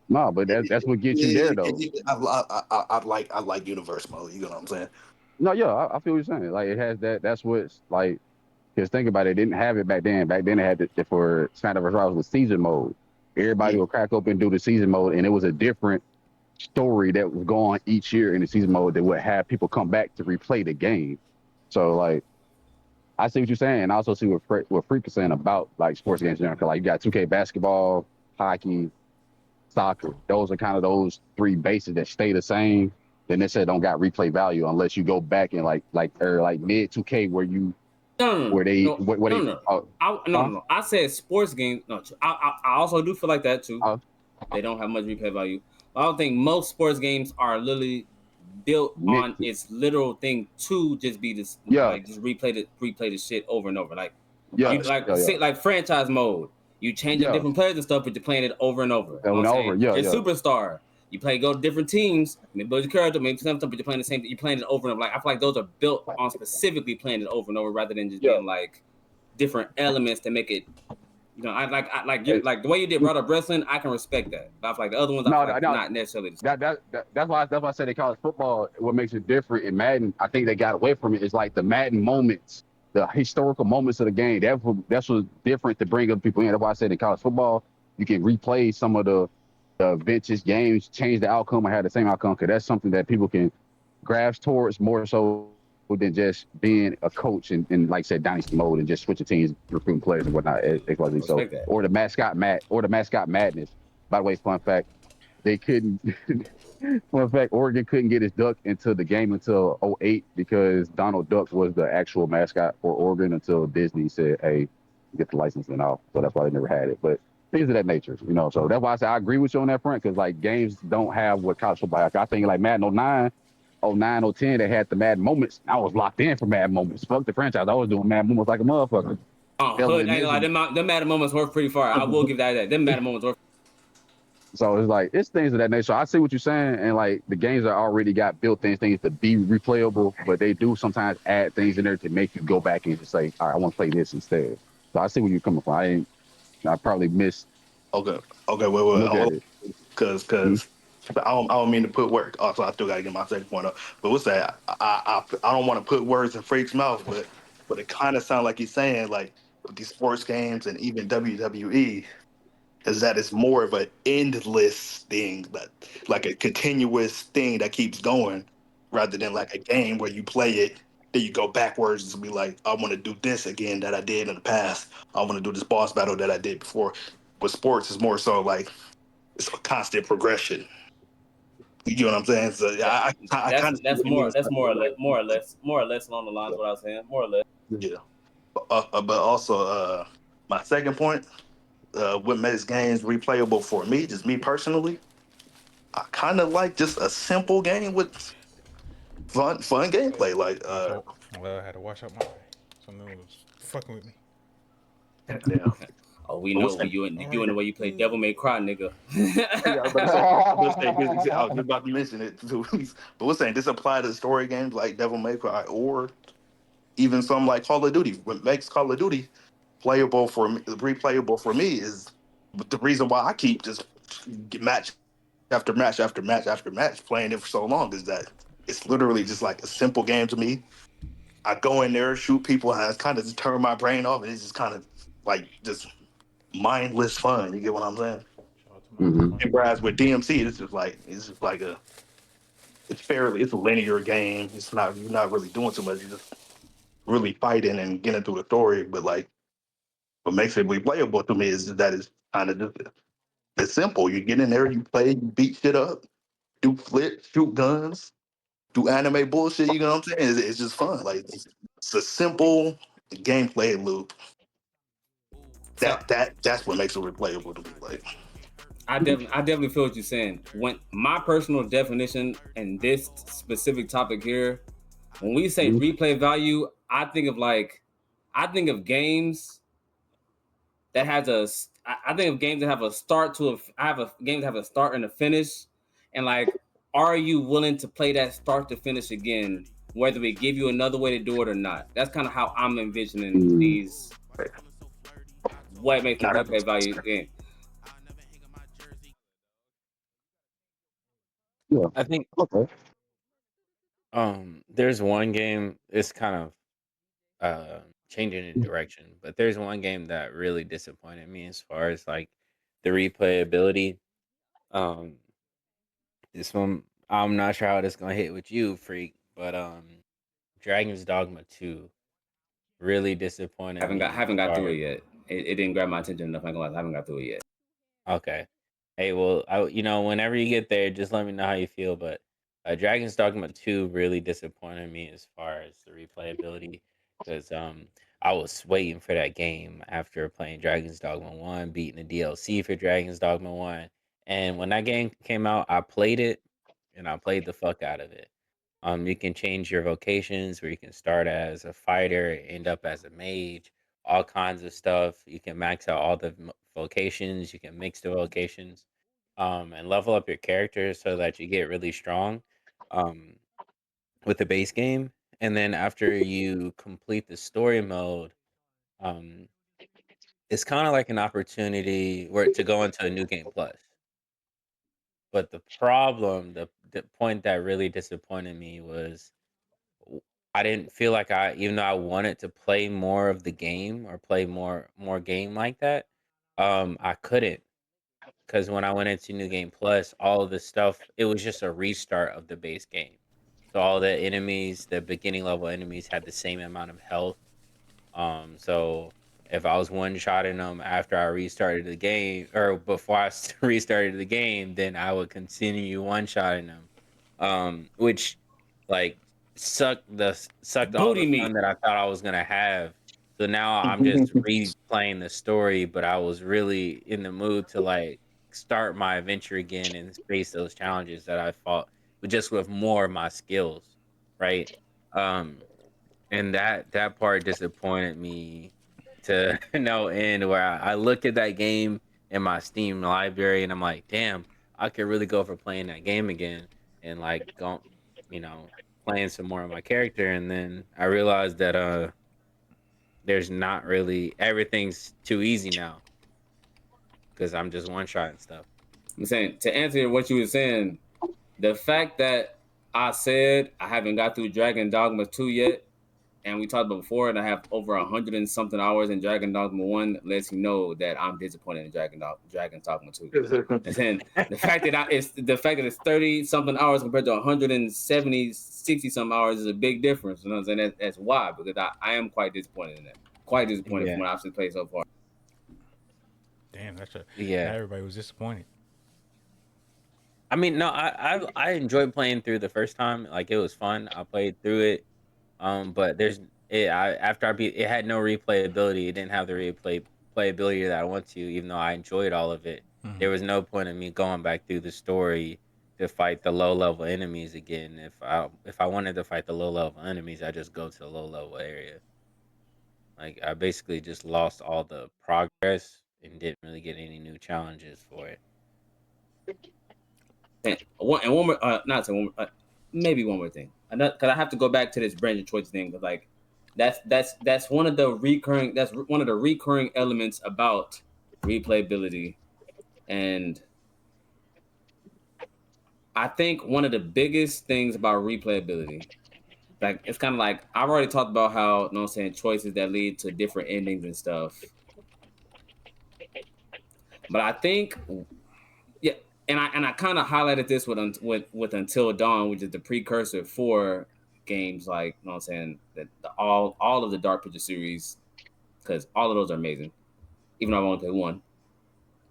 No, but that's what gets you there though. I like universe mode. You know what I'm saying? No, yeah, I feel what you're saying. Like it has that. That's what's like Because think about it, they didn't have it back then. Back then they had it for Smackdown vs. Raw was the season mode. Everybody would crack open and do the season mode, and it was a different story that was going each year in the season mode that would have people come back to replay the game. So like, I see what you're saying, and I also see what Freak is saying about like sports games in general. Like you got 2K basketball, hockey, soccer. Those are kind of those three bases that stay the same. Then they said don't got replay value unless you go back and like mid 2K where you No, where they no, where no, they no. No. I said sports games. No, I also do feel like that too. They don't have much replay value. I don't think most sports games are literally built on its literal thing to just be this, like just replay the shit over and over. Like like franchise mode. You change up different players and stuff, but you're playing it over and over. You know what I'm saying? It's Superstar. You go to different teams, maybe build your character, maybe something, but you're playing the same. You're playing it over and over. Like I feel like those are built on specifically playing it over and over, rather than just being like different elements to make it. You know, I like the way you did brought up wrestling. I can respect that. But I feel like the other ones, I feel like not necessarily. That's why I say they college football. What makes it different in Madden, I think they got away from it. Is like the Madden moments, the historical moments of the game. That's what's different to bring other people in. That's why I said in college football, you can replay some of the vintage games, change the outcome, or have the same outcome. Because that's something that people can grasp towards more so than just being a coach and like I said, dynasty mode and just switching teams, recruiting players and whatnot. So, or the mascot madness. By the way, fun fact, they couldn't. Fun fact, Oregon couldn't get his duck into the game until 2008 because Donald Duck was the actual mascot for Oregon until Disney said, "Hey, get the license and all." So that's why they never had it. But things of that nature, you know. So that's why I say I agree with you on that front because like games don't have what college football has. I think like Madden 09. 09, 010, they had the Mad Moments. I was locked in for Mad Moments. Fuck the franchise. I was doing Mad Moments like a motherfucker. Hood, ain't like them Mad Moments work pretty far. I will give that. Them Mad Moments work. So it's like it's things of that nature. So I see what you're saying, and like the games are already got built things to be replayable, but they do sometimes add things in there to make you go back and just say, all right, I want to play this instead. So I see where you're coming from. I probably missed. Okay, wait. Because I don't mean to put words. Also, I still gotta get my second point up. But what's that? I don't want to put words in Freak's mouth, but it kind of sounds like he's saying like with these sports games and even WWE is that it's more of an endless thing, like a continuous thing that keeps going, rather than like a game where you play it, then you go backwards and be like, I want to do this again that I did in the past. I want to do this boss battle that I did before. But sports is more so like it's a constant progression. You know what I'm saying? So I kind of see That's what he means. more or less along the lines of what I was saying. More or less. Yeah. But also my second point, what makes games replayable for me, just me personally, I kind of like just a simple game with fun gameplay. Like My fault. I had to wash up my eye. Something was fucking with me. yeah. Oh, we know you and the way you play Devil May Cry, nigga. Yeah, I was just about to mention it too. But we're saying this apply to story games like Devil May Cry or even some like Call of Duty. What makes Call of Duty replayable for me is the reason why I keep just match after match after match after match playing it for so long is that it's literally just like a simple game to me. I go in there, shoot people, and I kind of just turn my brain off, and it's just kind of like just mindless fun. You get what I'm saying? Shout out to Mm-hmm. And whereas with DMC, it's a linear game. It's not you're not really doing too much. You're just really fighting and getting through the story. But like what makes it replayable to me is that it's kind of just it's simple. You get in there, you play, you beat shit up, do flips, shoot guns, do anime bullshit. You know what I'm saying? It's just fun. Like it's a simple gameplay loop. That's what makes it replayable to me. Like I definitely feel what you're saying. When my personal definition and this specific topic here, when we say replay value, I think of games that has a. I think of games that have a start to a. I have a games that have a start and a finish, and like, are you willing to play that start to finish again, whether we give you another way to do it or not? That's kind of how I'm envisioning these. What makes the replay value game? Yeah. I think Okay. there's one game. It's kind of changing the direction. But there's one game that really disappointed me as far as like the replayability. Um, this one I'm not sure how this gonna hit with you, freak, but Dragon's Dogma 2 really disappointed me as Haven't got through far. it yet. It didn't grab my attention enough. I haven't got through it yet. Okay. Hey, well, whenever you get there, just let me know how you feel. But Dragon's Dogma 2 really disappointed me as far as the replayability because I was waiting for that game after playing Dragon's Dogma 1, beating the DLC for Dragon's Dogma 1. And when that game came out, I played it and I played the fuck out of it. You can change your vocations where you can start as a fighter, end up as a mage, all kinds of stuff. You can max out all the vocations. You can mix the vocations, and level up your character so that you get really strong, um, with the base game. And then after you complete the story mode, um, it's kind of like an opportunity where to go into a new game plus. But the problem, the point that really disappointed me was w- I didn't feel like even though I wanted to play more of the game or play more game like that, I couldn't because when I went into New Game Plus, all of the stuff it was just a restart of the base game. So all the enemies, the beginning level enemies, had the same amount of health. So if I was one shotting them after I restarted the game or before I restarted the game, then I would continue one shotting them, which like sucked all Booty the fun meat. that I thought I was gonna have. So now I'm just replaying the story, but I was really in the mood to like start my adventure again and face those challenges that I fought, but just with more of my skills, right? Um, and that part disappointed me to no end where I looked at that game in my Steam library and I'm like, damn, I could really go for playing that game again and like go, you know, playing some more of my character. And then I realized that there's not really everything's too easy now because I'm just one shot and stuff. I'm saying to answer what you were saying, the fact that I said I haven't got through Dragon Dogma 2 yet, and we talked about before, and I have over 100 and something hours in Dragon Dogma 1 lets you know that I'm disappointed in Dragon Dogma 2. And then the fact that it's 30 something hours compared to 170, 60 some hours is a big difference. You know what I'm saying? That's why, because I am quite disappointed in that. Quite disappointed from Yeah, what I've seen play so far. Damn, now yeah. everybody was disappointed. I mean, no, I enjoyed playing through the first time. Like it was fun. I played through it. But there's it. After I beat it, had no replayability. It didn't have the playability that I want to. Even though I enjoyed all of it, there was no point in me going back through the story to fight the low level enemies again. If I wanted to fight the low level enemies, I just go to the low level area. Like I basically just lost all the progress and didn't really get any new challenges for it. And one more, not to one more, maybe one more thing, because I have to go back to this brand of choice thing, because like that's one of the recurring elements about replayability, and I think one of the biggest things about replayability, like it's kind of like I've already talked about how, you know what I'm saying, choices that lead to different endings and stuff, but I think yeah, and I kind of highlighted this with Until Dawn, which is the precursor for games like, you know what I'm saying, all of the Dark Picture series, because all of those are amazing. Even though I've only played one,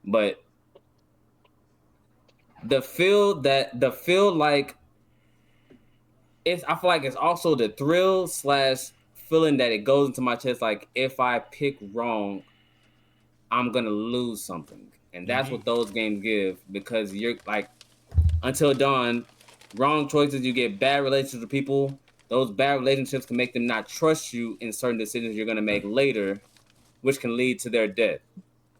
but the feel like I feel like it's also the thrill slash feeling that it goes into my chest. Like if I pick wrong, I'm gonna lose something, and that's what Indeed. those games give, because you're like Until Dawn, wrong choices, you get bad relationships with people. Those bad relationships can make them not trust you in certain decisions you're gonna make later, which can lead to their death.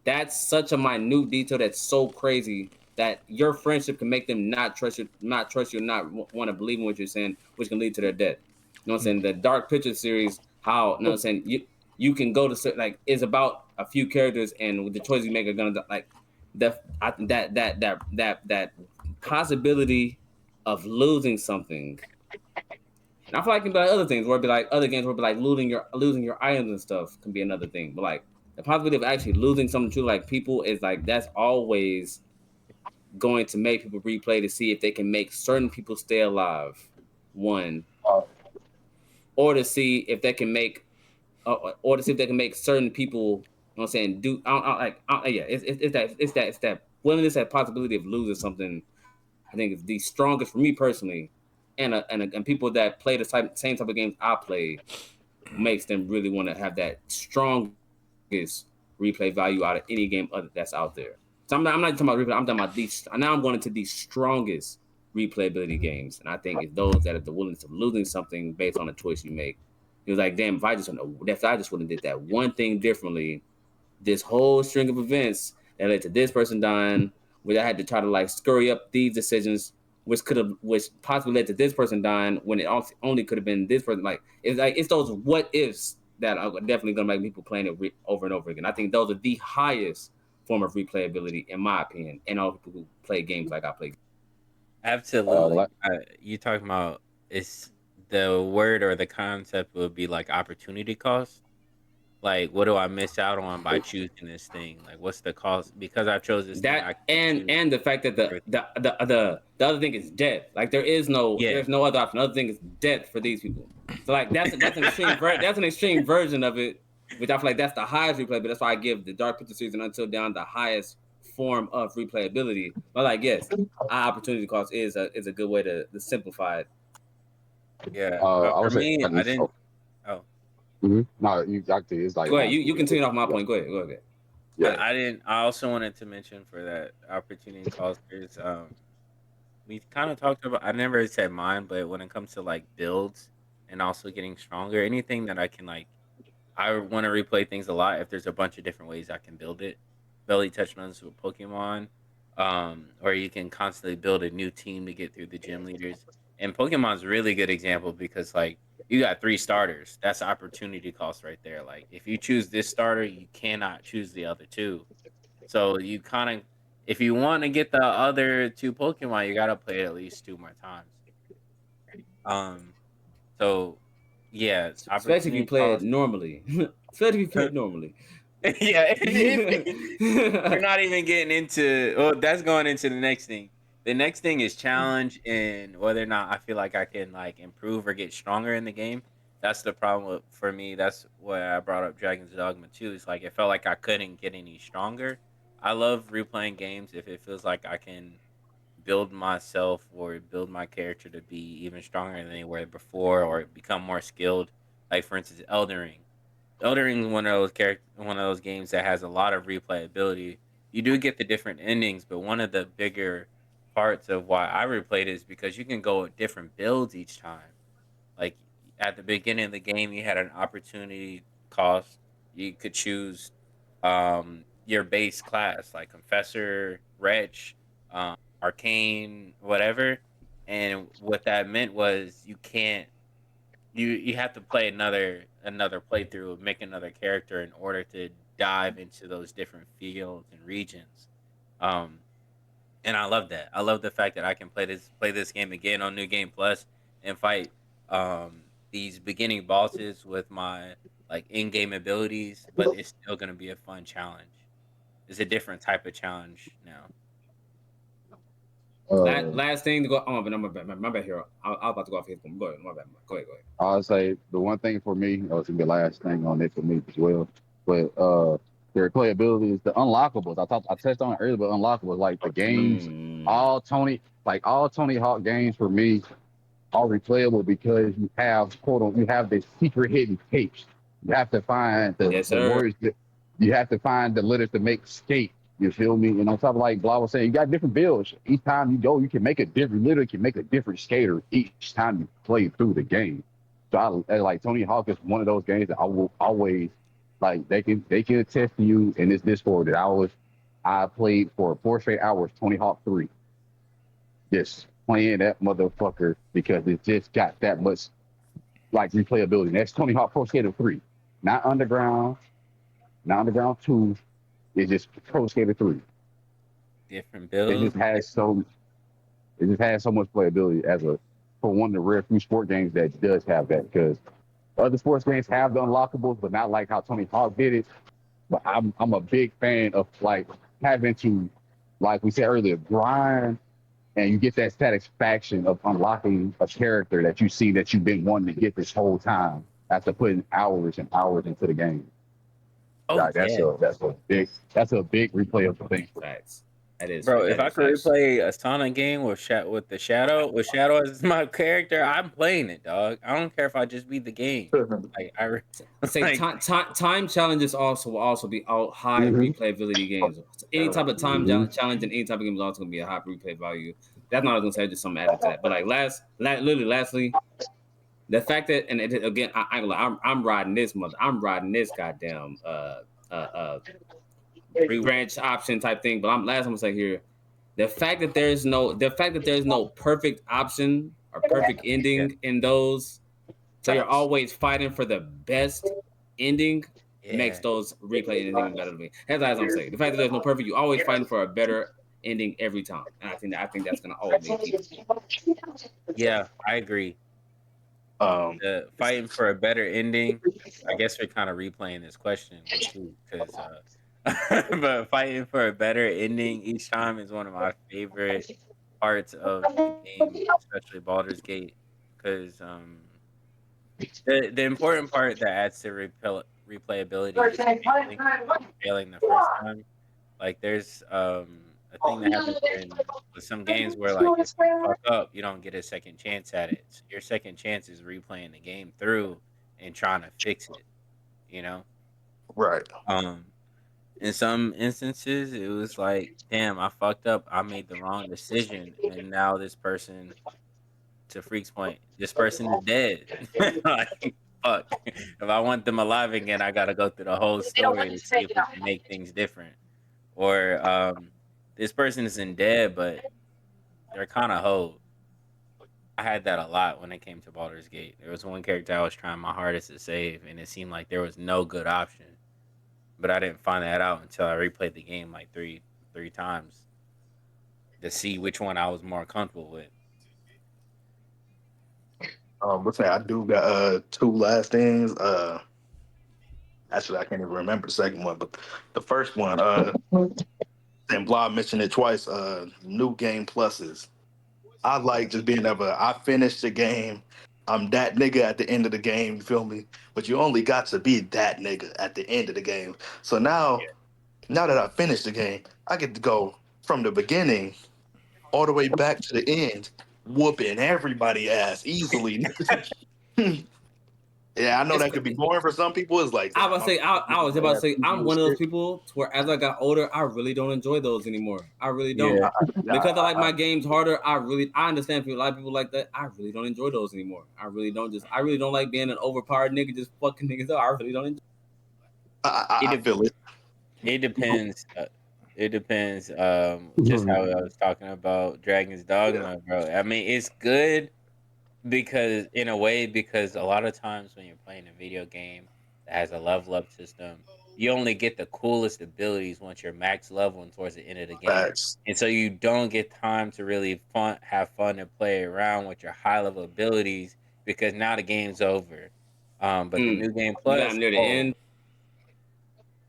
That's such a minute detail that's so crazy that your friendship can make them not want to believe in what you're saying, which can lead to their death. You know what I'm saying? The Dark Picture series, how, you know what I'm saying, you can go to like, it's about a few characters, and the choices you make are gonna like that possibility of losing something And I feel like it can be like other things where it'd be like other games where it'd be like losing your items and stuff can be another thing. But like the possibility of actually losing something to like people is like that's always going to make people replay to see if they can make certain people stay alive. One, Uh, or to see if they can make or to see if they can make certain people, you know what I'm saying, do yeah, it's that willingness, that possibility of losing something. I think is the strongest for me personally, and people that play the same type of games I play makes them really want to have that strongest replay value out of any game other that's out there. So I'm not talking about replay. I'm talking about these. Now I'm going into the strongest replayability games, and I think it's those that have the willingness of losing something based on a choice you make. It was like, damn, if I just would have did that one thing differently, this whole string of events that led to this person dying, where I had to try to like scurry up these decisions, which possibly led to this person dying when it only could have been this person. It's those what ifs that are definitely gonna make people playing it over and over again. I think those are the highest form of replayability, in my opinion, and all people who play games like I play. Absolutely. You talking about it's the word or the concept would be like opportunity cost. Like, what do I miss out on by choosing this thing? Like, what's the cost? Because I chose this thing, I That can't choose and the fact that everything. the other thing is death. Like Yeah, there's no other option. The other thing is death for these people. So like that's an extreme version of it, which I feel like that's the highest replay. But that's why I give the Dark Picture series and Until Dawn the highest form of replayability. But like yes, opportunity cost is a good way to simplify it. yeah. I For would say me, like I this. didn't. Oh, Oh, no, you actually it's like Go ahead. on. You continue off my point. Go ahead. Go ahead. Yeah. I didn't. I also wanted to mention for that opportunity cost is we kind of talked about. I never said mine, but when it comes to like builds and also getting stronger, anything that I can like I want to replay things a lot if there's a bunch of different ways I can build it. Belly touched on this with Pokemon, or you can constantly build a new team to get through the gym leaders. And Pokemon's a really good example because like you got three starters. That's opportunity cost right there. Like if you choose this starter, you cannot choose the other two. So you kind of, if you want to get the other two Pokemon, you gotta play it at least two more times. Um, so yeah, Especially if you opportunity play it cost. normally. Especially if you play it normally. Yeah, we're not even getting into. Oh, that's going into the next thing. The next thing is challenge and whether or not I feel like I can like improve or get stronger in the game. That's the problem for me. That's why I brought up Dragon's Dogma 2. It's like it felt like I couldn't get any stronger. I love replaying games if it feels like I can build myself or build my character to be even stronger than they were before or become more skilled. Like for instance, Elden Ring. Elden Ring is one of those games that has a lot of replayability. You do get the different endings, but one of the bigger parts of why I replayed is because you can go with different builds each time. Like at the beginning of the game, you had an opportunity cost. You could choose your base class, like Confessor, Wretch, Arcane, whatever. And what that meant was you have to play another playthrough, make another character in order to dive into those different fields and regions. Um, and I love that. I love the fact that I can play this game again on New Game Plus and fight these beginning bosses with my like in-game abilities, but it's still gonna be a fun challenge. It's a different type of challenge now. Uh, Last thing to go. Oh, but no, my bad here. I was about to go off his point. Go ahead. My bad. Go ahead. Go ahead. I'll say the one thing for me, or it's gonna be the last thing on it for me as well. But their playability is the unlockables. I touched on it earlier, but unlockables like the games, Mm. all Tony Hawk games for me are replayable because you have you have the secret hidden tapes. You have to find Yes, the sir. words that you have to find the letters to make skate. You feel me? And on top of like Blah was saying, you got different builds. Each time you go, you can make a different literally can make a different skater each time you play through the game. So I like Tony Hawk is one of those games that I will always like they can attest to you in this Discord that I played for 4 straight hours Tony Hawk 3 just playing that motherfucker because it just got that much like replayability. And that's Tony Hawk Pro Skater 3, not Underground, not Underground 2. It's just Pro Skater 3. Different It builds. just has so it just has so much playability as a for one of the rare few sport games that does have that. Because other sports games have the unlockables, but not like how Tony Hawk did it. But I'm a big fan of like having to, like we said earlier, grind, and you get that satisfaction of unlocking a character that you see that you've been wanting to get this whole time after putting hours and hours into the game. Oh Like, yeah, that's a big replayable thing. Facts. That is bro. If that I is could facts. replay a Sonic game with the Shadow as my character, I'm playing it, dog. I don't care if I just beat the game. Like Say like time challenges also will also be all high Mm-hmm. replayability games. Any type of time Mm-hmm. challenge and any type of game is also gonna be a high replay value. That's not what I was gonna say. Just something added to that. But like lastly, the fact that again, I'm riding this mother. I'm riding this goddamn uh free branch option type thing. But I'm gonna say here, the fact that there's no perfect option or perfect yeah, ending in those, so you're facts. always fighting for the best ending, makes Yeah, those replay endings even better to me. As I'm saying, the fact that there's no perfect, you're always fighting for a better ending every time, and I think that's gonna always be key. yeah, I agree. Um, Fighting for a better ending. I guess we're kind of replaying this question too, because but fighting for a better ending each time is one of my favorite parts of the game, especially Baldur's Gate, because the important part that adds to replayability is failing the first time. Like there's a thing that happens with some games where like if you fuck up, you don't get a second chance at it. So your second chance is replaying the game through and trying to fix it, you know? right. Um in some instances it was like, damn, I fucked up. I made the wrong decision and now this person, to Freak's point, this person is dead. Like fuck. If I want them alive again, I gotta go through the whole story to see if we can make things different. Or this person isn't dead, but they're kind of hoe. I had that a lot when it came to Baldur's Gate. There was one character I was trying my hardest to save, and it seemed like there was no good option. But I didn't find that out until I replayed the game like three times to see which one I was more comfortable with. What's that? I do got two last things. Actually, I can't even remember the second one, but the first one, and Blah mentioned it twice. New game pluses. I like just being able. I finished the game. I'm that nigga at the end of the game. You feel me? But you only got to be that nigga at the end of the game. So now that I finished the game, I get to go from the beginning all the way back to the end, whooping everybody ass easily. Yeah, I know It's that could be boring for some people. It's like, I damn, was say I was about to say I'm one of those shit. people to where as I got older, I really don't enjoy those anymore. I really don't. Yeah, Because I like my games harder. I understand a lot of people like that. I really don't enjoy those anymore. I really don't like being an overpowered nigga just fucking niggas up. I really don't enjoy. it I de- feel it. it depends. It depends. Just how I was talking about Dragon's Yeah, Dogma, bro. I mean, it's good because in a way, because a lot of times when you're playing a video game that has a level up system, you only get the coolest abilities once you're max level and towards the end of the game. facts. And so you don't get time to really have fun and play around with your high level abilities because now the game's over. But the new game You got plus, near the oh, end.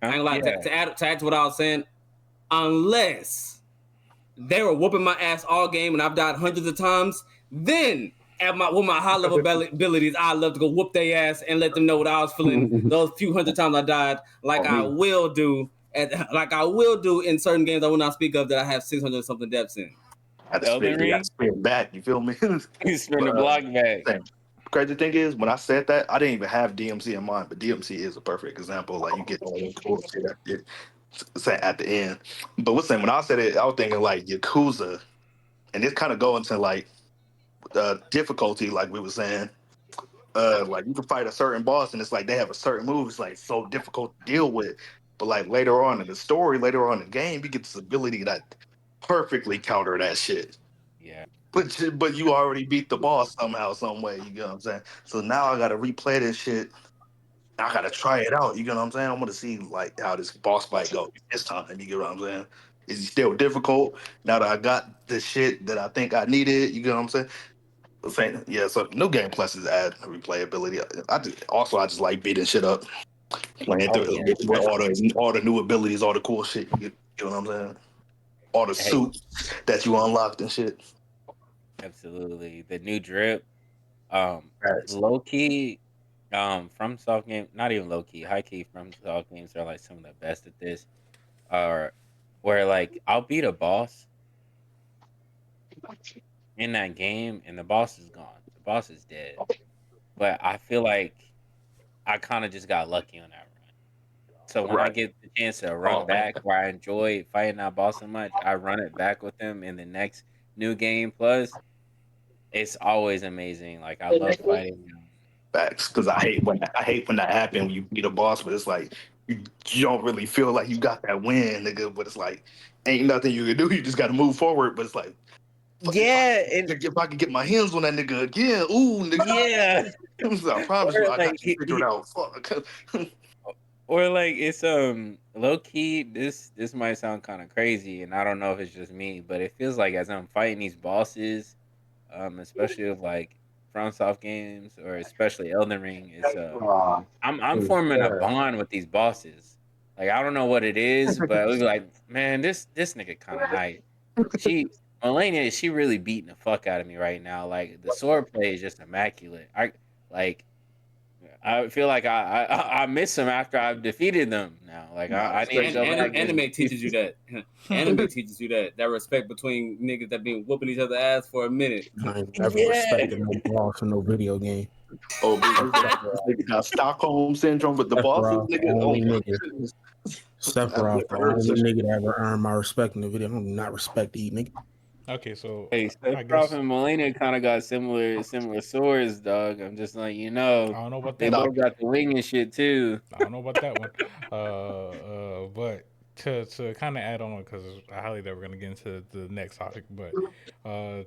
I huh? ain't gonna lie Yeah, to add to what I was saying. Unless they were whooping my ass all game and I've died hundreds of times, then with my high level abilities, I love to go whoop their ass and let them know what I was feeling those few hundred times I died, like On I me. will do like I will do in certain games I will not speak of that I have 600 something deaths in. Had to Elden spin. You got to Ring, spin back. You feel me? you spin But the block back. same. Crazy thing is, when I said that, I didn't even have DMC in mind. But DMC is a perfect example. Like you get all the cool shit at the end. But what's saying when I said it, I was thinking like Yakuza, and it's kind of going to like difficulty, like we were saying. Like you can fight a certain boss, and it's like they have a certain move. It's like so difficult to deal with. But like later on in the story, later on in the game, you get this ability that perfectly counter that shit. Yeah, But you already beat the boss somehow, some way. You know what I'm saying? So now I gotta replay this shit. I gotta try it out. You know what I'm saying? I want to see like how this boss fight go this time. You get what I'm saying? Is it still difficult now that I got the shit that I think I needed? You get what I'm saying? Yeah, so New Game Plus is add replayability. I just like beating shit up, playing Oh through yeah, with all the new abilities, all the cool shit. You know what I'm saying? All the hey, suits that you unlocked and shit. absolutely. The new drip, um, Facts. low key, from soft game, not even low key, high key from soft games are like some of the best at this. Or where like I'll beat a boss in that game and the boss is gone. The boss is dead. But I feel like I kind of just got lucky on that run. So when I Right. get the chance to run Oh, back where I enjoy fighting that boss so much, I run it back with him in the next new game plus. It's always amazing. Like I love fighting him. facts. Because I hate when that happens when you beat a boss, but it's like you don't really feel like you got that win, nigga. But it's like ain't nothing you can do. You just got to move forward. But it's like Yeah, and if I could get my hands on that nigga again, ooh, nigga. yeah. I promise you, Or I like got you figured out. Fuck. or like it's low key, this might sound kind of crazy and I don't know if it's just me, but it feels like as I'm fighting these bosses, especially of like FromSoft games or especially Elden Ring, it's I'm forming a bond with these bosses. Like I don't know what it is, but it was like, man, this nigga kind of nice. She Melania, she really beating the fuck out of me right now. Like the sword play is just immaculate. Like I feel like I miss them after I've defeated them now. Like Nah, I that's need to crazy. go back and Anime teaches you that. Anime teaches you that respect between niggas that been whooping each other ass for a minute. I ain't never yeah. respected no boss in no video game. Oh, nigga got Stockholm syndrome with the bosses, Sephiroth, the nigga. Oh only my nigga. goodness. I've Sephiroth, the never heard of only such. nigga that ever earned my respect in the video. I do not respect these nigga. Okay, so Hey, I Sephiroth guess and Melania kind of got similar swords, dog. I'm just like, I don't know about they that Nah, one. both got the wing and shit too. I don't know about that one. But to kind of add on, because I highly doubt we're gonna get into the next topic, but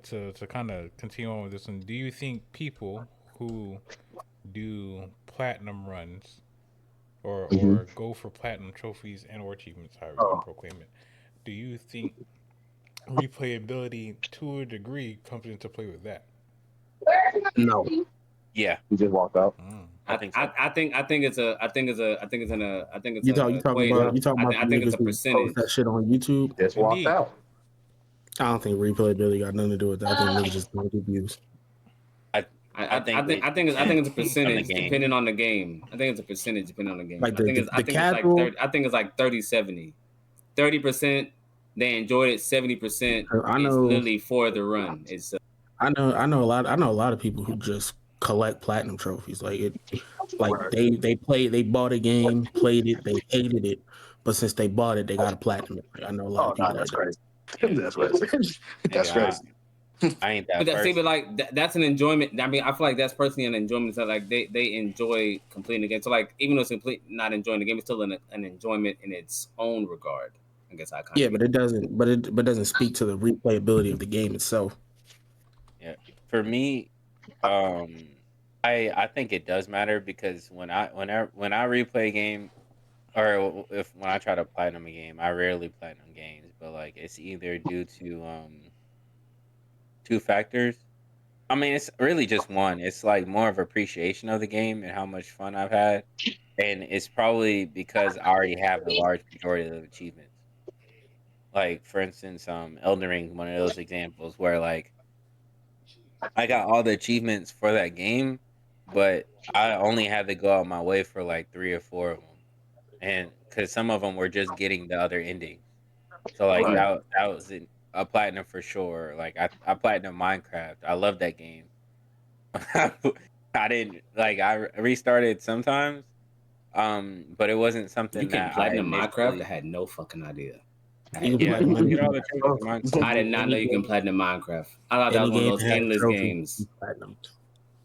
to kind of continue on with this one, do you think people who do platinum runs or go for platinum trophies and or achievements, however you want to proclaim it, do you think replayability to a degree comes into play with that? No. Yeah, He just walked out. I think so. I think it's a You talking about I the think it's niggas a who percentage. post that shit on YouTube? Just walked Indeed. out. I don't think replayability got nothing to do with that. I think niggas just don't get views. I think I think it's a from the percentage game. depending on the game. I think it's a percentage depending on the game. Like I think it's casual. like 30, I think it's like 30-70. 30% they enjoyed it. 70% I is know literally for the run. It's I know a lot of people who just collect platinum trophies. They bought a game, played it, they hated it, but since they bought it, they got a platinum. Like, I know a lot oh, of nah, people that's like that. crazy. Yeah, That's crazy. That's nigga, crazy. I ain't but that that see, person. but like that's an enjoyment. I mean, I feel like that's personally an enjoyment. So like they enjoy completing the game. So like even though it's complete, not enjoying the game, it's still an enjoyment in its own regard. I guess I kind Yeah, of but it doesn't speak to the replayability of the game itself. Yeah, for me, um, I think it does matter because when I replay a game or if when I try to platinum a game, I rarely platinum games, but like it's either due to two factors. I mean, it's really just one. It's like more of appreciation of the game and how much fun I've had, and it's probably because I already have the large majority of the achievements. Like for instance, Elden Ring, one of those examples where like I got all the achievements for that game, but I only had to go out my way for like 3 or 4 of them, and because some of them were just getting the other endings. So like Right. that was a platinum for sure. Like I platinum Minecraft. I love that game. I didn't like I restarted sometimes, but it wasn't you something can that I platinum Minecraft. I initially. had no fucking idea. I You had can Yeah, no platinum you idea. get all anything. the trophies in I Minecraft. did not know Any you can game, platinum Minecraft. I thought that was any one of game those that has a endless trophy, games. platinum.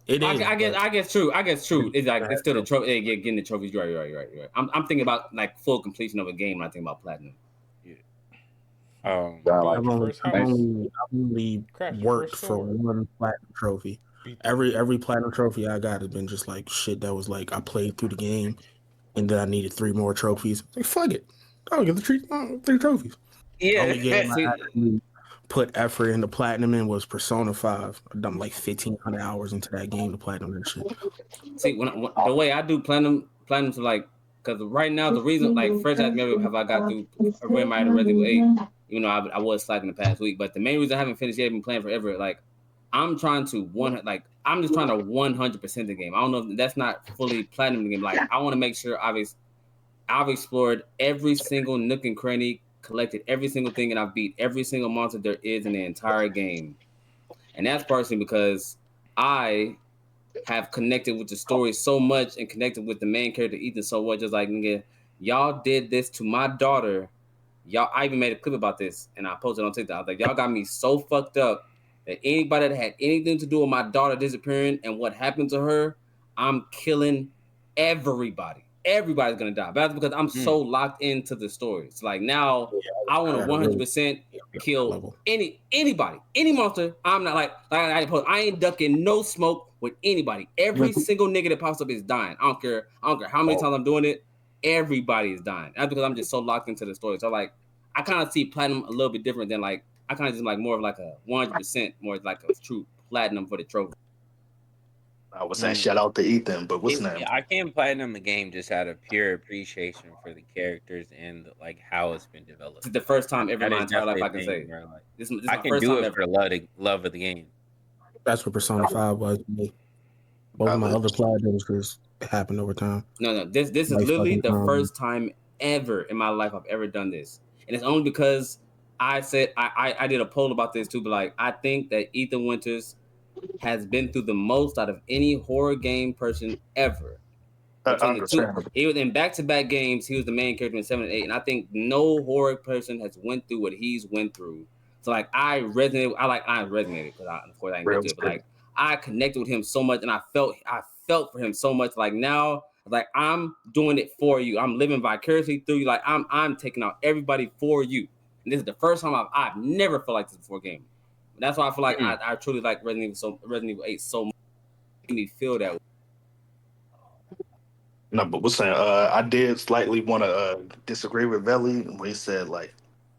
It is, but I guess true. I guess true. It's like it's has still the trophy. trophy. Yeah, getting the trophies. You're right. You're right. I'm thinking about like full completion of a game when I think about platinum. Yeah. Sound like Build your first house, I've only craft your worked first for sword, one platinum trophy. beat the Every platinum trophy I got has been just like shit that was like I played through the game and then I needed 3 more trophies. Like fuck it, I'll get the 3 trophies. Yeah. Only game I See, actually put effort into platinum was Persona 5. I dumped like 1,500 hours into that game to platinum that shit. See, when the way I do platinum to like, because right now the reason like first I never have I got through Resident Evil 8, even though I was slacking the past week. But the main reason I haven't finished yet, I've been playing forever. Like I'm trying to I'm just trying to 100% the game. I don't know if that's not fully platinum the game. Like I want to make sure I've explored every single nook and cranny, collected every single thing, and I've beat every single monster there is in the entire game. And that's partially because I have connected with the story so much and connected with the main character Ethan so much. Just like, nigga, y'all did this to my daughter. Y'all, I even made a clip about this and I posted on TikTok. I was like, y'all got me so fucked up that anybody that had anything to do with my daughter disappearing and what happened to her, I'm killing everybody. Everybody's gonna die. But that's because I'm so locked into the story. It's like now I want to 100% kill anybody, any monster. I'm not I ain't ducking no smoke with anybody. Every single nigga that pops up is dying. I don't care how many times I'm doing it. Everybody is dying. That's because I'm just so locked into the story. So like I kind of see platinum a little bit different than like I kind of just like more of like a 100% more like a true platinum for the trophy. I was saying shout out to Ethan, but what's his name? I can platinum the game just out of pure appreciation for the characters and like how it's been developed. This is the first time ever in my entire life I can say. Like, this is I my can first do time it ever. for the love of the game. That's what Persona 5 was to me. Both of my other platinums just happened over time. No. This is literally the first time ever in my life I've ever done this. And it's only because I said I did a poll about this too, but like I think that Ethan Winters has been through the most out of any horror game person ever. Between the two, he was in back-to-back games. He was the main character in 7 and 8, and I think no horror person has went through what he's went through. So like I resonated because of course I ain't go to it, but like I connected with him so much, and I felt for him so much. Like now, like I'm doing it for you. I'm living vicariously through you. Like I'm taking out everybody for you. And this is the first time I've never felt like this before game. That's why I feel like I truly like Resident Evil 8 so much. It made me feel that way. No, but what's saying? I did slightly want to disagree with Veli when he said like,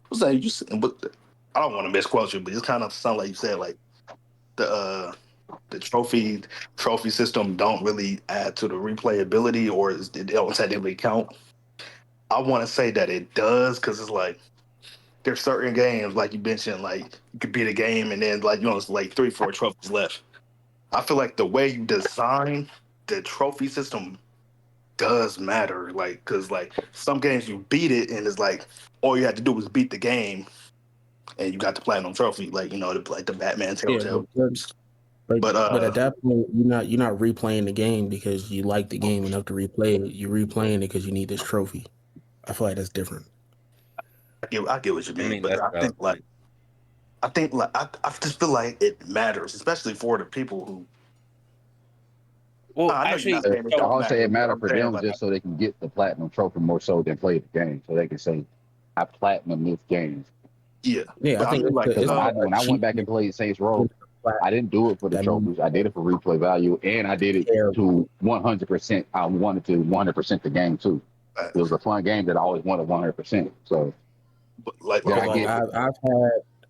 what's saying? But I don't want to misquote you, but it kind of sound like you said like the trophy system don't really add to the replayability, or it don't technically count. I want to say that it does because it's like there's certain games like you mentioned, like you could beat a game and then like it's like 3-4 trophies left. I feel like the way you design the trophy system does matter, like because like some games you beat it and it's like all you had to do was beat the game and you got the platinum trophy, like like the Batman Telltale. But at that point, you're not replaying the game because you like the game enough to replay it. You're replaying it because you need this trophy. I feel like that's different. I get what you mean, but I just feel like it matters, especially for the people who. Well, I know actually, you're not saying it I'll say it matter I'm for saying, them like, just so they can get the platinum trophy more so than play the game, so they can say I platinum this game. Yeah, I think when I went back and played Saints Row, I didn't do it for the trophies. I did it for replay value, and I did it to 100%. I wanted to 100% the game too. It was a fun game that I always wanted 100%. So,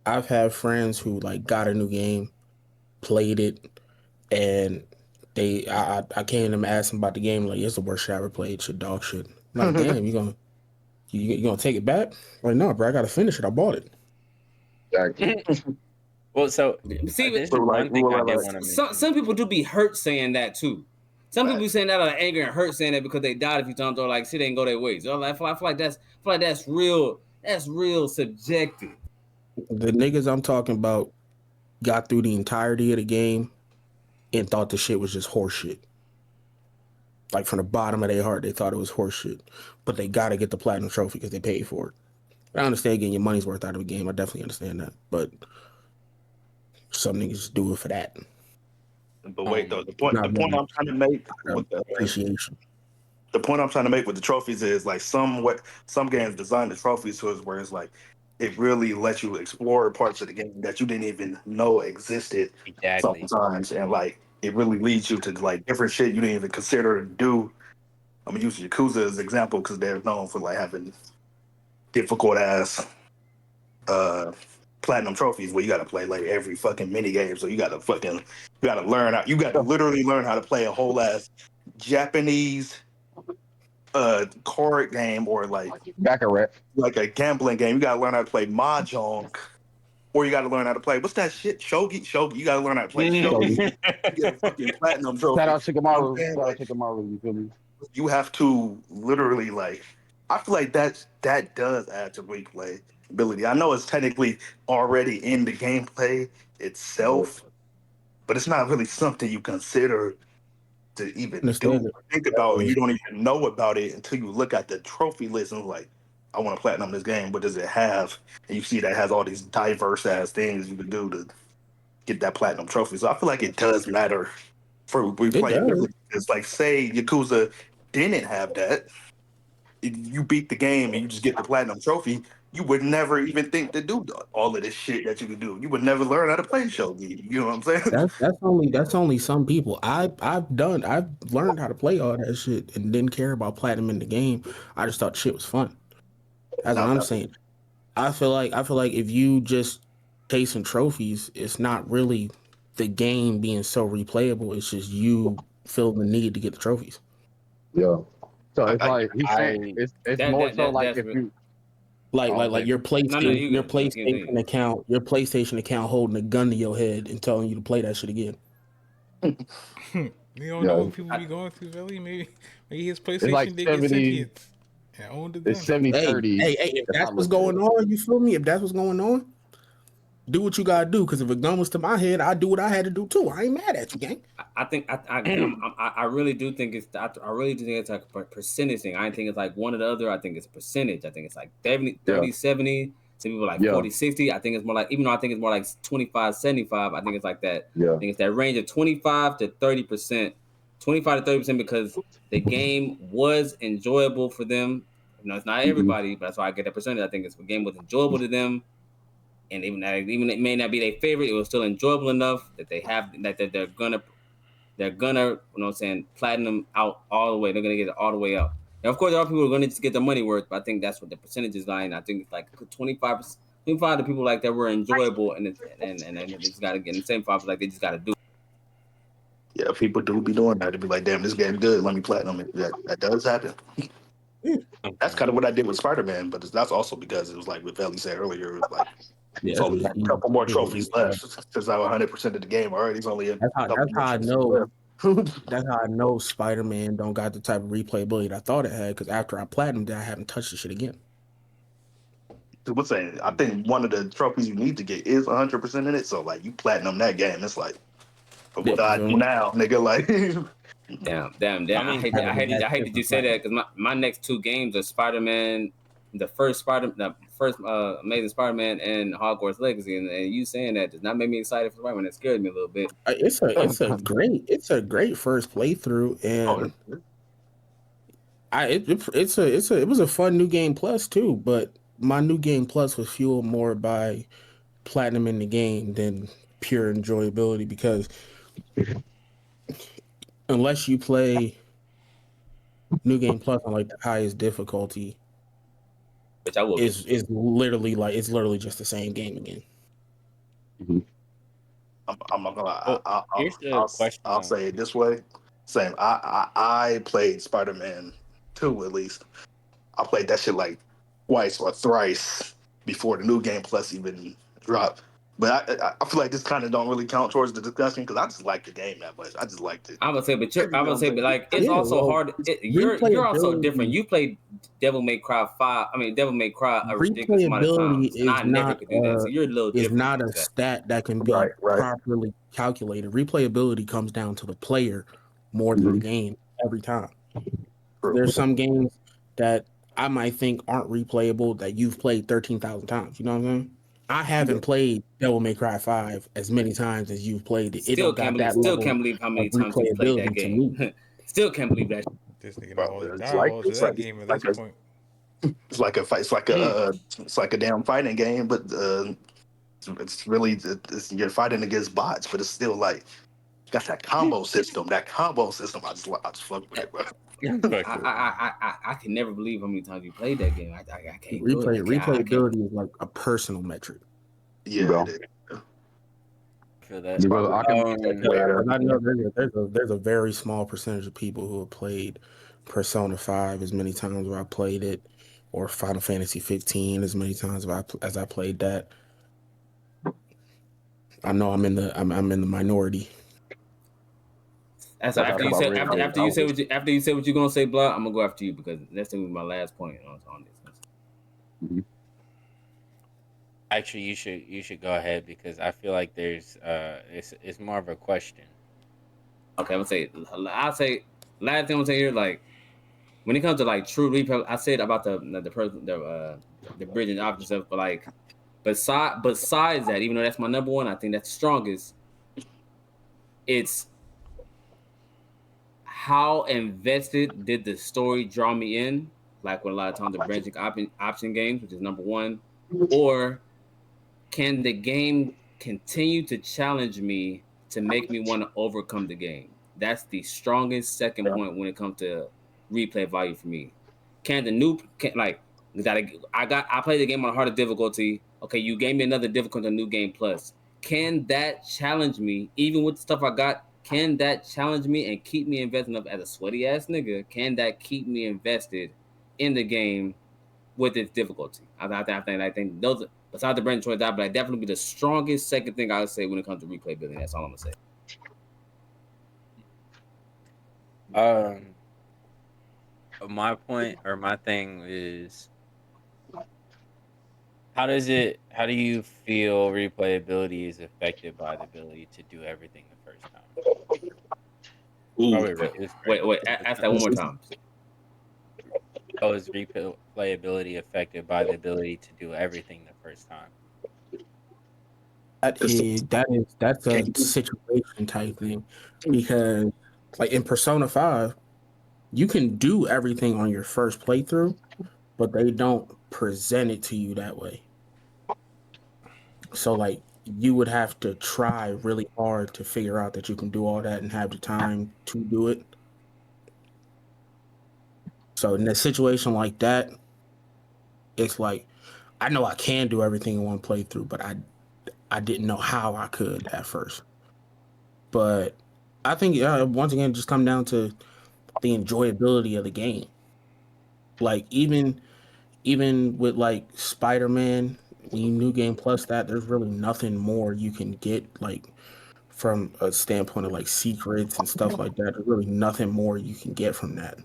I've had friends who like got a new game, played it, and I came to them and asked them about the game. Like, it's the worst shit I ever played. Shit, dog shit. I'm like, damn, you gonna take it back? Like, no, bro, I gotta finish it. I bought it. Exactly. Well, so see, this is one thing I did want to mention. Some people do be hurt saying that too. Some people be saying that out of anger and hurt saying that because they died a few times or like shit ain't go their way. So I feel like that's real. That's real subjective. The niggas I'm talking about got through the entirety of the game and thought the shit was just horseshit. Like from the bottom of their heart, they thought it was horseshit. But they gotta get the platinum trophy because they paid for it. I understand getting your money's worth out of a game. I definitely understand that. But some niggas do it for that. But wait, though, the point I'm trying to make with appreciation. The point I'm trying to make with the trophies is like some games design the trophies to us where it's like it really lets you explore parts of the game that you didn't even know existed sometimes, and like it really leads you to like different shit you didn't even consider to do. I'm gonna use Yakuza as an example because they're known for like having difficult ass platinum trophies where you got to play like every fucking mini game. So you got to learn how. You got to literally learn how to play a whole ass Japanese card game or Baccarat. like a gambling game. You got to learn how to play mahjong. Or you got to learn how to play what's that shit? Shogi. You got to learn how to play shogi. You get a fucking platinum trophy. Shout out to You know what I'm Kamaru. saying? Shout out Like, to Kamaru. You feel me? you have to literally like. I feel like that does add to replayability. I know it's technically already in the gameplay itself, but it's not really something you consider to even do Understand it. or think about. Or you don't even know about it until you look at the trophy list and like, I want to platinum this game. What does it have? And you see that it has all these diverse ass things you can do to get that platinum trophy. So I feel like it does matter for It does. replayability. It's like say Yakuza didn't have that. You beat the game and you just get the platinum trophy. You would never even think to do all of this shit that you could do. You would never learn how to play shogi. You know what I'm saying? That's only some people. I've learned how to play all that shit and didn't care about platinum in the game. I just thought shit was fun. That's what Not I'm that. saying. I feel like if you just chasing trophies, it's not really the game being so replayable. It's just you feel the need to get the trophies. Yeah. So it's I, like he's saying I it's that more that so that like that's if you Like oh, like like okay. your no. PlayStation You your can continue. PlayStation account holding a gun to your head and telling you to play that shit again. You don't know Yeah. what people be going through, Billy. Maybe his It's like PlayStation did get 70, sentient and owned the it's gun. 70 Hey, 30. hey, hey, if If I that's what's look at going it. on, you feel me? If that's what's going on, do what you gotta do. Because if a gun was to my head, I'd do what I had to do too. I ain't mad at you, gang. I think I really do think I really do think it's like a percentage thing. I don't think it's like one or the other. I think it's percentage. I think it's like 30, Yeah. 30 70. Some people like Yeah. 40, 60. I think it's more like, even though I think it's more like 25, 75, I think it's like that. Yeah. I think it's that range of 25 to 30%. 25 to 30% because the game was enjoyable for them. You know, it's not Mhm. everybody, but that's why I get that percentage. I think it's the game was enjoyable to them. And even it may not be their favorite, it was still enjoyable enough that they're gonna, you know what I'm saying, platinum out all the way. They're gonna get it all the way up. And of course, there are people who are gonna just get their money worth, but I think that's what the percentage is lying. I think it's like 25 of people like that were enjoyable, and they just gotta get in the same five, like they just gotta do. yeah, people do be doing that. To be like, damn, this game good. Let me platinum it. That does happen. That's kind of what I did with Spider Man, but that's also because it was like what Ellie said earlier. It was like Yeah, it's it's only just like a easy. couple more It's just trophies easy. left since I'm 100% of the game already. It's only a That's how couple that's more how I trophies know. left. That's how I know Spider-Man don't got the type of replayability that I thought it had. Because after I platinumed it, I haven't touched the shit again. What's saying? I think one of the trophies you need to get is 100% in it. So like you platinum that game, it's like, Yeah, what do you I feel do me? now, nigga? Like, Damn. I I mean, hate Having a I hate master that you for say that platinum. because my next two games are Spider Man, the first Amazing Spider Man and Hogwarts Legacy, and you saying that does not make me excited for Spider Man. That scared me a little bit. It's a great first playthrough, oh, and it was a fun new game plus too. But my new game plus was fueled more by platinum in the game than pure enjoyability because unless you play new game plus on like the highest difficulty, Which I will get. it's literally just the same game again. Mhm. I'm not gonna lie. Well, here's the question I'll though. say it this way. Same. I played Spider Man 2 at least. I played that shit like twice or thrice before the new game plus even dropped. But I feel like this kind of don't really count towards the discussion because I just like the game that much. I just liked it. I'm gonna say, but like, it's Yeah, also well, hard. You're also different. replayability You played Devil May Cry 5. I mean, Devil May Cry a ridiculous amount of replayability times, and I never could do that. So you're a little is different not towards a that. stat that can Right, be right. properly calculated. Replayability comes down to the player more than the Mhm. game every time. True. There's some games that I might think aren't replayable that you've played 13,000 times. You know what I'm saying? I haven't played Devil May Cry 5 as many times as you've played it. It don't got that Still level can't believe how of many times you played that replayability to game. me. Still can't believe that. This nigga know Bro, all the it's like dialogues of that game at this point. it's like a fight. It's like a damn fighting game, but it's really you're fighting against bots, but it's still like got that combo system. That combo system, I just fuck with it, bro. I can never believe how many times you played that game. I can't do it. I can't. Replayability is like a personal metric. Yeah, it is. For that. Because I can Because I know there's a very small percentage of people who have played Persona 5 as many times as I played it, or Final Fantasy 15 as many times as I played that. I know I'm in the minority. That's That's after you about say real. after you say what you're gonna say, Blood. I'm gonna go after you because that's gonna be my last point on this. Actually, you should go ahead because I feel like there's it's more of a question. Okay, I'll say last thing I'm gonna say here, like when it comes to like true replay, I said about the bridging option stuff, but like besides that, even though that's my number one, I think that's the strongest. It's how invested did the story draw me in? Like with a lot of times the branching option games, which is number one, or can the game continue to challenge me to make me want to overcome the game? That's the strongest second point when it comes to replay value for me. Can the new like I played the game on harder difficulty. Okay, you gave me another difficulty on New Game Plus. Can that challenge me even with the stuff I got? Can that challenge me and keep me invested enough as a sweaty ass nigga? Can that keep me invested in the game with its difficulty? I think those besides the brand choice, that but definitely be the strongest second thing I would say when it comes to replayability. That's all I'm gonna say. Um, my point or my thing is how do you feel replayability is affected by the ability to do everything the first time? Ooh, Probably reduced, right? Wait, ask that one more time. How is replayability affected by the ability to do everything the first time? That's a situation type thing, because like in Persona 5, you can do everything on your first playthrough, but they don't present it to you that way. So like you would have to try really hard to figure out that you can do all that and have the time to do it. So in a situation like that, it's like I know I can do everything in one playthrough, but I didn't know how I could at first. But I think once again, just come down to the enjoyability of the game. Like even with like Spider-Man, when you new game plus that, there's really nothing more you can get like from a standpoint of like secrets and stuff like that. There's really nothing more you can get from that.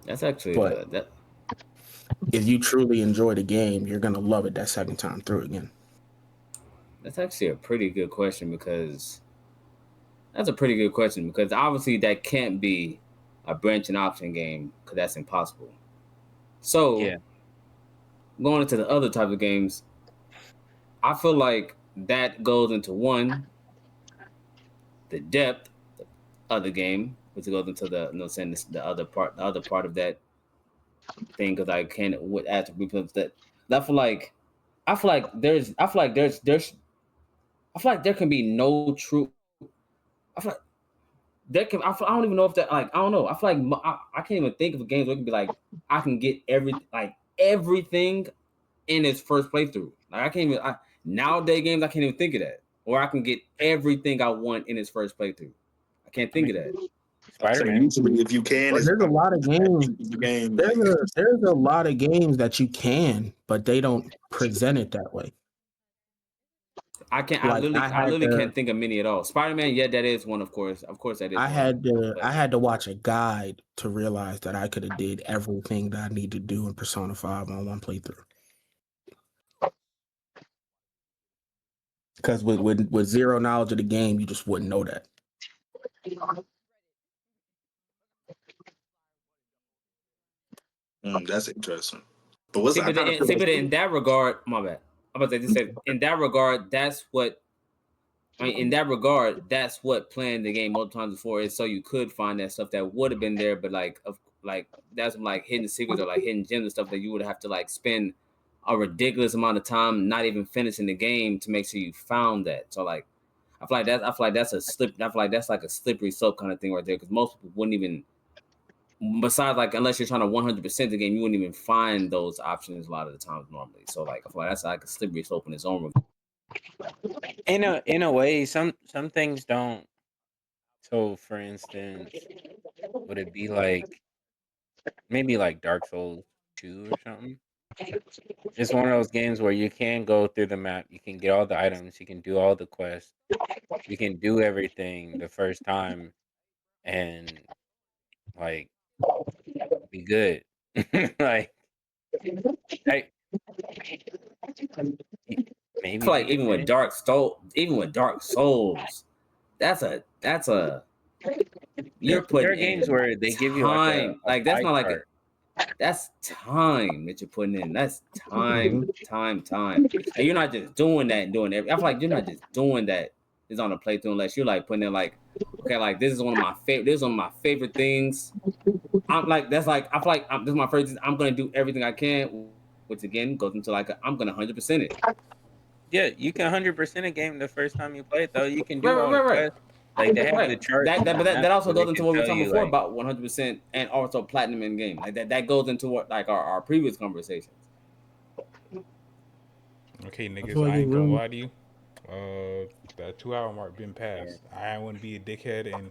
That's actually But that if you truly enjoy the game, you're gonna love it that second time through again. that's actually a pretty good question because that's a pretty good question because obviously that can't be a branch and option game because that's impossible. So Yeah, going into the other type of games, I feel like that goes into one the depth of the game, which goes into the saying this, the other part of that thing because I can with add to replays that I feel like I feel like there can be no true. I feel like I don't even know if that like I don't know. I feel like I can't even think of games where it can be like I can get everything in its first playthrough. Like I can't even nowadays games I can't even think of that. Or I can get everything I want in its first playthrough. I can't think of that. so Spider-Man. usually if you can, Well, it's there's a lot of games. the game. There's a lot of games that you can, but they don't present it that way. I can't. Like I literally can't think of many at all. Spider Man, yeah, that is one, of course. Of course, that is one. I had to watch a guide to realize that I could have did everything that I need to do in Persona 5 on one playthrough. Because with zero knowledge of the game, you just wouldn't know that. That's interesting. But what's I kind of feel But in like that regard, my bad. I'm about to just say in that regard, that's what I mean. In that regard, that's what playing the game multiple times before is, so you could find that stuff that would have been there, but like that's like hidden secrets or like hidden gems and stuff that you would have to like spend a ridiculous amount of time not even finishing the game to make sure you found that. So like I feel like that's a slip. I feel like that's like a slippery slope kind of thing right there because most people wouldn't even. Besides, like, unless you're trying to 100% the game, you wouldn't even find those options a lot of the times normally. So, like, I feel like that's like a slippery slope in its own regard. In a way, some things don't. So, for instance, would it be like maybe like Dark Souls 2 or something? It's one of those games where you can go through the map, you can get all the items, you can do all the quests, you can do everything the first time and like be good. Like I I maybe feel like be okay. Even with Dark Souls, that's a you're There putting are games in where they give you like time. a Like that's pie not like chart. that's time that you're putting in. That's time. And you're not just doing that and doing every. I feel like you're not just doing that is on a playthrough unless you're like putting in like, okay, like this is one of my favorite. This is one of my favorite things. I'm like that's like I feel like this is my first. I'm gonna do everything I can, which again goes into like I'm gonna 100% it. Yeah, you can 100% a game the first time you play it though. You can Right, do right, all the right, right. quests. Like they have the Right. charts on the That map also where they goes into can what we were tell talking you before like about 100% and also platinum in game. Like that goes into what like our previous conversations. Okay, I niggas, feel like I it's ain't gonna really lie to you. That 2 hour mark been Yeah. passed. I wouldn't be a dickhead and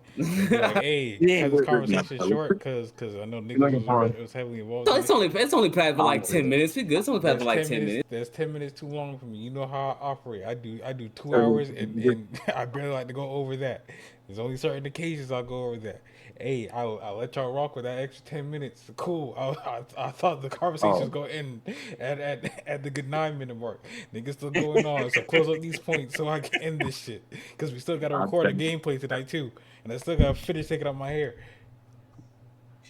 be like, hey, yeah. cut this conversation short, cause I know You niggas looking for? was heavily involved So in this shit. it's only played for like 10 minutes. We good. It's only played for That's like 10 ten minutes. minutes. That's 10 minutes too long for me. You know how I operate. I do 2 hours and I barely like to go over that. There's only certain occasions I'll go over that. Hey, I'll let y'all rock with that extra 10 minutes. Cool. I thought the conversation was Oh, going to end at the good 9 minute mark. Niggas still going on. So close up these points so I can end this shit. Because we still got to I'm record a saying gameplay tonight too, and I still got to finish taking out my hair.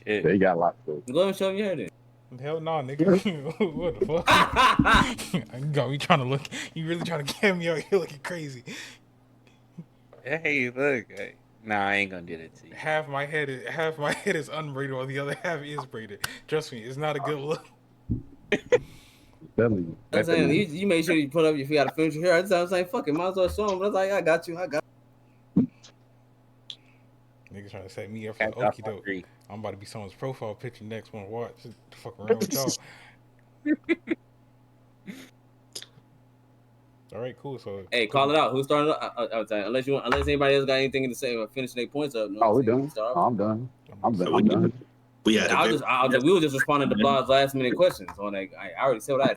Shit. they got lots of. Go and show me your hair Hell no, nigga. What the fuck? then. You got me trying to look. You really trying to get me out here looking crazy. Hey, look. Hey. Nah, I ain't gonna do that to you. Half my head is unbraided, while the other half is braided. Trust me, it's not a good look. Telling you, I'm that's saying the you made sure you put up if you got to finish your hair. I'm saying fuck it, might as well show him. But I was like, I got you. Niggas trying to set me up for the Catch off okie on doke. three. I'm about to be someone's profile picture next. Want to watch? Just fuck around with y'all. All right, cool. So Hey, call it out. Who started? I was saying unless anybody else got anything to say or finish their points up. You know what I'm Oh, we saying? You can done? start Oh, off. I'm done. I'm I'm about to done. say, I'm done. We had a very We were just responding to Bob's last minute questions on like I already said what I.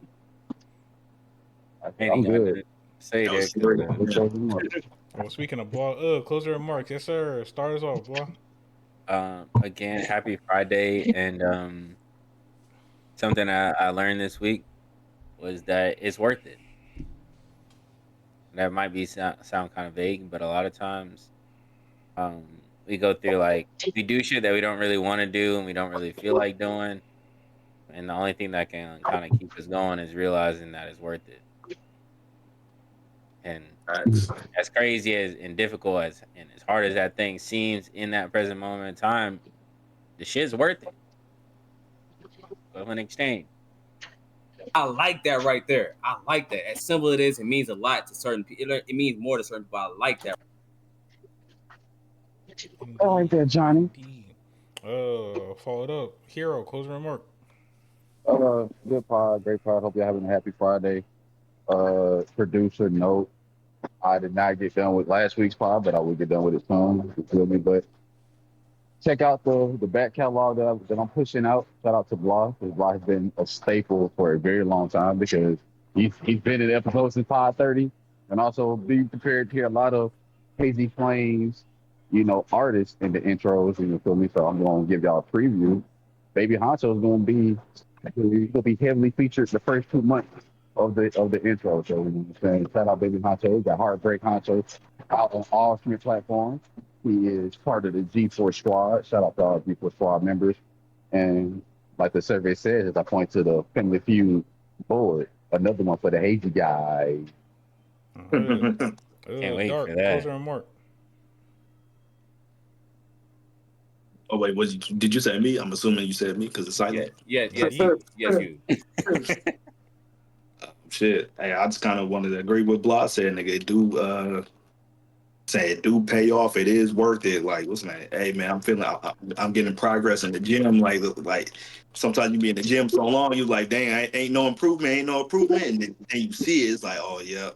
I'm Anything I good. did say that there was because well, speaking of blah, closing remarks. Yes, sir. Start us off, blah. again, happy Friday, and something I learned this week was that it's worth it. That might be sound kind of vague, but a lot of times, we go through like we do shit that we don't really want to do and we don't really feel like doing, and the only thing that can kind of keep us going is realizing that it's worth it. And facts. as crazy as and difficult as and as hard as that thing seems in that present moment in time, the shit's worth it. Go and exchange. I like that right there. I like that. As simple it is, it means a lot to certain people. It means more to certain people. I like that. All right Indeed, there, Johnny. indeed. Followed up. Hero, closing remark. Good pod, great pod. Hope you're having a happy Friday. Producer note: I did not get done with last week's pod, but I will get done with it soon. You feel me? But check out the back catalog that I'm pushing out. Shout out to Blah, because Blah has been a staple for a very long time because he's been in episodes since 5:30, and also be prepared to hear a lot of Hazy Flames, artists in the intros. You feel me? So I'm going to give y'all a preview. Baby Honcho is going to be he'll be heavily featured the first 2 months of the intro. So saying, shout out Baby Honcho. We got Heartbreak Honcho out on all streaming platforms. He is part of the G4 squad. Shout out to all G4 squad members. And like the survey says, as I point to the Family Feud board, another one for the Hazy guy. Uh, Can't wait for Dark, that. closing remark. Oh wait, did you say me? I'm assuming you said me because it's Yeah, silent. yes, Indeed. you. Shit. Hey, I just kind of wanted to agree with Blah said, nigga. It do say it do pay off. It is worth it. Like, what's man? Hey man, I'm getting progress in the gym. Like sometimes you be in the gym so long, you like, dang, ain't no improvement, and then you see it. It's like, oh yeah.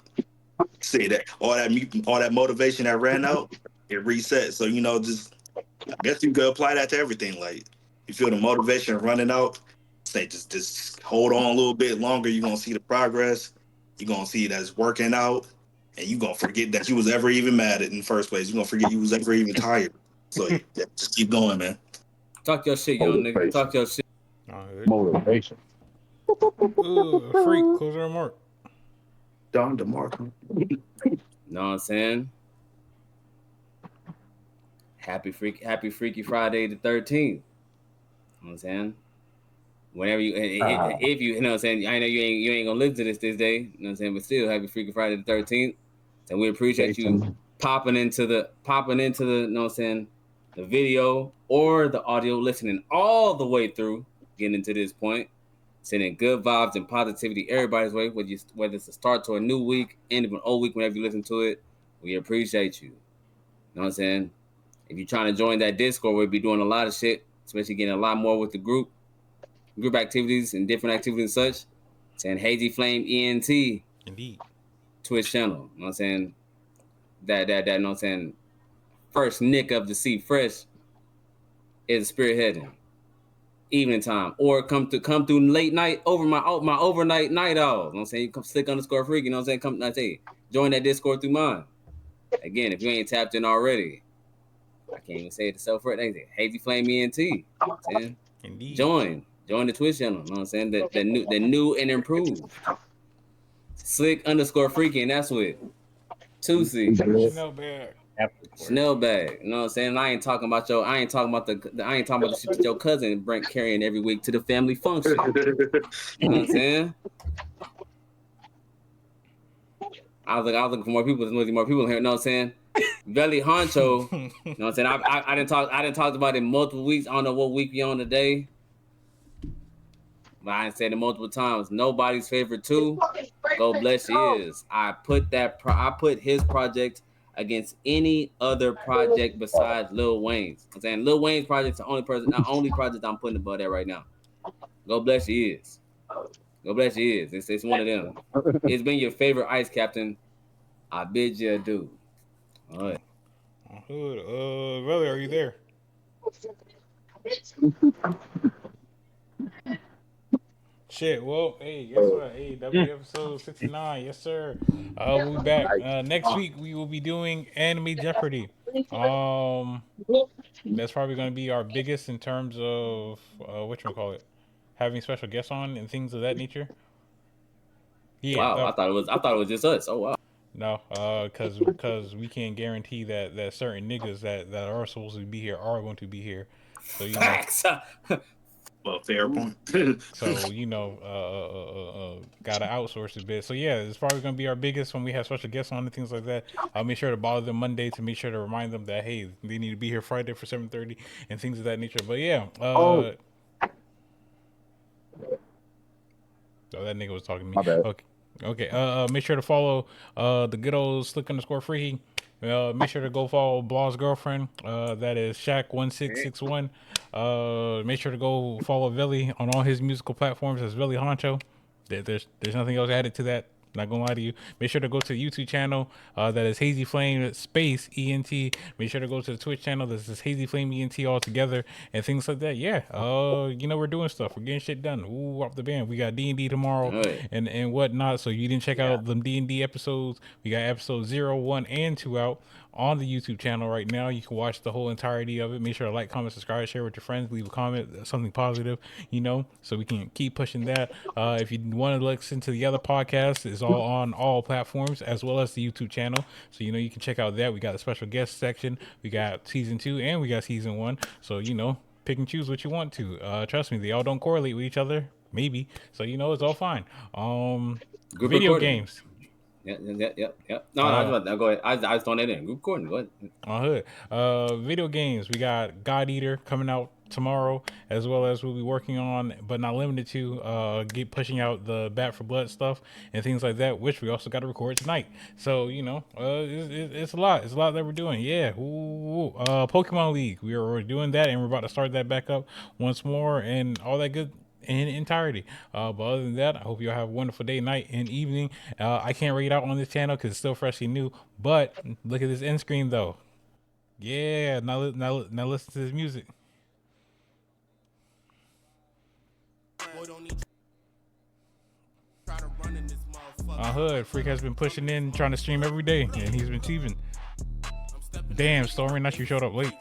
See that all that motivation that ran out, it reset. So just I guess you could apply that to everything. Like you feel the motivation running out, say just hold on a little bit longer. You're gonna see the progress. You're gonna see that it's working out, and you're gonna forget that you was ever even mad at in the first place. You're gonna forget you was ever even tired. So yeah, just keep going, man. Talk your shit, young nigga. Motivation. Talk your shit. All right. Motivation. Freak, closing remark. Don DeMarco. Know what I'm saying? Happy Freaky Friday the 13th. You know what I'm saying? Whenever you, if you know what I'm saying, I know you ain't gonna listen to this day, you know what I'm saying, but still, happy Freaky Friday the 13th. And we appreciate you popping into the, you know what I'm saying, the video or the audio, listening all the way through, getting to this point, sending good vibes and positivity everybody's way, whether it's a start to a new week, end of an old week, whenever you listen to it, we appreciate you. You know what I'm saying? If you're trying to join that Discord, we'll be doing a lot of shit, especially getting a lot more with the group activities and different activities and such. Saying Hazy Flame Ent Indeed. Twitch channel. You know what I'm saying? That you know what I'm saying? First nick of the sea fresh is spearheading. Evening time. Or come through late night over my overnight night owl. You know what I'm saying? You come _freak, you know what I'm saying? Come I say join that Discord through mine. Again, if you ain't tapped in already, I can't even say it to self right. Hazy Flame Ent. You know what I'm saying? Indeed. Join the Twitch channel. You know what I'm saying? The new and improved. Slick _freaky, and that's with 2 C's. Chanel bag. Chanel bag. You know what I'm saying? I ain't talking about the shit that your cousin Brent carrying every week to the family function. You know what I'm saying? I was looking for more people. There's more people here. You know what I'm saying? Velly Honcho. You know what I'm saying? I didn't talk about it in multiple weeks. I don't know what week we on today. But I said it multiple times. Nobody's favorite too. Go bless is. I put his project against any other project besides Lil Wayne's. I'm saying Lil Wayne's project's the only project I'm putting above that right now. Go bless is. Go bless is. It's one of them. It's been your favorite ice captain. I bid you adieu. All right. Hood. Really, are you there? Shit, well, hey, guess what? Hey, W episode 69, yes sir. We'll be back. Next week we will be doing Anime Jeopardy. That's probably gonna be our biggest in terms of whatchamacallit, having special guests on and things of that nature. Yeah, Wow, I thought it was just us. Oh wow. no, cause we can't guarantee that certain niggas that are supposed to be here are going to be here. So Facts. Well, fair point. So gotta outsource a bit. So yeah, it's probably gonna be our biggest when we have special guests on and things like that. I'll make sure to bother them Monday to make sure to remind them that hey, they need to be here Friday for 7:30 and things of that nature. But yeah, oh, that nigga was talking to me. My bad. Okay. Make sure to follow the good old Slick _freaky. Make sure to go follow Blaw's girlfriend. That is Shaq1661. Make sure to go follow Veli on all his musical platforms as Veli Honcho. There's nothing else added to that. Not gonna lie to you. Make sure to go to the YouTube channel. That is Hazy Flame Space ENT. Make sure to go to the Twitch channel. This is Hazy Flame ENT all together and things like that. Yeah. We're doing stuff. We're getting shit done. Ooh, off the band. We got D&D tomorrow and whatnot. So you didn't check out them D&D episodes. We got episodes 0, 1, and 2 out on the YouTube channel right now. You can watch the whole entirety of it. Make sure to like, comment, subscribe, share with your friends, leave a comment, something positive, so we can keep pushing that. If you want to listen to the other podcasts, it's all on all platforms as well as the YouTube channel. So, you can check out that. We got a special guest section. We got season 2 and we got season 1. So, pick and choose what you want to. Trust me, they all don't correlate with each other. Maybe. So, it's all fine. Group video recording. games. Yep. No, I was about to go ahead. I was throwing that in. Group recording. Go ahead. Video games. We got God Eater coming out tomorrow, as well as we'll be working on, but not limited to, get pushing out the Bat for Blood stuff and things like that, which we also got to record tonight. So it's a lot. It's a lot that we're doing. Yeah. Pokemon League. We're doing that, and we're about to start that back up once more, and all that good in entirety. But other than that, I hope y'all have a wonderful day, night, and evening. I can't rate out on this channel because it's still freshly new. But look at this end screen though. Yeah, now listen to this music. Hood Freak has been pushing in, trying to stream every day, and he's been teasing. Damn, Stormy, not you showed up late.